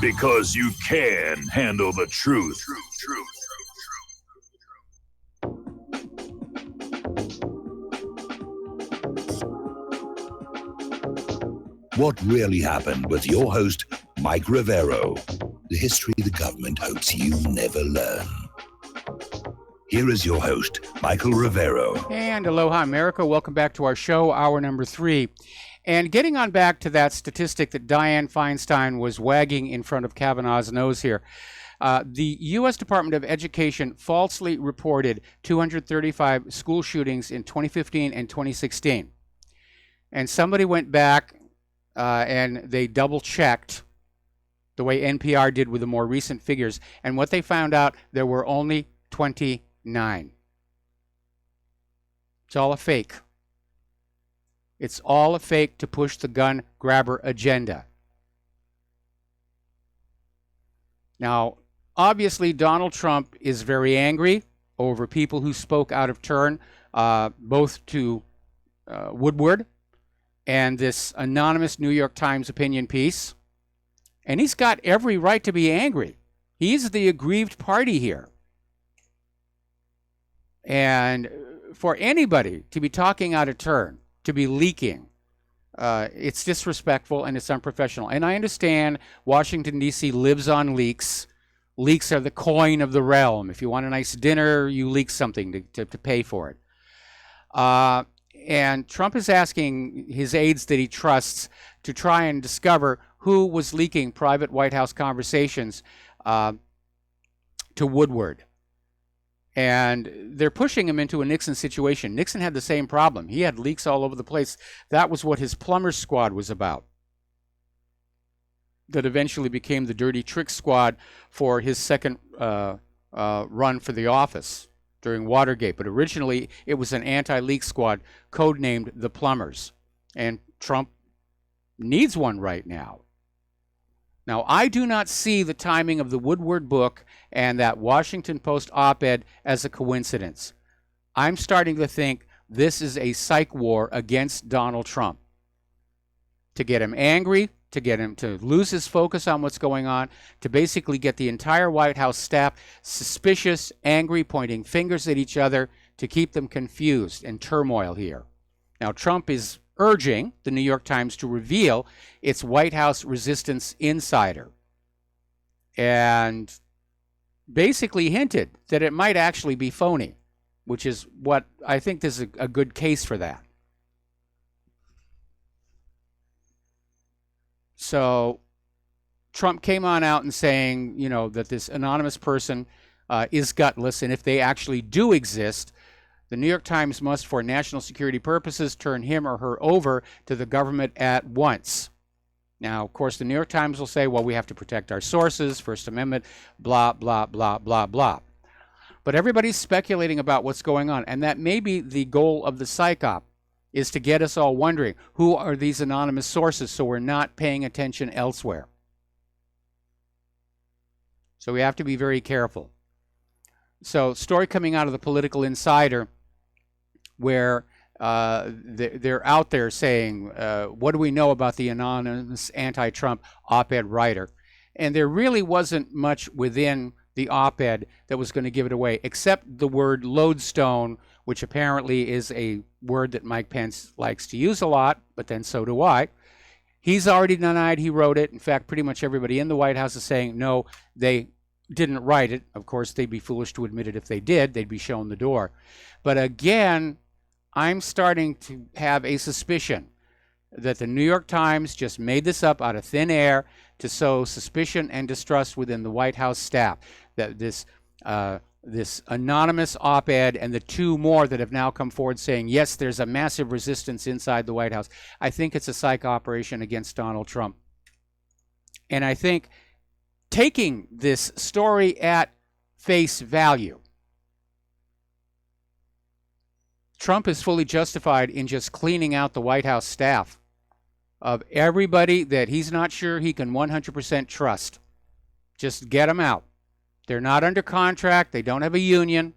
because you can handle the truth. What really happened with your host, Mike Rivero. The history the government hopes you never learn. Here is your host, Michael Rivero. And aloha, America. Welcome back to our show, hour number 3. And getting on back to that statistic that Dianne Feinstein was wagging in front of Kavanaugh's nose here. The U.S. Department of Education falsely reported 235 school shootings in 2015 and 2016. And somebody went back and they double-checked the way NPR did with the more recent figures. And what they found out, there were only 29. It's all a fake. It's all a fake to push the gun grabber agenda. Now, obviously, Donald Trump is very angry over people who spoke out of turn, both to Woodward and this anonymous New York Times opinion piece. And he's got every right to be angry. He's the aggrieved party here. And for anybody to be talking out of turn, to be leaking, it's disrespectful and it's unprofessional. And I understand Washington, D.C. lives on leaks. Leaks are the coin of the realm. If you want a nice dinner, you leak something to pay for it. And Trump is asking his aides that he trusts to try and discover who was leaking private White House conversations to Woodward. And they're pushing him into a Nixon situation. Nixon had the same problem. He had leaks all over the place. That was what his plumber squad was about. That eventually became the dirty trick squad for his second run for the office during Watergate. But originally, it was an anti-leak squad codenamed the Plumbers. And Trump needs one right now. Now, I do not see the timing of the Woodward book and that Washington Post op-ed as a coincidence. I'm starting to think this is a psych war against Donald Trump. To get him angry, to get him to lose his focus on what's going on, to basically get the entire White House staff suspicious, angry, pointing fingers at each other, to keep them confused and turmoil here. Now, Trump is urging the New York Times to reveal its White House resistance insider, and basically hinted that it might actually be phony, which is what I think there's a good case for that. So Trump came on out and saying, you know, that this anonymous person is gutless, and if they actually do exist, the New York Times must, for national security purposes, turn him or her over to the government at once. Now, of course, the New York Times will say, well, we have to protect our sources, First Amendment, blah, blah, blah, blah, blah. But everybody's speculating about what's going on, and that may be the goal of the psyop, is to get us all wondering, who are these anonymous sources, so we're not paying attention elsewhere. So we have to be very careful. So, story coming out of the Political Insider, where they're out there saying, what do we know about the anonymous anti-Trump op-ed writer? And there really wasn't much within the op-ed that was going to give it away, except the word lodestone, which apparently is a word that Mike Pence likes to use a lot, but then so do I. He's already denied he wrote it. In fact, pretty much everybody in the White House is saying, no, they didn't write it. Of course, they'd be foolish to admit it if they did. They'd be shown the door. But again, I'm starting to have a suspicion that the New York Times just made this up out of thin air to sow suspicion and distrust within the White House staff. That this anonymous op-ed and the two more that have now come forward saying, yes, there's a massive resistance inside the White House. I think it's a psych operation against Donald Trump. And I think taking this story at face value, Trump is fully justified in just cleaning out the White House staff of everybody that he's not sure he can 100% trust. Just get them out. They're not under contract. They don't have a union.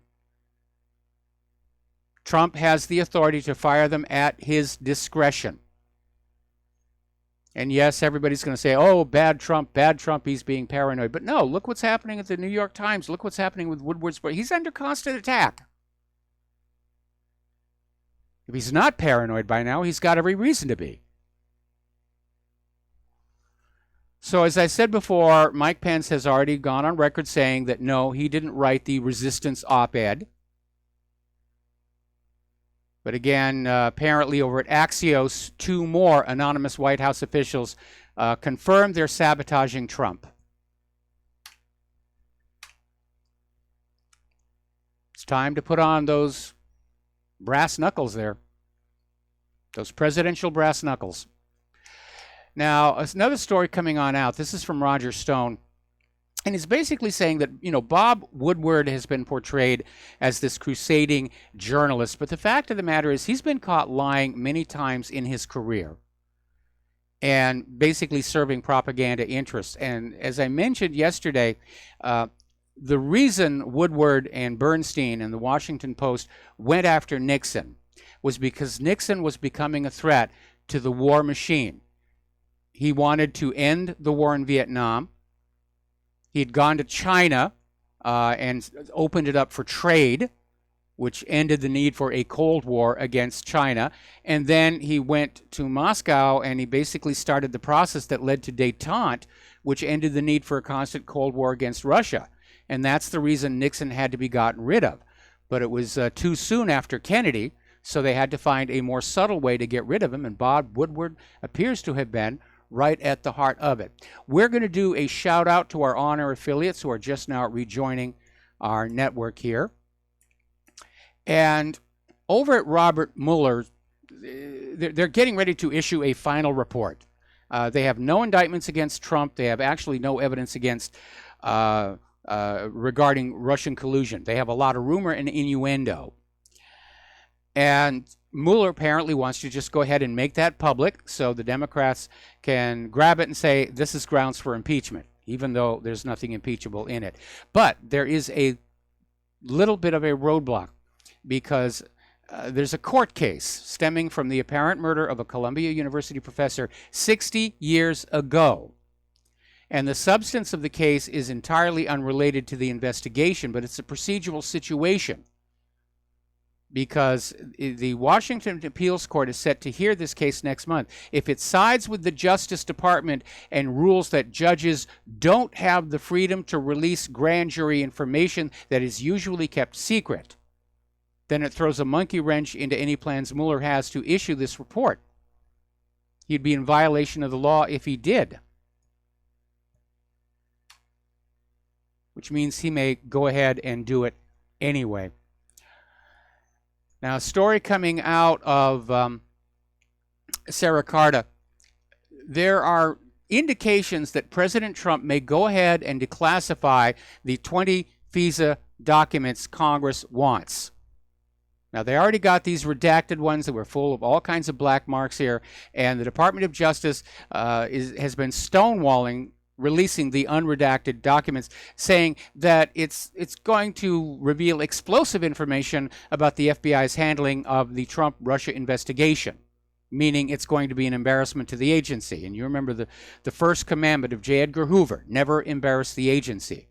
Trump has the authority to fire them at his discretion. And yes, everybody's going to say, oh, bad Trump, he's being paranoid. But no, look what's happening at the New York Times. Look what's happening with Woodward's. He's under constant attack. If he's not paranoid by now, he's got every reason to be. So as I said before, Mike Pence has already gone on record saying that no, he didn't write the resistance op-ed. But again, apparently over at Axios, two more anonymous White House officials confirmed they're sabotaging Trump. It's time to put on those brass knuckles there. Those presidential brass knuckles. Now, another story coming on out. This is from Roger Stone. And he's basically saying that, Bob Woodward has been portrayed as this crusading journalist. But the fact of the matter is he's been caught lying many times in his career and basically serving propaganda interests. And as I mentioned yesterday, the reason Woodward and Bernstein and the Washington Post went after Nixon was because Nixon was becoming a threat to the war machine. He wanted to end the war in Vietnam. He'd gone to China and opened it up for trade, which ended the need for a Cold War against China. And then he went to Moscow and he basically started the process that led to détente, which ended the need for a constant Cold War against Russia. And that's the reason Nixon had to be gotten rid of. But it was too soon after Kennedy, so they had to find a more subtle way to get rid of him, and Bob Woodward appears to have been right at the heart of it. We're going to do a shout out to our on-air affiliates who are just now rejoining our network here. And over at Robert Mueller, they're getting ready to issue a final report. They have no indictments against Trump. They have actually no evidence against regarding Russian collusion. They have a lot of rumor and innuendo. And Mueller apparently wants to just go ahead and make that public so the Democrats can grab it and say this is grounds for impeachment, even though there's nothing impeachable in it. But there is a little bit of a roadblock because there's a court case stemming from the apparent murder of a Columbia University professor 60 years ago. And the substance of the case is entirely unrelated to the investigation, but it's a procedural situation. Because the Washington Appeals Court is set to hear this case next month. If it sides with the Justice Department and rules that judges don't have the freedom to release grand jury information that is usually kept secret, then it throws a monkey wrench into any plans Mueller has to issue this report. He'd be in violation of the law if he did. Which means he may go ahead and do it anyway. Now, a story coming out of Sarah Carta. There are indications that President Trump may go ahead and declassify the 20 FISA documents Congress wants. Now, they already got these redacted ones that were full of all kinds of black marks here, and the Department of Justice has been stonewalling releasing the unredacted documents, saying that it's going to reveal explosive information about the FBI's handling of the Trump-Russia investigation, meaning it's going to be an embarrassment to the agency. And you remember the first commandment of J. Edgar Hoover, never embarrass the agency.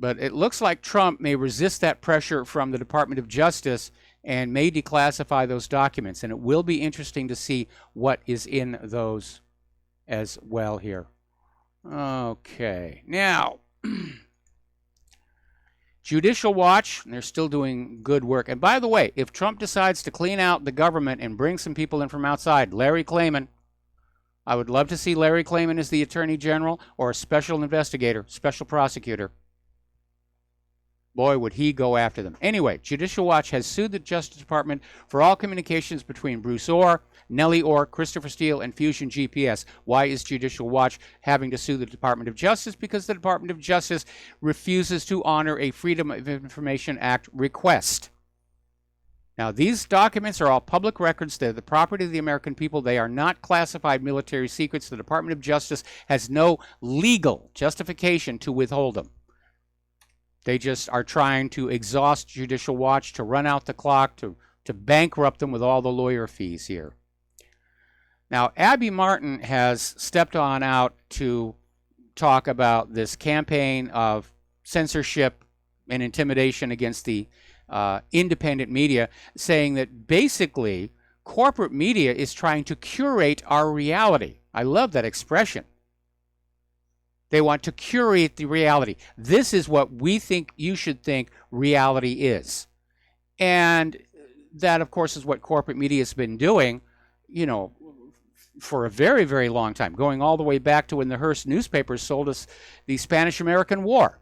But it looks like Trump may resist that pressure from the Department of Justice and may declassify those documents. And it will be interesting to see what is in those as well here. Okay. Now, Judicial Watch, they're still doing good work. And by the way, if Trump decides to clean out the government and bring some people in from outside, Larry Klayman, I would love to see Larry Klayman as the Attorney General or a special investigator, special prosecutor. Boy, would he go after them. Anyway, Judicial Watch has sued the Justice Department for all communications between Bruce Orr, Nellie Orr, Christopher Steele, and Fusion GPS. Why is Judicial Watch having to sue the Department of Justice? Because the Department of Justice refuses to honor a Freedom of Information Act request. Now, these documents are all public records. They're the property of the American people. They are not classified military secrets. The Department of Justice has no legal justification to withhold them. They just are trying to exhaust Judicial Watch, to run out the clock, to bankrupt them with all the lawyer fees here. Now, Abby Martin has stepped on out to talk about this campaign of censorship and intimidation against the independent media, saying that basically corporate media is trying to curate our reality. I love that expression. They want to curate the reality. This is what we think you should think reality is. And that, of course, is what corporate media has been doing, you know, for a very, very long time, going all the way back to when the Hearst newspapers sold us the Spanish-American War.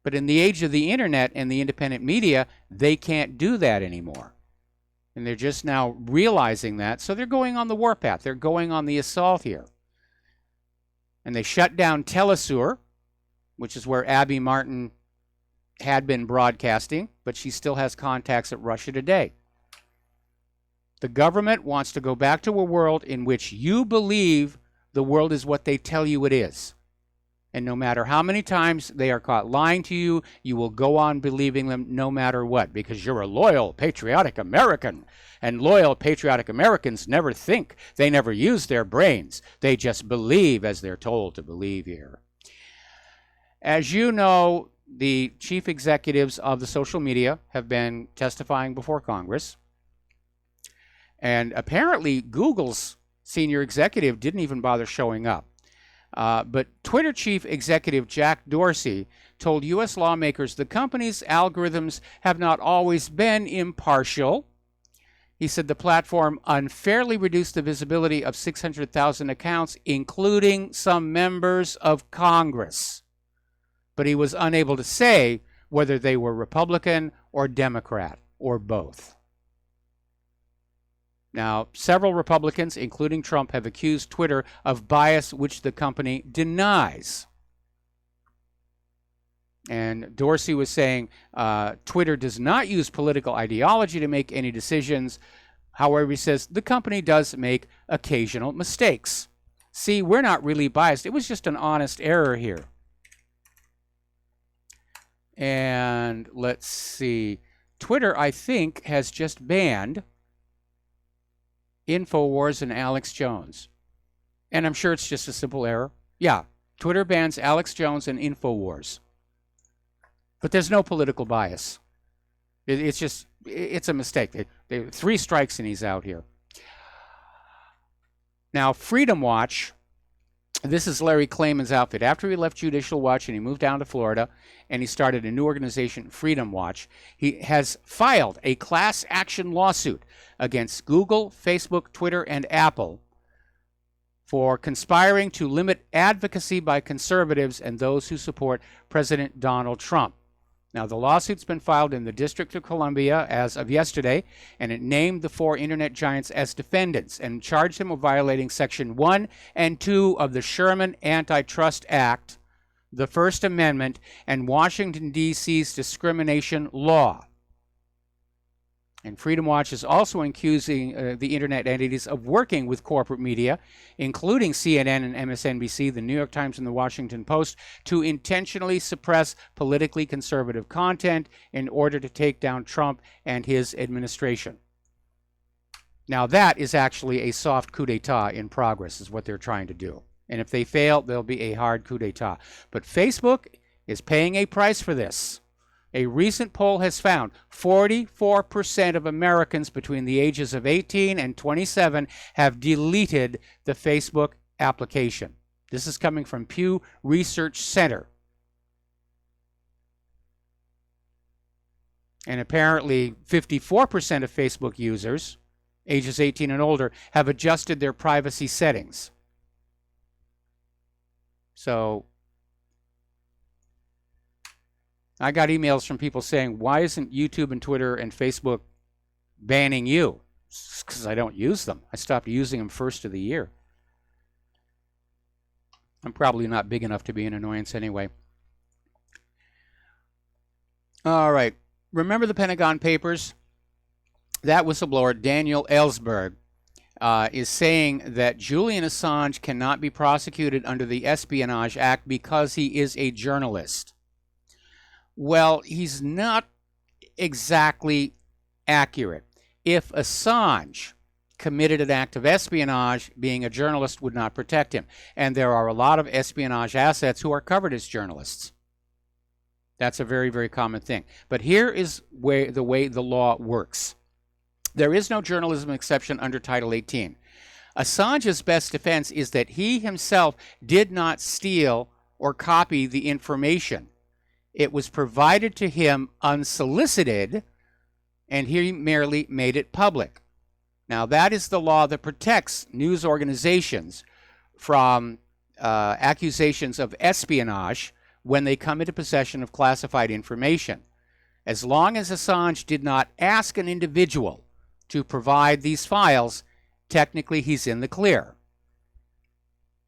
But in the age of the internet and the independent media, they can't do that anymore. And they're just now realizing that, so they're going on the warpath. They're going on the assault here. And they shut down Telesur, which is where Abby Martin had been broadcasting, but she still has contacts at Russia Today. The government wants to go back to a world in which you believe the world is what they tell you it is. And no matter how many times they are caught lying to you, you will go on believing them no matter what, because you're a loyal, patriotic American. And loyal, patriotic Americans never think. They never use their brains. They just believe as they're told to believe here. As you know, the chief executives of the social media have been testifying before Congress. And apparently, Google's senior executive didn't even bother showing up. But Twitter chief executive Jack Dorsey told U.S. lawmakers the company's algorithms have not always been impartial. He said the platform unfairly reduced the visibility of 600,000 accounts, including some members of Congress. But he was unable to say whether they were Republican or Democrat or both. Now, several Republicans, including Trump, have accused Twitter of bias, which the company denies. And Dorsey was saying Twitter does not use political ideology to make any decisions. However, he says the company does make occasional mistakes. See, we're not really biased. It was just an honest error here. And let's see. Twitter, I think, has just banned InfoWars and Alex Jones. And I'm sure it's just a simple error. Yeah, Twitter bans Alex Jones and InfoWars. But there's no political bias. It's a mistake. They 3 strikes and he's out here. Now, Freedom Watch, this is Larry Klayman's outfit. After he left Judicial Watch and he moved down to Florida and he started a new organization, Freedom Watch, he has filed a class action lawsuit against Google, Facebook, Twitter, and Apple for conspiring to limit advocacy by conservatives and those who support President Donald Trump. Now, the lawsuit's been filed in the District of Columbia as of yesterday, and it named the 4 internet giants as defendants and charged them with violating Section 1 and 2 of the Sherman Antitrust Act, the First Amendment, and Washington, D.C.'s discrimination law. And Freedom Watch is also accusing the internet entities of working with corporate media, including CNN and MSNBC, the New York Times, and the Washington Post, to intentionally suppress politically conservative content in order to take down Trump and his administration. Now, that is actually a soft coup d'etat in progress, is what they're trying to do. And if they fail, there'll be a hard coup d'etat. But Facebook is paying a price for this. A recent poll has found 44% of Americans between the ages of 18 and 27 have deleted the Facebook application. This is coming from Pew Research Center. And apparently 54% of Facebook users, ages 18 and older, have adjusted their privacy settings. So I got emails from people saying, why isn't YouTube and Twitter and Facebook banning you? It's because I don't use them. I stopped using them first of the year. I'm probably not big enough to be an annoyance anyway. All right. Remember the Pentagon Papers? That whistleblower, Daniel Ellsberg, is saying that Julian Assange cannot be prosecuted under the Espionage Act because he is a journalist. Well, he's not exactly accurate. If Assange committed an act of espionage, being a journalist would not protect him. And there are a lot of espionage assets who are covered as journalists. That's a very, very common thing. But here is the way the law works. There is no journalism exception under Title 18. Assange's best defense is that he himself did not steal or copy the information. It was provided to him unsolicited, and he merely made it public. Now, that is the law that protects news organizations from accusations of espionage when they come into possession of classified information. As long as Assange did not ask an individual to provide these files, technically he's in the clear.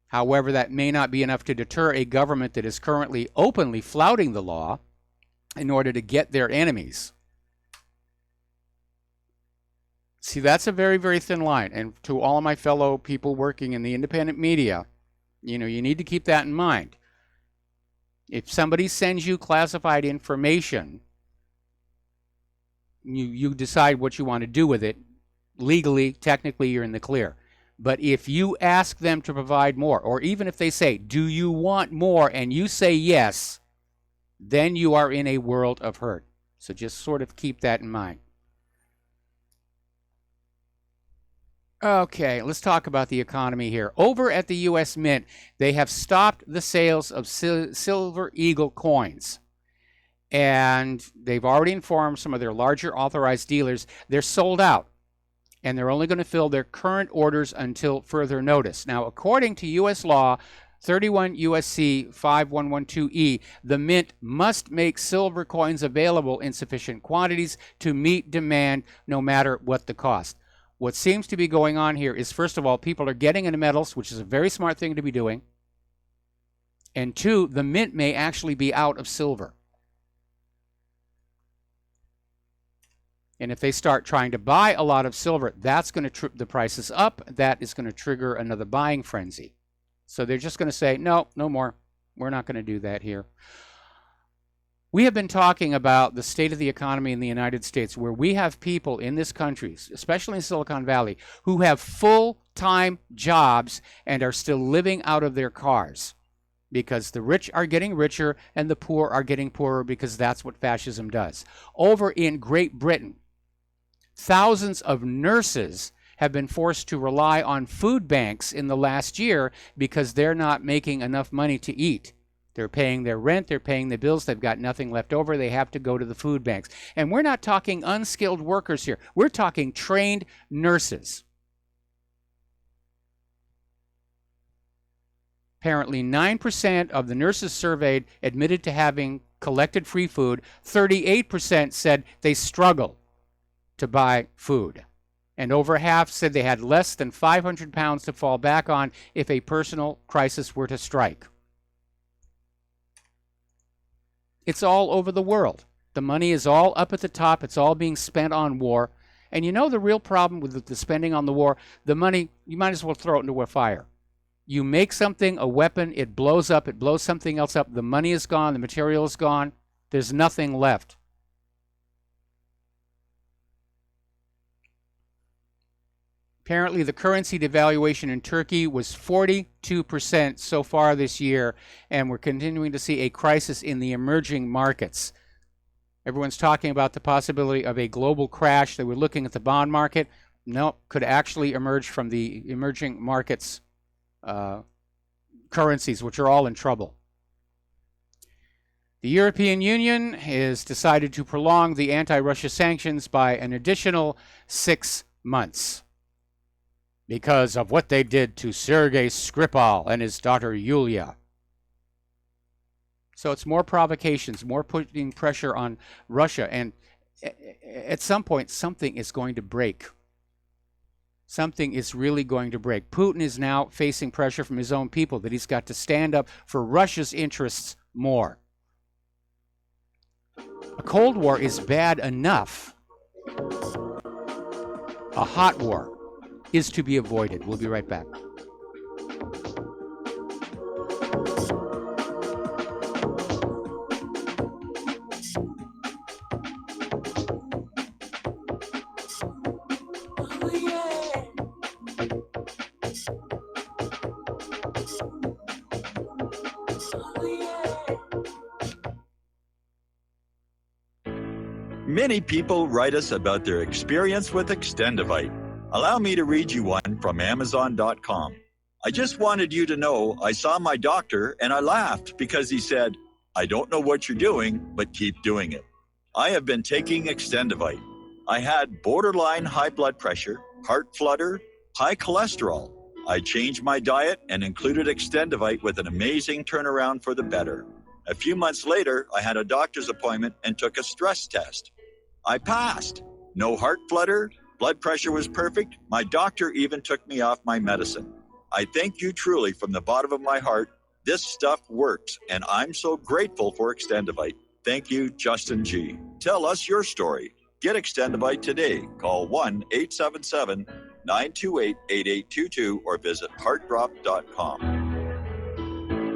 However, that may not be enough to deter a government that is currently openly flouting the law in order to get their enemies. See, that's a very, very thin line. And to all of my fellow people working in the independent media, you need to keep that in mind. If somebody sends you classified information, you decide what you want to do with it. Legally, technically, you're in the clear. But if you ask them to provide more, or even if they say, do you want more, and you say yes, then you are in a world of hurt. So just sort of keep that in mind. Okay, let's talk about the economy here. Over at the U.S. Mint, they have stopped the sales of Silver Eagle coins. And they've already informed some of their larger authorized dealers they're sold out. And they're only going to fill their current orders until further notice. Now, according to U.S. law 31 U.S.C. 5112E, the Mint must make silver coins available in sufficient quantities to meet demand no matter what the cost. What seems to be going on here is, first of all, people are getting into metals, which is a very smart thing to be doing. And two, the Mint may actually be out of silver. And if they start trying to buy a lot of silver, that's going to trip the prices up. That is going to trigger another buying frenzy. So they're just going to say, no, no more. We're not going to do that here. We have been talking about the state of the economy in the United States, where we have people in this country, especially in Silicon Valley, who have full-time jobs and are still living out of their cars because the rich are getting richer and the poor are getting poorer, because that's what fascism does. Over in Great Britain, thousands of nurses have been forced to rely on food banks in the last year because they're not making enough money to eat. They're paying their rent, they're paying the bills, they've got nothing left over, they have to go to the food banks. And we're not talking unskilled workers here. We're talking trained nurses. Apparently, 9% of the nurses surveyed admitted to having collected free food. 38% said they struggle to buy food. And over half said they had less than 500 pounds to fall back on if a personal crisis were to strike. It's all over the world. The money is all up at the top. It's all being spent on war. And you know the real problem with the spending on the war? The money, you might as well throw it into a fire. You make something a weapon, it blows up, it blows something else up. The money is gone, the material is gone. There's nothing left. Apparently, the currency devaluation in Turkey was 42% so far this year, and we're continuing to see a crisis in the emerging markets. Everyone's talking about the possibility of a global crash. They were looking at the bond market. No, could actually emerge from the emerging markets currencies, which are all in trouble. The European Union has decided to prolong the anti-Russia sanctions by an additional 6 months because of what they did to Sergei Skripal and his daughter Yulia. So it's more provocations, more putting pressure on Russia, and at some point something is going to break. Something is really going to break. Putin is now facing pressure from his own people that he's got to stand up for Russia's interests more. A Cold War is bad enough. A hot war is to be avoided. We'll be right back. Many people write us about their experience with Extendivite. Allow me to read you one from Amazon.com. I just wanted you to know I saw my doctor and I laughed because he said, "I don't know what you're doing, but keep doing it." I have been taking Extendivite. I had borderline high blood pressure, heart flutter, high cholesterol. I changed my diet and included Extendivite with an amazing turnaround for the better. A few months later, I had a doctor's appointment and took a stress test. I passed. No heart flutter, blood pressure was perfect. My doctor even took me off my medicine. I thank you truly from the bottom of my heart. This stuff works, and I'm so grateful for Extendivite. Thank you, Justin G. Tell us your story. Get Extendivite today. Call 1-877-928-8822 or visit heartdrop.com.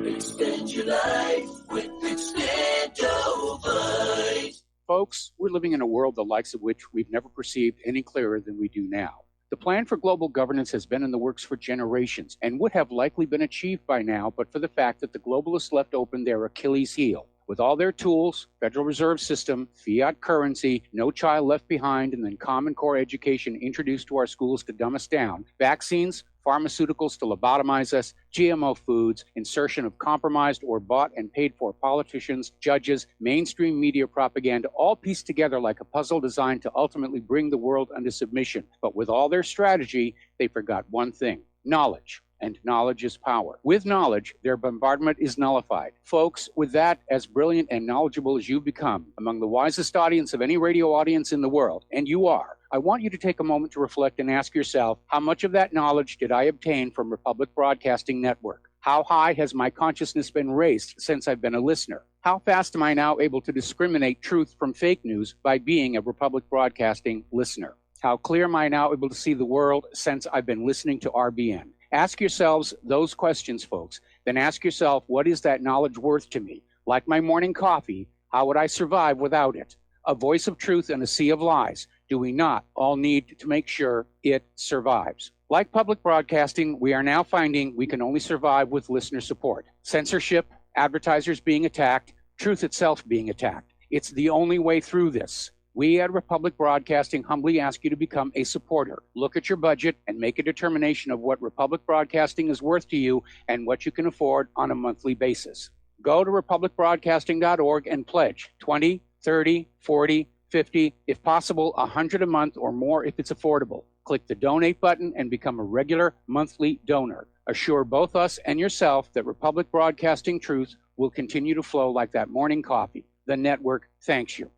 Extend your life with Extendivite. Folks, we're living in a world the likes of which we've never perceived any clearer than we do now. The plan for global governance has been in the works for generations and would have likely been achieved by now, but for the fact that the globalists left open their Achilles heel. With all their tools, Federal Reserve System, fiat currency, no child left behind, and then Common Core education introduced to our schools to dumb us down, vaccines, pharmaceuticals to lobotomize us, GMO foods, insertion of compromised or bought and paid for politicians, judges, mainstream media propaganda, all pieced together like a puzzle designed to ultimately bring the world under submission. But with all their strategy, they forgot one thing: knowledge. And knowledge is power. With knowledge, their bombardment is nullified. Folks, with that, as brilliant and knowledgeable as you've become, among the wisest audience of any radio audience in the world, and you are, I want you to take a moment to reflect and ask yourself, how much of that knowledge did I obtain from Republic Broadcasting Network? How high has my consciousness been raised since I've been a listener? How fast am I now able to discriminate truth from fake news by being a Republic Broadcasting listener? How clear am I now able to see the world since I've been listening to RBN? Ask yourselves those questions, folks. Then ask yourself, what is that knowledge worth to me? Like my morning coffee, how would I survive without it? A voice of truth in a sea of lies. Do we not all need to make sure it survives? Like public broadcasting, we are now finding we can only survive with listener support. Censorship, advertisers being attacked, truth itself being attacked. It's the only way through this. We at Republic Broadcasting humbly ask you to become a supporter. Look at your budget and make a determination of what Republic Broadcasting is worth to you and what you can afford on a monthly basis. Go to republicbroadcasting.org and pledge 20, 30, 40, 50, if possible, 100 a month or more if it's affordable. click the donate button and become a regular monthly donor. Assure both us and yourself that Republic Broadcasting Truth will continue to flow like that morning coffee. The network thanks you.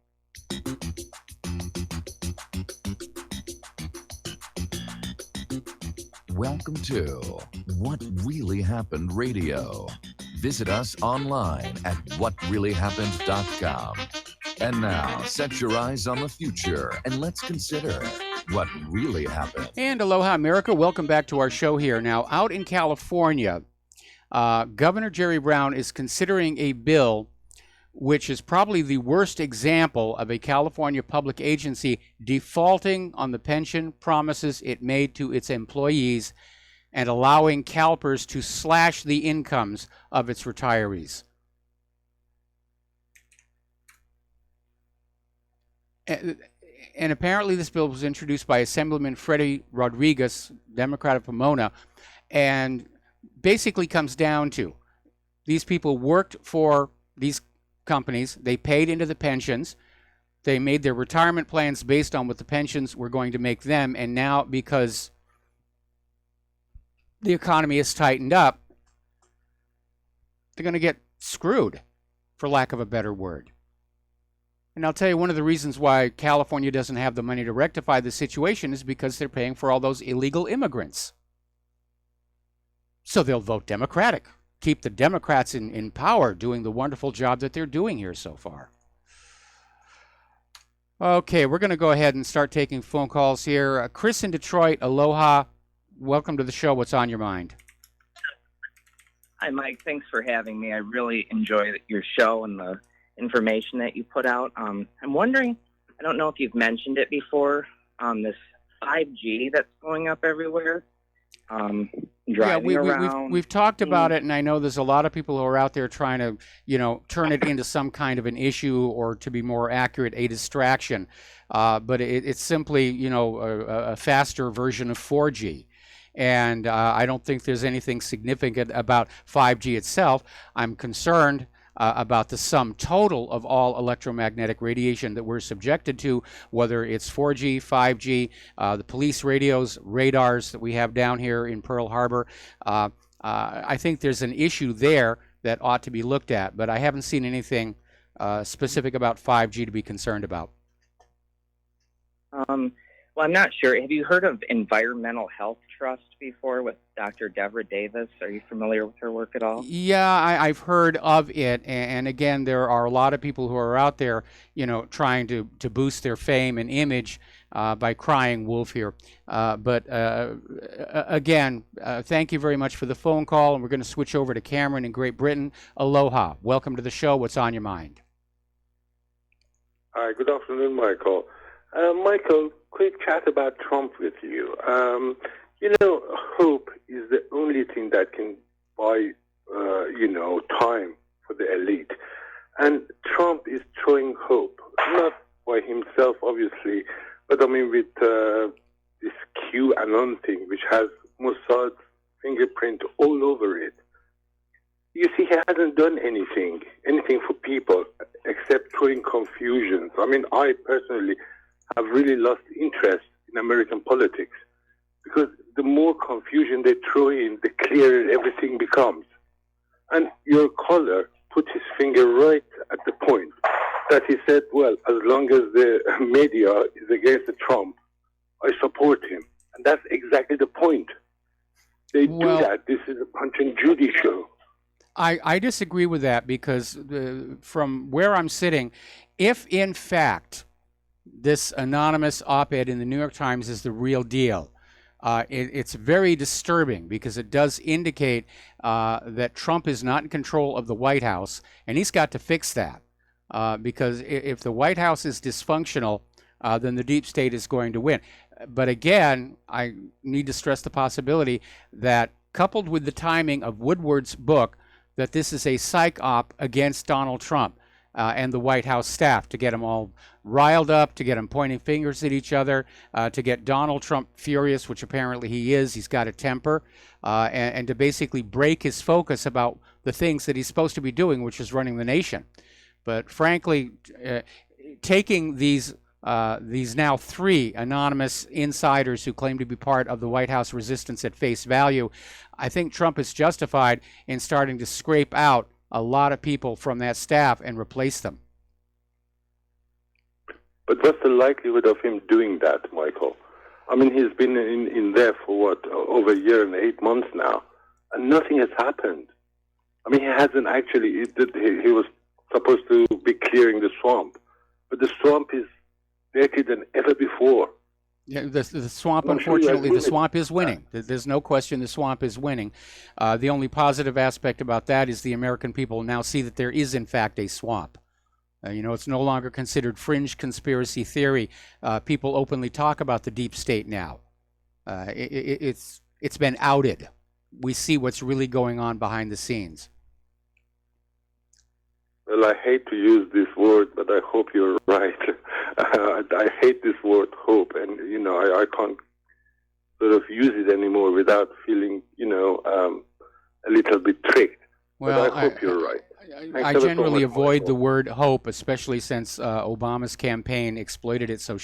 Welcome to What Really Happened Radio. Visit us online at whatreallyhappened.com. And now, set your eyes on the future and let's consider what really happened. And aloha, America. Welcome back to our show here. Now, out in California, Governor Jerry Brown is considering a bill which is probably the worst example of a California public agency defaulting on the pension promises it made to its employees and allowing CalPERS to slash the incomes of its retirees. And apparently this bill was introduced by Assemblyman Freddie Rodriguez, Democrat of Pomona, and basically comes down to these people worked for these companies, they paid into the pensions, they made their retirement plans based on what the pensions were going to make them, and now because the economy has tightened up, they're going to get screwed, for lack of a better word. And I'll tell you, one of the reasons why California doesn't have the money to rectify the situation is because they're paying for all those illegal immigrants. So they'll vote Democratic. Keep the Democrats in power doing the wonderful job that they're doing here so far. Okay, we're going to go ahead and start taking phone calls here. Chris in Detroit, aloha. Welcome to the show. What's on your mind? Hi, Mike. Thanks for having me. I really enjoy your show and the information that you put out. I'm wondering, I don't know if you've mentioned it before, this 5G that's going up everywhere. We've talked about it, and I know there's a lot of people who are out there trying to, turn it into some kind of an issue, or to be more accurate, a distraction. But it's simply, a faster version of 4G. And I don't think there's anything significant about 5G itself. I'm concerned about the sum total of all electromagnetic radiation that we're subjected to, whether it's 4G, 5G, the police radios, radars that we have down here in Pearl Harbor. I think there's an issue there that ought to be looked at, but I haven't seen anything specific about 5G to be concerned about. Well, I'm not sure. Have you heard of Environmental Health Trust before with Dr. Deborah Davis? Are you familiar with her work at all? Yeah, I've heard of it. And again, there are a lot of people who are out there, trying to boost their fame and image by crying wolf here. But again, thank you very much for the phone call. And we're going to switch over to Cameron in Great Britain. Aloha. Welcome to the show. What's on your mind? Hi, good afternoon, Michael. Michael, quick chat about Trump with you. Hope is the only thing that can buy, time for the elite. And Trump is throwing hope, not by himself, obviously, but with this QAnon thing, which has Mossad's fingerprint all over it. You see, he hasn't done anything for people except throwing confusion. I personally have really lost interest in American politics because the more confusion they throw in, the clearer everything becomes. And your caller put his finger right at the point that he said, well, as long as the media is against Trump, I support him. And that's exactly the point. They do that. This is a Punch and Judy show. I disagree with that because from where I'm sitting, if in fact this anonymous op-ed in the New York Times is the real deal, it's very disturbing because it does indicate that Trump is not in control of the White House, and he's got to fix that. Because if the White House is dysfunctional, then the deep state is going to win. But again, I need to stress the possibility that coupled with the timing of Woodward's book, that this is a psych op against Donald Trump and the White House staff to get them all riled up, to get them pointing fingers at each other, to get Donald Trump furious, which apparently he is. He's got a temper, and to basically break his focus about the things that he's supposed to be doing, which is running the nation. But frankly, taking these these now 3 anonymous insiders who claim to be part of the White House resistance at face value, I think Trump is justified in starting to scrape out a lot of people from that staff and replace them. But what's the likelihood of him doing that, Michael? I mean, he's been in there for over a year and 8 months now, and nothing has happened. I mean, he hasn't actually, he was supposed to be clearing the swamp, but the swamp is dirtier than ever before. Yeah, the swamp, unfortunately, the swamp is winning. There's no question the swamp is winning. The only positive aspect about that is the American people now see that there is, in fact, a swamp. It's no longer considered fringe conspiracy theory. People openly talk about the deep state now. It's been outed. We see what's really going on behind the scenes. Well, I hate to use this word, but I hope you're right. I hate this word, hope, and I can't sort of use it anymore without feeling, a little bit tricked. Well, but I hope you're right. I generally avoid the word hope, especially since Obama's campaign exploited it so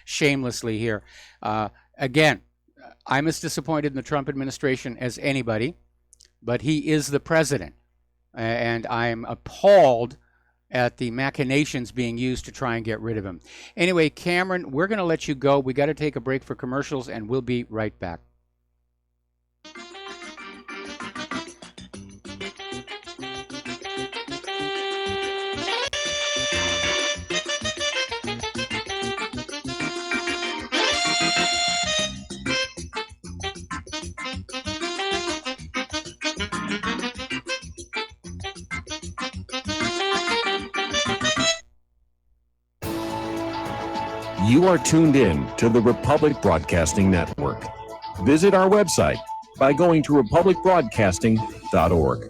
shamelessly here. Again, I'm as disappointed in the Trump administration as anybody, but he is the president, and I'm appalled at the machinations being used to try and get rid of him. Anyway, Cameron, we're going to let you go. We got to take a break for commercials, and we'll be right back. You are tuned in to the Republic Broadcasting Network. Visit our website by going to republicbroadcasting.org.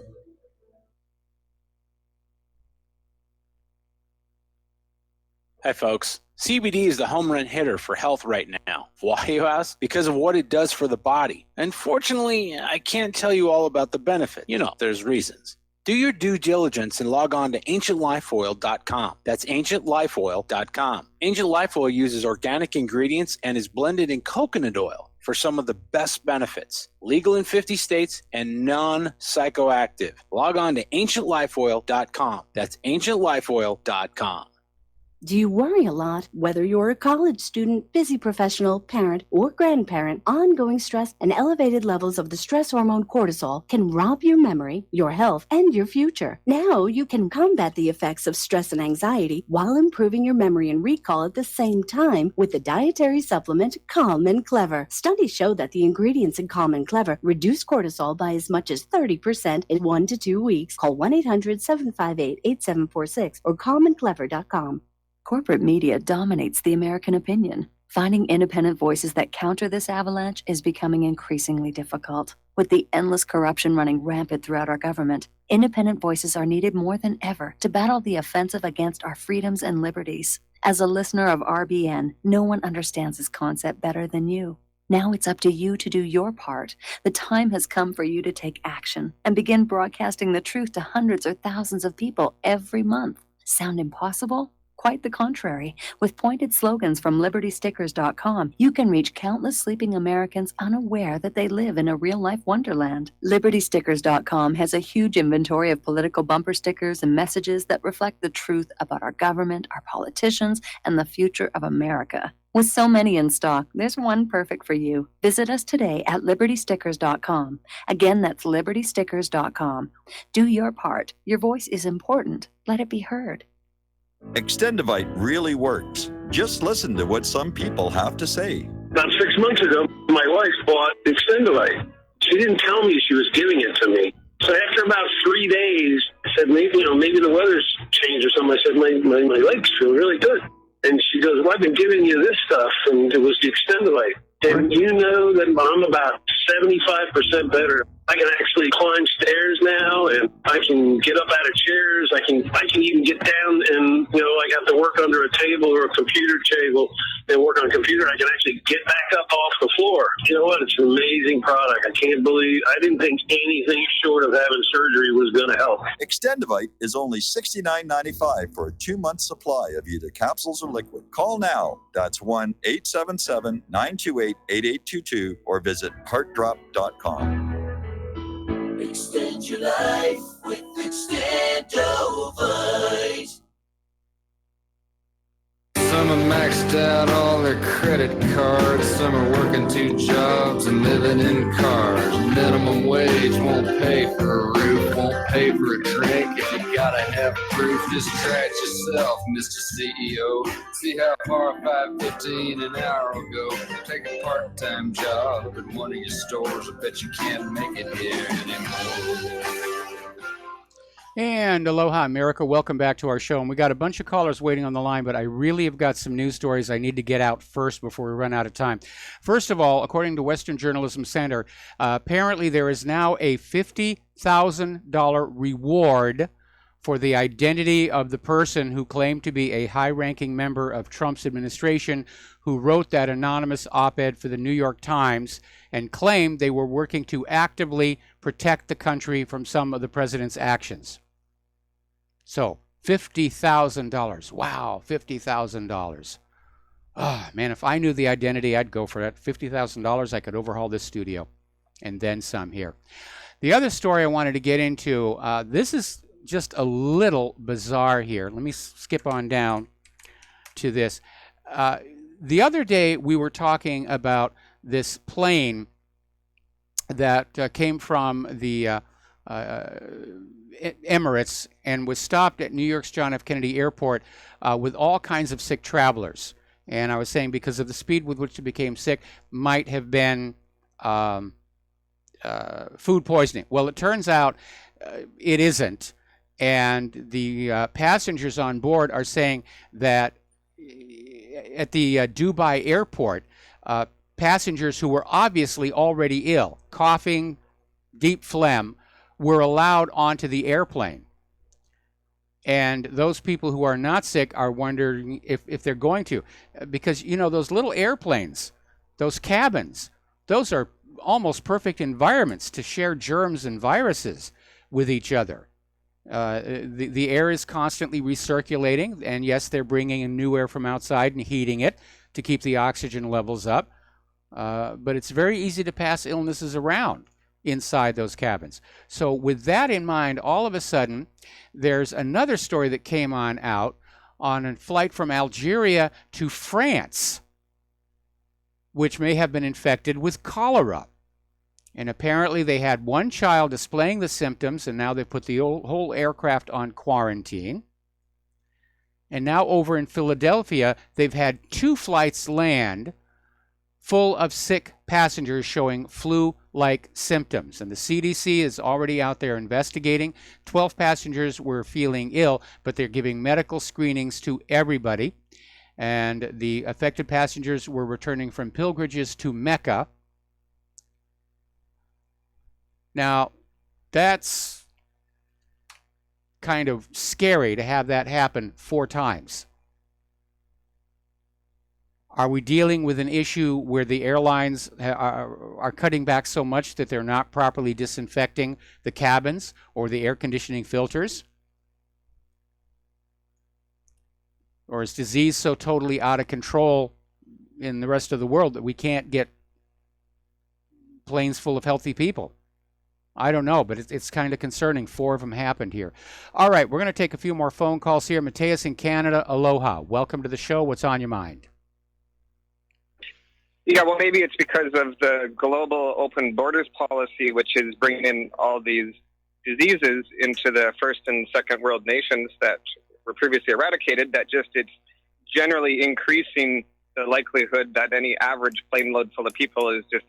Hi, folks. CBD is the home run hitter for health right now. Why, you ask? Because of what it does for the body. Unfortunately, I can't tell you all about the benefit. There's reasons. Do your due diligence and log on to ancientlifeoil.com. That's ancientlifeoil.com. Ancient Life Oil uses organic ingredients and is blended in coconut oil for some of the best benefits. Legal in 50 states and non-psychoactive. Log on to ancientlifeoil.com. That's ancientlifeoil.com. Do you worry a lot? Whether you're a college student, busy professional, parent, or grandparent, ongoing stress and elevated levels of the stress hormone cortisol can rob your memory, your health, and your future. Now you can combat the effects of stress and anxiety while improving your memory and recall at the same time with the dietary supplement Calm and Clever. Studies show that the ingredients in Calm and Clever reduce cortisol by as much as 30% in 1 to 2 weeks. Call 1-800-758-8746 or calmandclever.com. Corporate media dominates the American opinion. Finding independent voices that counter this avalanche is becoming increasingly difficult. With the endless corruption running rampant throughout our government, independent voices are needed more than ever to battle the offensive against our freedoms and liberties. As a listener of RBN, no one understands this concept better than you. Now it's up to you to do your part. The time has come for you to take action and begin broadcasting the truth to hundreds or thousands of people every month. Sound impossible? Quite the contrary. With pointed slogans from LibertyStickers.com, you can reach countless sleeping Americans unaware that they live in a real-life wonderland. LibertyStickers.com has a huge inventory of political bumper stickers and messages that reflect the truth about our government, our politicians, and the future of America. With so many in stock, there's one perfect for you. Visit us today at LibertyStickers.com. Again, that's LibertyStickers.com. Do your part. Your voice is important. Let it be heard. Extendivite really works. Just listen to what some people have to say. About 6 months ago, my wife bought Extendivite. She didn't tell me she was giving it to me. So after about 3 days, I said, maybe the weather's changed or something. I said, my legs feel really good. And she goes, well, I've been giving you this stuff, and it was the Extendivite. And you know that I'm about 75% better. I can actually climb stairs now and I can get up out of chairs. I can even get down and, I have to work under a table or a computer table and work on a computer. I can actually get back up off the floor. You know what? It's an amazing product. I didn't think anything short of having surgery was going to help. Extendivite is only $69.95 for a 2-month supply of either capsules or liquid. Call now. That's 1-877-928-8822 or visit heartdrop.com. Extend your life with Extendovite. Some are maxed out all their credit cards. Some are working 2 jobs and living in cars. Minimum wage won't pay for a roof, won't pay for a drink. If you gotta have proof, just try it yourself, Mr. CEO. See how far 5.15 an hour will go. Take a part-time job at one of your stores. I bet you can't make it here anymore. And aloha, America. Welcome back to our show. And we got a bunch of callers waiting on the line, but I really have got some news stories I need to get out first before we run out of time. First of all, according to Western Journalism Center, apparently there is now a $50,000 reward for the identity of the person who claimed to be a high-ranking member of Trump's administration who wrote that anonymous op-ed for the New York Times and claimed they were working to actively protect the country from some of the president's actions. So, $50,000. Wow, $50,000. Oh, man, if I knew the identity, I'd go for that. $50,000, I could overhaul this studio and then some here. The other story I wanted to get into, this is just a little bizarre here. Let me skip on down to this. The other day, we were talking about this plane that came from the Emirates and was stopped at New York's John F. Kennedy Airport with all kinds of sick travelers. And I was saying because of the speed with which they became sick, might have been food poisoning. Well, it turns out it isn't. And the passengers on board are saying that at the Dubai airport, passengers who were obviously already ill, coughing, deep phlegm, were allowed onto the airplane. And those people who are not sick are wondering if they're going to. Because, those little airplanes, those cabins, those are almost perfect environments to share germs and viruses with each other. The air is constantly recirculating, and yes, they're bringing in new air from outside and heating it to keep the oxygen levels up. But it's very easy to pass illnesses around inside those cabins. So with that in mind, all of a sudden, there's another story that came out on a flight from Algeria to France, which may have been infected with cholera. And apparently they had one child displaying the symptoms, and now they've put the whole aircraft on quarantine. And now over in Philadelphia, they've had 2 flights land full of sick passengers showing flu-like symptoms. And the CDC is already out there investigating. 12 passengers were feeling ill, but they're giving medical screenings to everybody. And the affected passengers were returning from pilgrimages to Mecca. Now, that's kind of scary to have that happen 4 times. Are we dealing with an issue where the airlines are cutting back so much that they're not properly disinfecting the cabins or the air conditioning filters? Or is disease so totally out of control in the rest of the world that we can't get planes full of healthy people? I don't know, but it's kind of concerning. 4 of them happened here. All right, we're going to take a few more phone calls here. Mateus in Canada, aloha. Welcome to the show. What's on your mind? Yeah, well, maybe it's because of the global open borders policy, which is bringing in all these diseases into the first and second world nations that were previously eradicated, that just it's generally increasing the likelihood that any average plane load full of people is just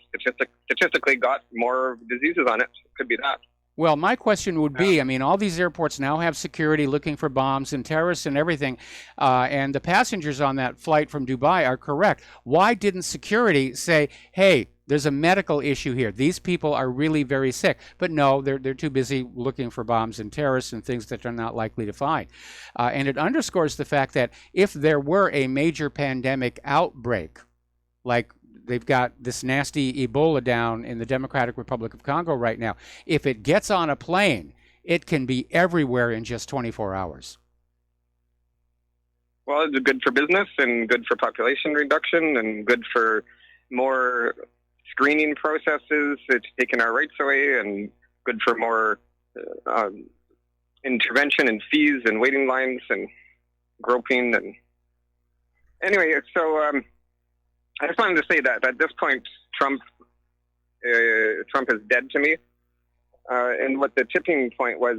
statistically got more diseases on it. It could be that. Well, my question would be, I mean, all these airports now have security looking for bombs and terrorists and everything, and the passengers on that flight from Dubai are correct. Why didn't security say, hey, There's a medical issue here. These people are really very sick. But no, they're too busy looking for bombs and terrorists and things that they're not likely to find. And it underscores the fact that if there were a major pandemic outbreak, like they've got this nasty Ebola down in the Democratic Republic of Congo right now, if it gets on a plane, it can be everywhere in just 24 hours. Well, it's good for business and good for population reduction and good for more screening processes. It's taken our rights away and good for more intervention and fees and waiting lines and groping. And anyway, so I just wanted to say that at this point, Trump is dead to me. And what the tipping point was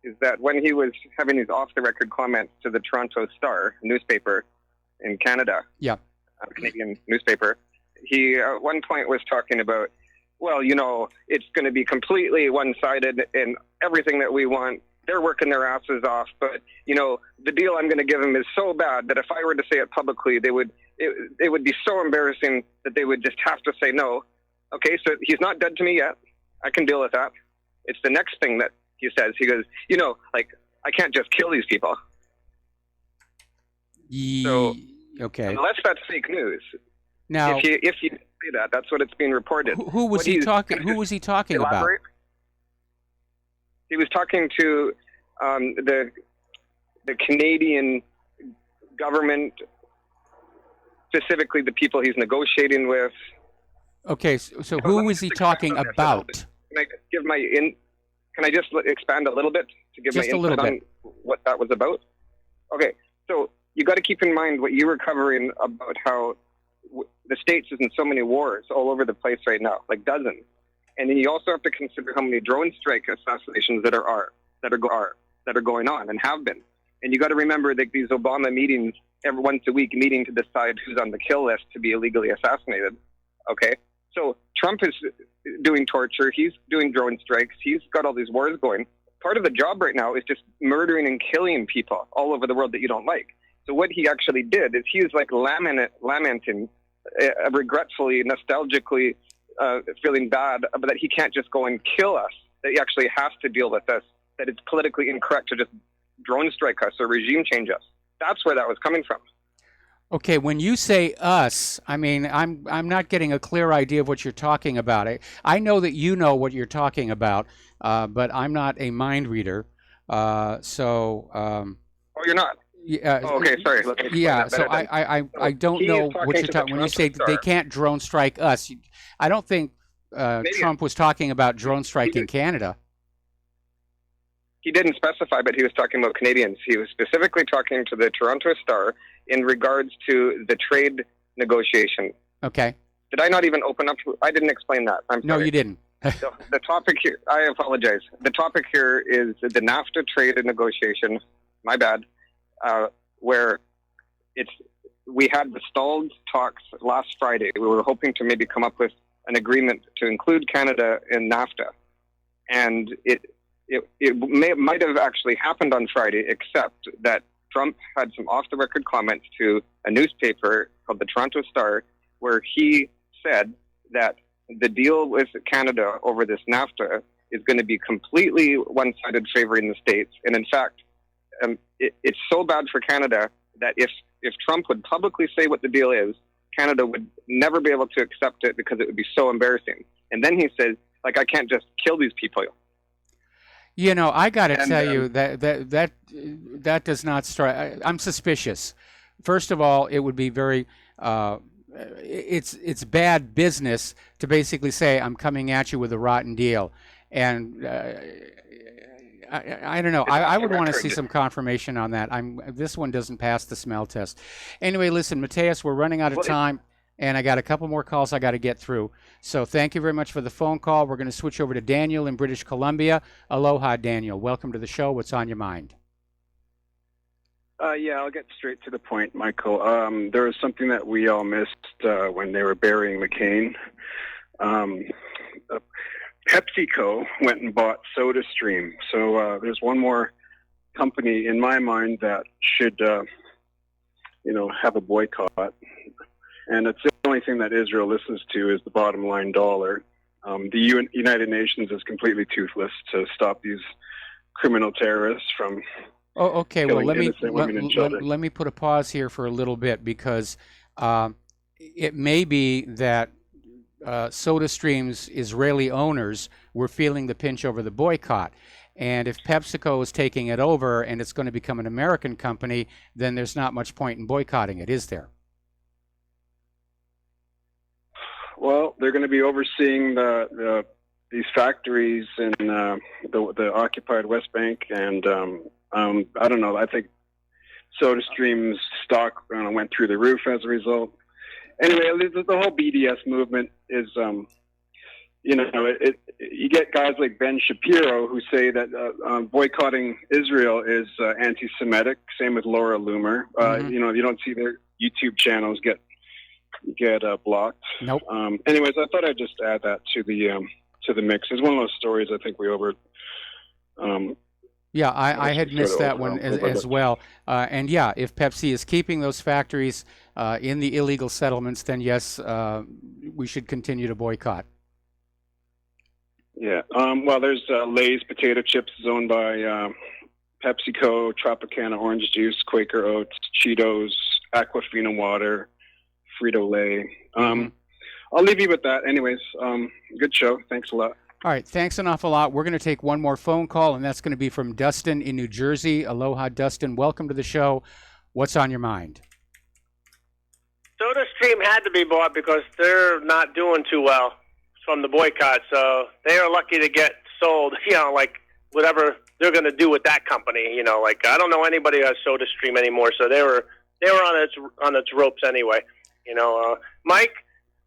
is that when he was having these off-the-record comments to the Toronto Star newspaper in Canada, a Canadian newspaper, he at one point was talking about, well, you know, it's going to be completely one-sided and everything that we want, they're working their asses off. But, you know, the deal I'm going to give them is so bad that if I were to say it publicly, it would be so embarrassing that they would just have to say no. Okay, so he's not dead to me yet. I can deal with that. It's the next thing that he says. He goes, you know, like, I can't just kill these people. So, okay. Unless that's fake news. Now, if you say that, that's what it's being reported. Who was he talking about? He was talking to the Canadian government, specifically the people he's negotiating with. Okay, so who was he talking about? Can I give Can I just expand a little bit to give Just my a little input on what that was about? Okay, so you got to keep in mind what you were covering about how the States is in so many wars all over the place right now, like dozens. And then you also have to consider how many drone strike assassinations that are going on and have been. And you got to remember that these Obama meetings, every once a week meeting to decide who's on the kill list to be illegally assassinated. Okay, so Trump is doing torture. He's doing drone strikes. He's got all these wars going. Part of the job right now is just murdering and killing people all over the world that you don't like. So what he actually did is he's like lamenting, regretfully, nostalgically, feeling bad, but that he can't just go and kill us, that he actually has to deal with us, that it's politically incorrect to just drone strike us or regime change us. That's where that was coming from. Okay, when you say us, I mean, I'm not getting a clear idea of what you're talking about. I know that you know what you're talking about, but I'm not a mind reader. Oh, you're not? Yeah. Oh, okay, sorry. Yeah, so I don't know what you're talking. When you say they can't drone strike us, I don't think Trump was talking about drone striking Canada. He didn't specify, but he was talking about Canadians. He was specifically talking to the Toronto Star in regards to the trade negotiation. Okay. Did I not even open up? I didn't explain that. I'm sorry. No, you didn't. The topic here, I apologize. The topic here is the NAFTA trade negotiation. My bad. Where we had the stalled talks last Friday. We were hoping to maybe come up with an agreement to include Canada in NAFTA. And it might have actually happened on Friday, except that Trump had some off-the-record comments to a newspaper called the Toronto Star, where he said that the deal with Canada over this NAFTA is going to be completely one-sided favoring the States. And in fact, it's so bad for Canada that if Trump would publicly say what the deal is, Canada would never be able to accept it because it would be so embarrassing. And then he says, like, I can't just kill these people. You know, I got to tell you that does not strike. I'm suspicious. First of all, it would be very. It's bad business to basically say I'm coming at you with a rotten deal, and I don't know. I would want to see some confirmation on that. This one doesn't pass the smell test. Anyway, listen, Mateus, we're running out of time. And I got a couple more calls I got to get through. So thank you very much for the phone call. We're going to switch over to Daniel in British Columbia. Aloha, Daniel. Welcome to the show. What's on your mind? Yeah, I'll get straight to the point, Michael. There was something that we all missed when they were burying McCain. PepsiCo went and bought SodaStream. So there's one more company in my mind that should, have a boycott. And it's the only thing that Israel listens to is the bottom line dollar. The United Nations is completely toothless to stop these criminal terrorists from Okay. Well, killing innocent women and children. let me put a pause here for a little bit, because it may be that SodaStream's Israeli owners were feeling the pinch over the boycott. And if PepsiCo is taking it over and it's going to become an American company, then there's not much point in boycotting it, is there? Well, they're going to be overseeing these factories in the occupied West Bank, and I don't know. I think SodaStream's stock went through the roof as a result. Anyway, the whole BDS movement is, you get guys like Ben Shapiro who say that boycotting Israel is anti-Semitic. Same with Laura Loomer. You don't see their YouTube channels get blocked. Nope. Anyways, I thought I'd just add that to the mix. It's one of those stories I think we over. Yeah, I had missed that one as well. And yeah, if Pepsi is keeping those factories in the illegal settlements, then yes, we should continue to boycott. Yeah. Well, there's Lay's potato chips is owned by PepsiCo, Tropicana orange juice, Quaker Oats, Cheetos, Aquafina water, Frito-Lay. I'll leave you with that. Anyways, good show. Thanks a lot. All right, thanks an awful lot. We're going to take one more phone call, and that's going to be from Dustin in New Jersey. Aloha, Dustin. Welcome to the show. What's on your mind? SodaStream had to be bought because they're not doing too well from the boycott, so they are lucky to get sold, like whatever they're going to do with that company. I don't know anybody who has SodaStream anymore, so they were on its ropes anyway. Mike,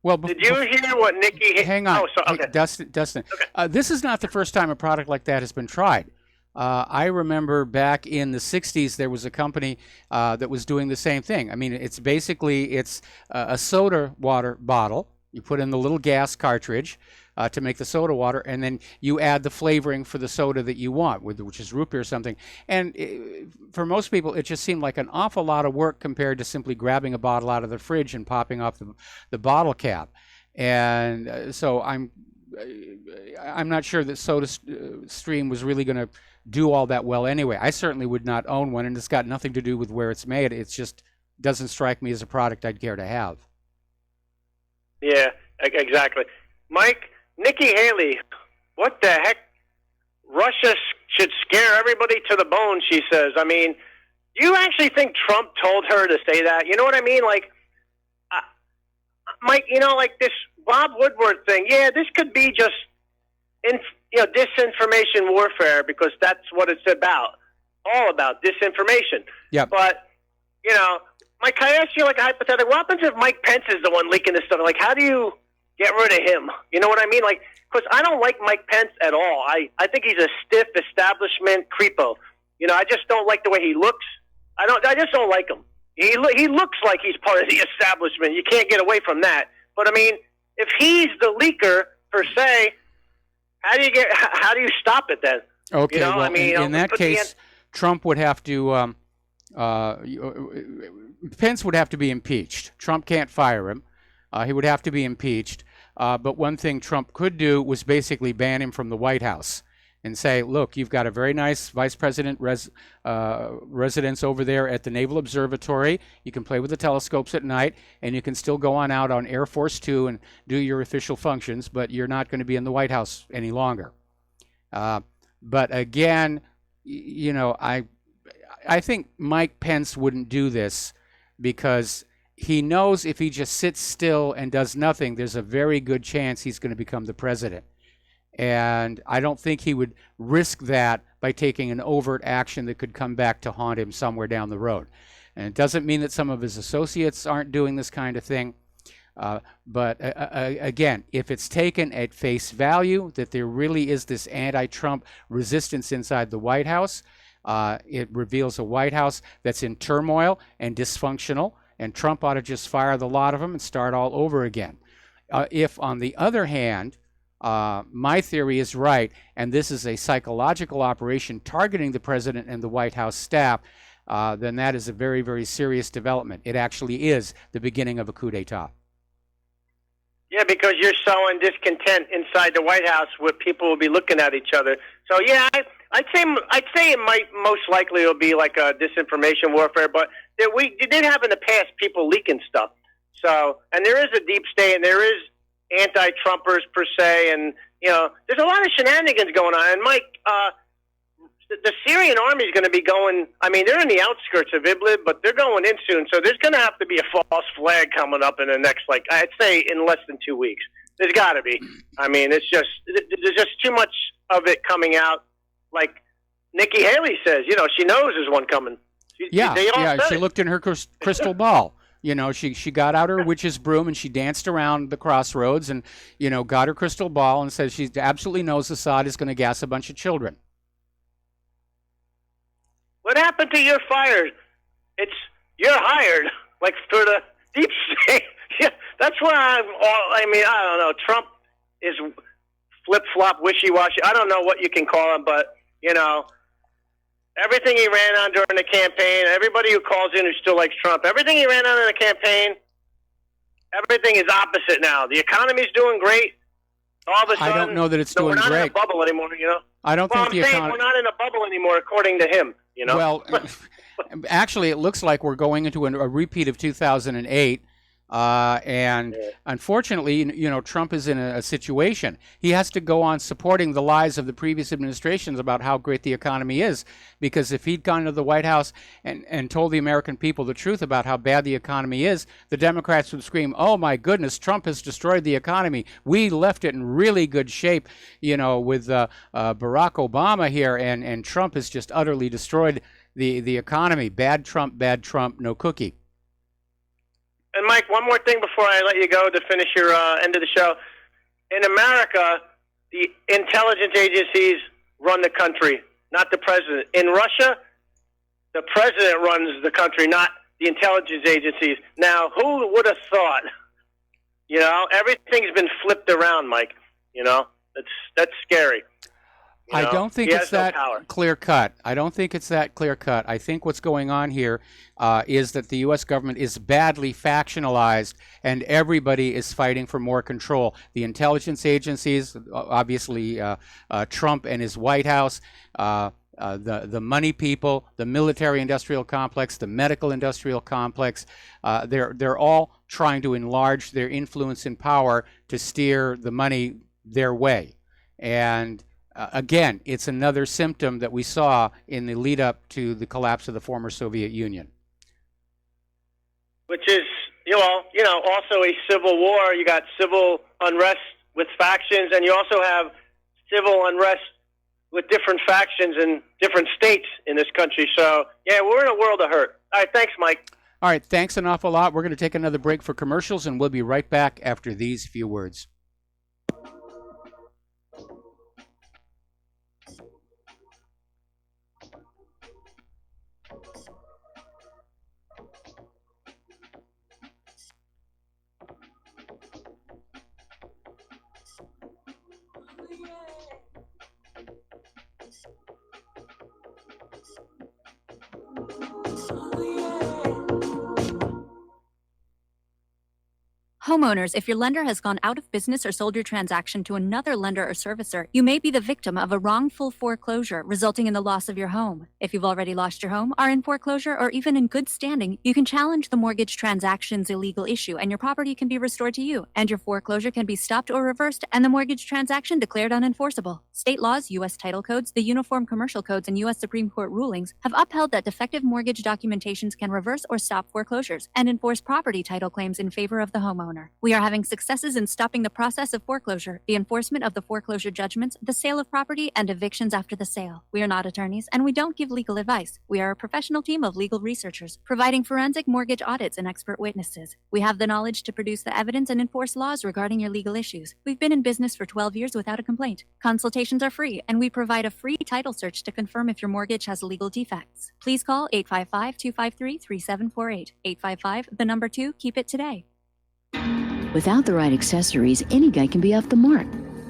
well, did you hear what Nikki... Hang on. Oh, okay. Dustin. Okay. This is not the first time a product like that has been tried. I remember back in the 60s, there was a company that was doing the same thing. I mean, it's a soda water bottle. You put in the little gas cartridge to make the soda water, and then you add the flavoring for the soda that you want, which is root beer or something. And for most people, it just seemed like an awful lot of work compared to simply grabbing a bottle out of the fridge and popping off the bottle cap. And so I'm not sure that SodaStream was really going to do all that well anyway. I certainly would not own one, and it's got nothing to do with where it's made. It just doesn't strike me as a product I'd care to have. Yeah, exactly. Mike, Nikki Haley, what the heck? Russia should scare everybody to the bone, she says. I mean, do you actually think Trump told her to say that? You know what I mean? Mike, this Bob Woodward thing, yeah, this could be just, disinformation warfare, because that's what it's all about, disinformation. Yeah. But, Mike, can I ask you a hypothetical? What happens if Mike Pence is the one leaking this stuff? How do you get rid of him? You know what I mean? Because I don't like Mike Pence at all. I think he's a stiff establishment creepo. I just don't like the way he looks. I just don't like him. He looks like he's part of the establishment. You can't get away from that. But I mean, if he's the leaker per se, how do you stop it then? Okay. Well, in that case, Trump would have to. Pence would have to be impeached. Trump can't fire him. He would have to be impeached. But one thing Trump could do was basically ban him from the White House and say, look, you've got a very nice vice president residence over there at the Naval Observatory. You can play with the telescopes at night, and you can still go on out on Air Force 2 and do your official functions, but you're not going to be in the White House any longer. But again, I think Mike Pence wouldn't do this because he knows if he just sits still and does nothing, there's a very good chance he's going to become the president. And I don't think he would risk that by taking an overt action that could come back to haunt him somewhere down the road. And it doesn't mean that some of his associates aren't doing this kind of thing. But again, if it's taken at face value that there really is this anti-Trump resistance inside the White House, it reveals a White House that's in turmoil and dysfunctional, and Trump ought to just fire the lot of them and start all over again. If, on the other hand, my theory is right, and this is a psychological operation targeting the president and the White House staff, then that is a very, very serious development. It actually is the beginning of a coup d'etat. Yeah, because you're sowing discontent inside the White House where people will be looking at each other. So yeah, I'd say it might most likely it'll be like a disinformation warfare, but it did have in the past people leaking stuff. So, and there is a deep state, and there is anti-Trumpers per se, and there's a lot of shenanigans going on. And Mike, the Syrian army is going to be going. I mean, they're in the outskirts of Idlib, but they're going in soon. So there's going to have to be a false flag coming up in the next, I'd say, in less than 2 weeks. There's got to be. I mean, there's just too much of it coming out. Like Nikki Haley says, she knows there's one coming. She looked in her crystal ball. She got out her witch's broom and she danced around the crossroads and, got her crystal ball and says she absolutely knows Assad is going to gas a bunch of children. What happened to you're fired? You're hired, for the deep state. Yeah, that's why I don't know. Trump is flip-flop, wishy-washy. I don't know what you can call him, but, everything he ran on during the campaign, everybody who calls in who still likes Trump, everything he ran on in the campaign, everything is opposite now. The economy's doing great. All of a sudden, I don't know that it's doing we're not great. in a bubble anymore, I don't think the economy. We're not in a bubble anymore, according to him, Well, actually, it looks like we're going into a repeat of 2008. And unfortunately, Trump is in a situation. He has to go on supporting the lies of the previous administrations about how great the economy is, because if he'd gone to the White House and told the American people the truth about how bad the economy is, the Democrats would scream, "Oh my goodness, Trump has destroyed the economy. We left it in really good shape, with Barack Obama here, and Trump has just utterly destroyed the economy. Bad Trump, no cookie." And Mike, one more thing before I let you go to finish your end of the show. In America, the intelligence agencies run the country, not the president. In Russia, the president runs the country, not the intelligence agencies. Now, who would have thought? Everything's been flipped around, Mike. That's scary. I don't think it's that clear cut. I think what's going on here is that the U.S. government is badly factionalized and everybody is fighting for more control. The intelligence agencies, obviously Trump and his White House, the money people, the military-industrial complex, the medical-industrial complex, they're all trying to enlarge their influence and power to steer the money their way. And again, it's another symptom that we saw in the lead up to the collapse of the former Soviet Union. Which is, also a civil war. You got civil unrest with factions, and you also have civil unrest with different factions in different states in this country. So, yeah, we're in a world of hurt. All right, thanks, Mike. All right, thanks an awful lot. We're going to take another break for commercials, and we'll be right back after these few words. Homeowners, if your lender has gone out of business or sold your transaction to another lender or servicer, you may be the victim of a wrongful foreclosure, resulting in the loss of your home. If you've already lost your home, are in foreclosure, or even in good standing, you can challenge the mortgage transaction's illegal issue, and your property can be restored to you, and your foreclosure can be stopped or reversed, and the mortgage transaction declared unenforceable. State laws, U.S. title codes, the Uniform Commercial Codes, and U.S. Supreme Court rulings have upheld that defective mortgage documentations can reverse or stop foreclosures and enforce property title claims in favor of the homeowner. We are having successes in stopping the process of foreclosure, the enforcement of the foreclosure judgments, the sale of property, and evictions after the sale. We are not attorneys, and we don't give legal advice. We are a professional team of legal researchers, providing forensic mortgage audits and expert witnesses. We have the knowledge to produce the evidence and enforce laws regarding your legal issues. We've been in business for 12 years without a complaint. Consultations are free, and we provide a free title search to confirm if your mortgage has legal defects. Please call 855-253-3748. 855, keep it today. Without the right accessories, any guy can be off the mark.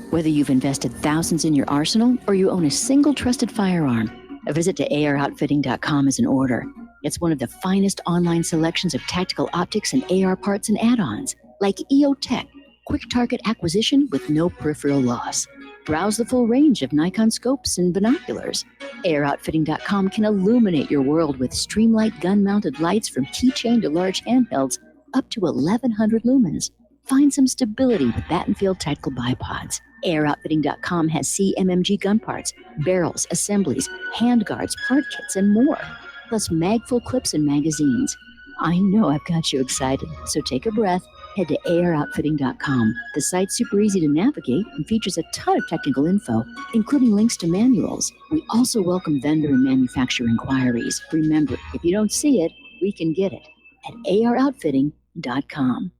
Whether you've invested thousands in your arsenal or you own a single trusted firearm, a visit to AROutfitting.com is in order. It's one of the finest online selections of tactical optics and AR parts and add-ons, like EOTech, quick target acquisition with no peripheral loss. Browse the full range of Nikon scopes and binoculars. Airoutfitting.com can illuminate your world with Streamlight gun-mounted lights from keychain to large handhelds up to 1,100 lumens. Find some stability with Battenfield Tactical Bipods. Airoutfitting.com has CMMG gun parts, barrels, assemblies, handguards, part kits, and more. Plus mag-full clips and magazines. I know I've got you excited, so take a breath. Head to Airoutfitting.com. The site's super easy to navigate and features a ton of technical info, including links to manuals. We also welcome vendor and manufacturer inquiries. Remember, if you don't see it, we can get it at AROutfitting.com.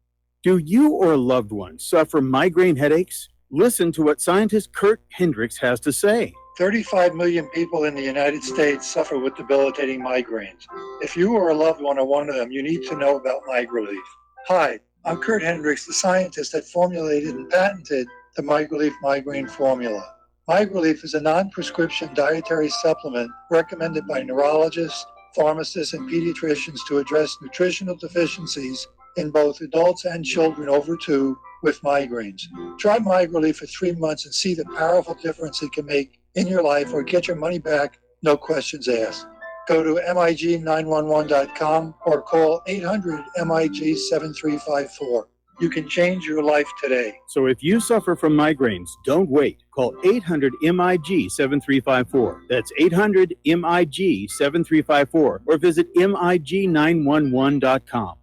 Do you or a loved one suffer migraine headaches? Listen to what scientist Kurt Hendricks has to say. 35 million people in the United States suffer with debilitating migraines. If you or a loved one are one of them, you need to know about MigraLief. Hi, I'm Kurt Hendricks, the scientist that formulated and patented the MigraLief migraine formula. MigraLief is a non-prescription dietary supplement recommended by neurologists, pharmacists, and pediatricians to address nutritional deficiencies in both adults and children over 2 with migraines. Try MigraLief for 3 months and see the powerful difference it can make in your life, or get your money back, no questions asked. Go to MIG911.com or call 800-MIG-7354. You can change your life today. So if you suffer from migraines, don't wait. Call 800-MIG-7354. That's 800-MIG-7354 or visit MIG911.com.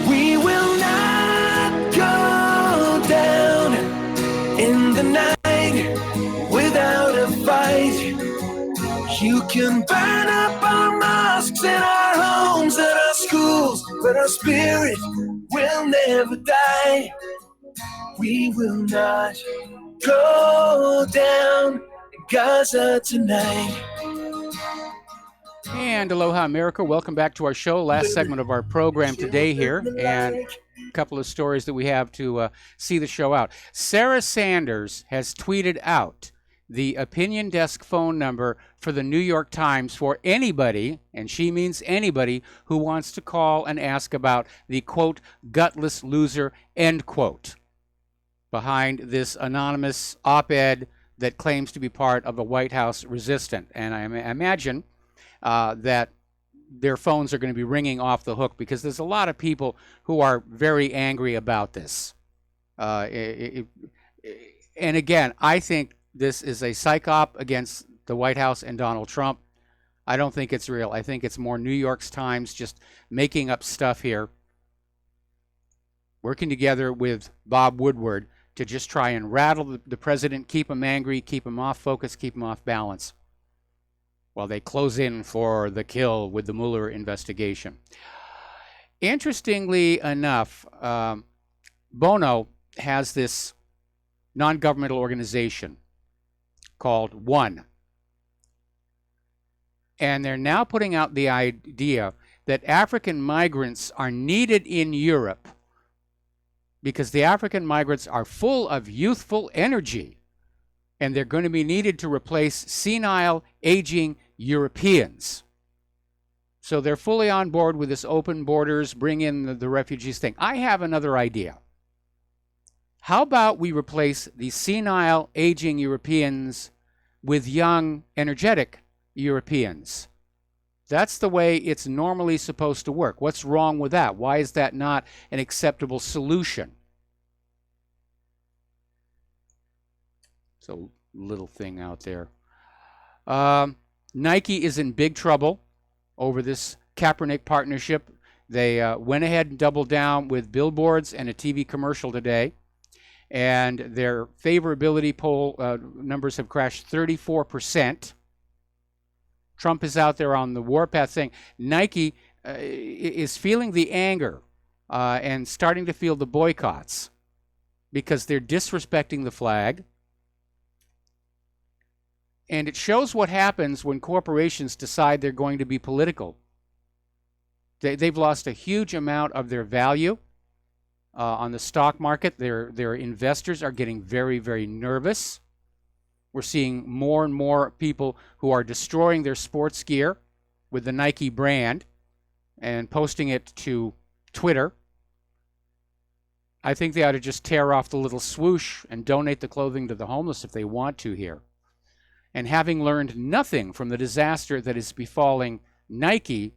We will not go down in the night without a fight. You can burn up our mosques and our homes and our schools, but our spirit will never die. We will not go down in Gaza tonight. And aloha, America. Welcome back to our show. Last segment of our program today here, and a couple of stories that we have to see the show out. Sarah Sanders has tweeted out the opinion desk phone number for the New York Times for anybody, and she means anybody, who wants to call and ask about the, quote, gutless loser, end quote, behind this anonymous op-ed that claims to be part of the White House resistance. And I imagine that their phones are going to be ringing off the hook, because there's a lot of people who are very angry about this. And again, I think this is a psyop against the White House and Donald Trump. I don't think it's real. I think it's more New York Times just making up stuff here, working together with Bob Woodward to just try and rattle the president, keep him angry, keep him off focus, keep him off balance, while they close in for the kill with the Mueller investigation. Interestingly enough, Bono has this non-governmental organization called One. And they're now putting out the idea that African migrants are needed in Europe because the African migrants are full of youthful energy, and they're going to be needed to replace senile, aging Europeans. So they're fully on board with this open borders, bring in the refugees thing. I have another idea. How about we replace the senile, aging Europeans with young, energetic Europeans? That's the way it's normally supposed to work. What's wrong with that? Why is that not an acceptable solution? So, little thing out there. Nike is in big trouble over this Kaepernick partnership. They went ahead and doubled down with billboards and a TV commercial today, and their favorability poll numbers have crashed 34%. Trump is out there on the warpath saying Nike is feeling the anger and starting to feel the boycotts because they're disrespecting the flag. And it shows what happens when corporations decide they're going to be political. They've lost a huge amount of their value on the stock market. Their investors are getting very, very nervous. We're seeing more and more people who are destroying their sports gear with the Nike brand and posting it to Twitter. I think they ought to just tear off the little swoosh and donate the clothing to the homeless if they want to here. And having learned nothing from the disaster that is befalling Nike,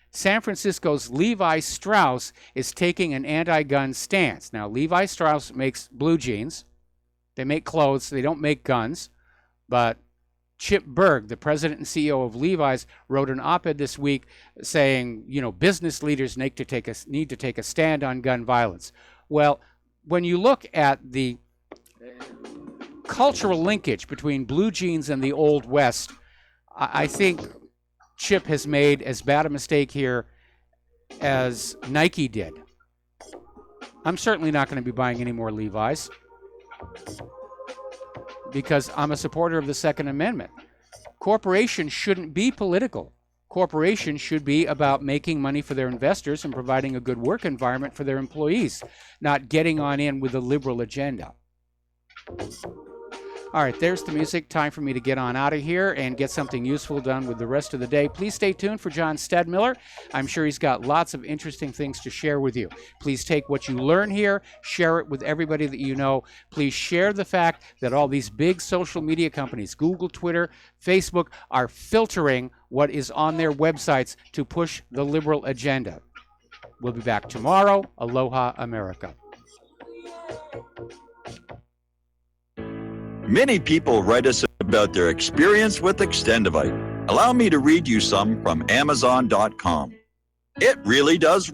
San Francisco's Levi Strauss is taking an anti-gun stance. Now, Levi Strauss makes blue jeans. They make clothes. They don't make guns. But Chip Bergh, the president and CEO of Levi's, wrote an op-ed this week saying, business leaders need to take a stand on gun violence. Well, when you look at the cultural linkage between blue jeans and the Old West, I think Chip has made as bad a mistake here as Nike did. I'm certainly not going to be buying any more Levi's because I'm a supporter of the Second Amendment. Corporations shouldn't be political. Corporations should be about making money for their investors and providing a good work environment for their employees, not getting on in with a liberal agenda. All right, there's the music. Time for me to get on out of here and get something useful done with the rest of the day. Please stay tuned for John Stedmiller. I'm sure he's got lots of interesting things to share with you. Please take what you learn here, share it with everybody that you know. Please share the fact that all these big social media companies, Google, Twitter, Facebook, are filtering what is on their websites to push the liberal agenda. We'll be back tomorrow. Aloha, America. Many people write us about their experience with Extendivite. Allow me to read you some from Amazon.com. It really does